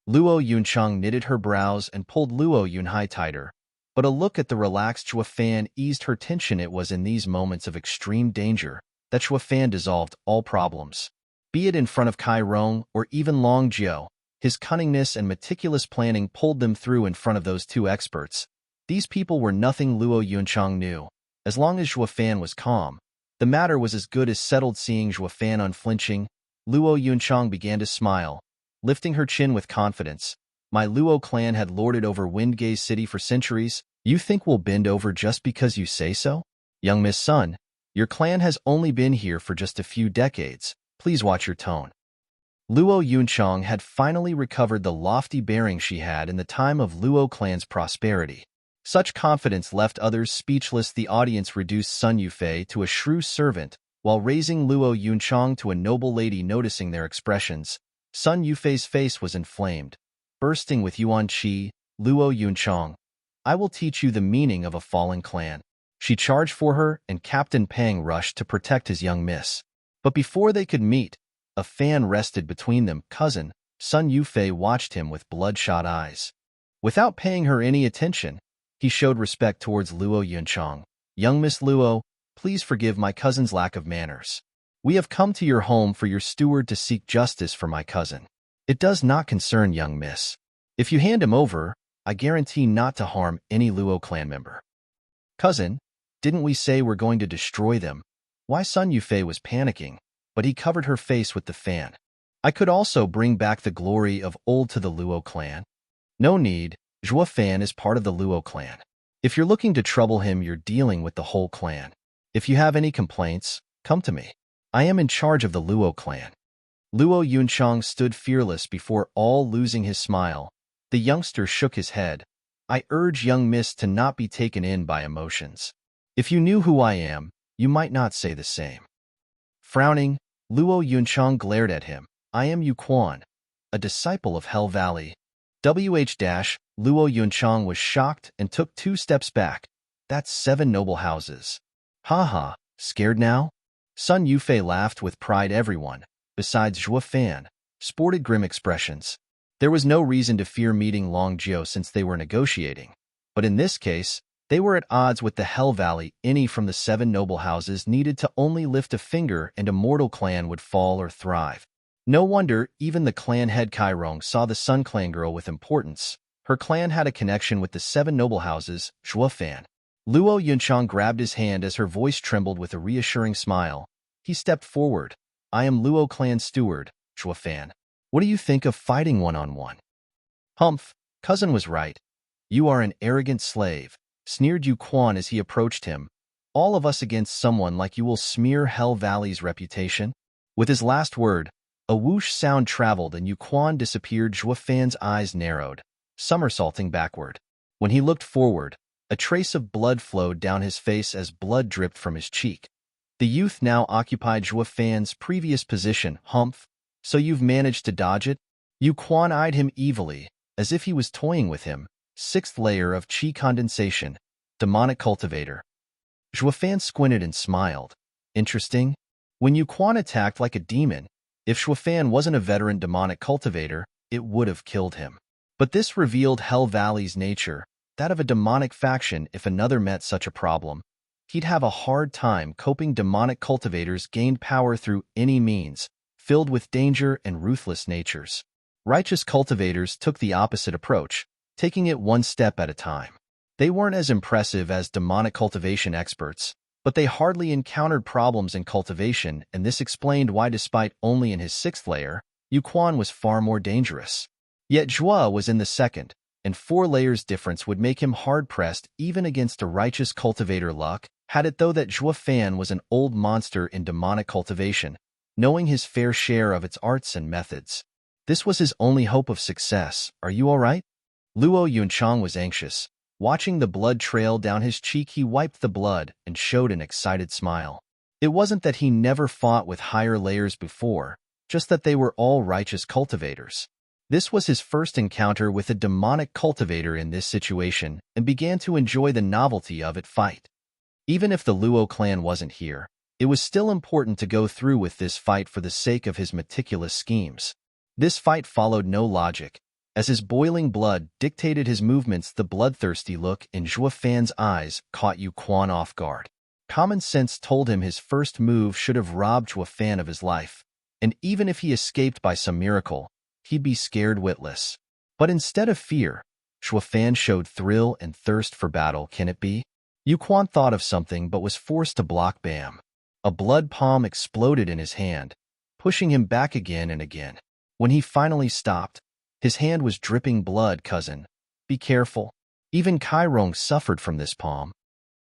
Luo Yunchang knitted her brows and pulled Luo Yunhai tighter, but a look at the relaxed Zhuo Fan eased her tension. It was in these moments of extreme danger that Zhuo Fan dissolved all problems. Be it in front of Kai Rong or even Long Jiao, his cunningness and meticulous planning pulled them through in front of those two experts. These people were nothing Luo Yunchang knew. As long as Zhuo Fan was calm, the matter was as good as settled. Seeing Zhuo Fan unflinching, Luo Yunchang began to smile, lifting her chin with confidence. My Luo clan had lorded over Windgaze City for centuries. You think we'll bend over just because you say so? Young Miss Sun, your clan has only been here for just a few decades. Please watch your tone. Luo Yunchang had finally recovered the lofty bearing she had in the time of Luo clan's prosperity. Such confidence left others speechless. The audience reduced Sun Yufei to a shrew servant, while raising Luo Yunchang to a noble lady. Noticing their expressions, Sun Yufei's face was inflamed. Bursting with Yuan Qi, Luo Yunchang, I will teach you the meaning of a fallen clan. She charged for her, and Captain Pang rushed to protect his young miss. But before they could meet, a fan rested between them. Cousin, Sun Yufei watched him with bloodshot eyes. Without paying her any attention, he showed respect towards Luo Yunchang. Young Miss Luo, please forgive my cousin's lack of manners. We have come to your home for your steward to seek justice for my cousin. It does not concern young miss. If you hand him over, I guarantee not to harm any Luo clan member. Cousin, didn't we say we're going to destroy them? Why? Sun Yufei was panicking, but he covered her face with the fan. I could also bring back the glory of old to the Luo clan. No need. Zhuo Fan is part of the Luo clan. If you're looking to trouble him, you're dealing with the whole clan. If you have any complaints, come to me. I am in charge of the Luo clan. Luo Yunchang stood fearless before all, losing his smile. The youngster shook his head. I urge young miss to not be taken in by emotions. If you knew who I am, you might not say the same. Frowning, Luo Yunchang glared at him. I am Yu Quan, a disciple of Hell Valley. Luo Yunchang was shocked and took 2 steps back. That's 7 noble houses. Ha, scared now? Sun Yufei laughed with pride. Everyone, besides Zhuo Fan, sported grim expressions. There was no reason to fear meeting Long Jiao since they were negotiating. But in this case, they were at odds with the Hell Valley. Any from the 7 noble houses needed to only lift a finger and a mortal clan would fall or thrive. No wonder even the clan head Kai Rong saw the Sun Clan girl with importance. Her clan had a connection with the 7 noble houses. Zhuo Fan. Luo Yunchang grabbed his hand as her voice trembled with a reassuring smile. He stepped forward. I am Luo clan steward, Zhuo Fan. What do you think of fighting one-on-one? Humph, cousin was right. You are an arrogant slave, sneered Yu Quan as he approached him. All of us against someone like you will smear Hell Valley's reputation? With his last word, a whoosh sound traveled and Yu Quan disappeared. Zhuo Fan's eyes narrowed, somersaulting backward. When he looked forward, a trace of blood flowed down his face as blood dripped from his cheek. The youth now occupied Zhuo Fan's previous position. Humph, so you've managed to dodge it? Yu Quan eyed him evilly, as if he was toying with him. 6th layer of Qi condensation, demonic cultivator. Zhuo Fan squinted and smiled. Interesting. When Yu Quan attacked like a demon, if Zhuo Fan wasn't a veteran demonic cultivator, it would have killed him. But this revealed Hell Valley's nature, that of a demonic faction. If another met such a problem, he'd have a hard time coping. Demonic cultivators gained power through any means, filled with danger and ruthless natures. Righteous cultivators took the opposite approach, taking it one step at a time. They weren't as impressive as demonic cultivation experts, but they hardly encountered problems in cultivation, and this explained why, despite only in his 6th layer, Yu Quan was far more dangerous. Yet Zhuo was in the 2nd, and 4 layers difference would make him hard-pressed even against a righteous cultivator. Luck had it, though, that Zhuo Fan was an old monster in demonic cultivation, knowing his fair share of its arts and methods. This was his only hope of success. Are you all right? Luo Yunchang was anxious. Watching the blood trail down his cheek, he wiped the blood and showed an excited smile. It wasn't that he never fought with higher layers before, just that they were all righteous cultivators. This was his first encounter with a demonic cultivator in this situation, and began to enjoy the novelty of it. Fight. Even if the Luo clan wasn't here, it was still important to go through with this fight for the sake of his meticulous schemes. This fight followed no logic. As his boiling blood dictated his movements, the bloodthirsty look in Zhuo Fan's eyes caught Yu Quan off guard. Common sense told him his first move should have robbed Zhuo Fan of his life, and even if he escaped by some miracle, he'd be scared witless. But instead of fear, Zhuo Fan showed thrill and thirst for battle. Can it be? Yu Quan thought of something but was forced to block. Bam! A blood palm exploded in his hand, pushing him back again and again. When he finally stopped, his hand was dripping blood. Cousin, be careful. Even Kai Rong suffered from this palm.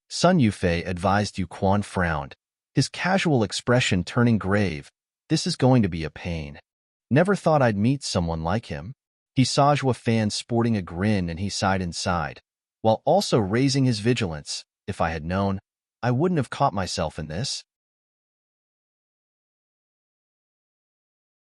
Sun Yufei advised. Yu Quan frowned, his casual expression turning grave. This is going to be a pain. Never thought I'd meet someone like him. He saw Zhuo Fan sporting a grin and he sighed inside, while also raising his vigilance. If I had known, I wouldn't have caught myself in this.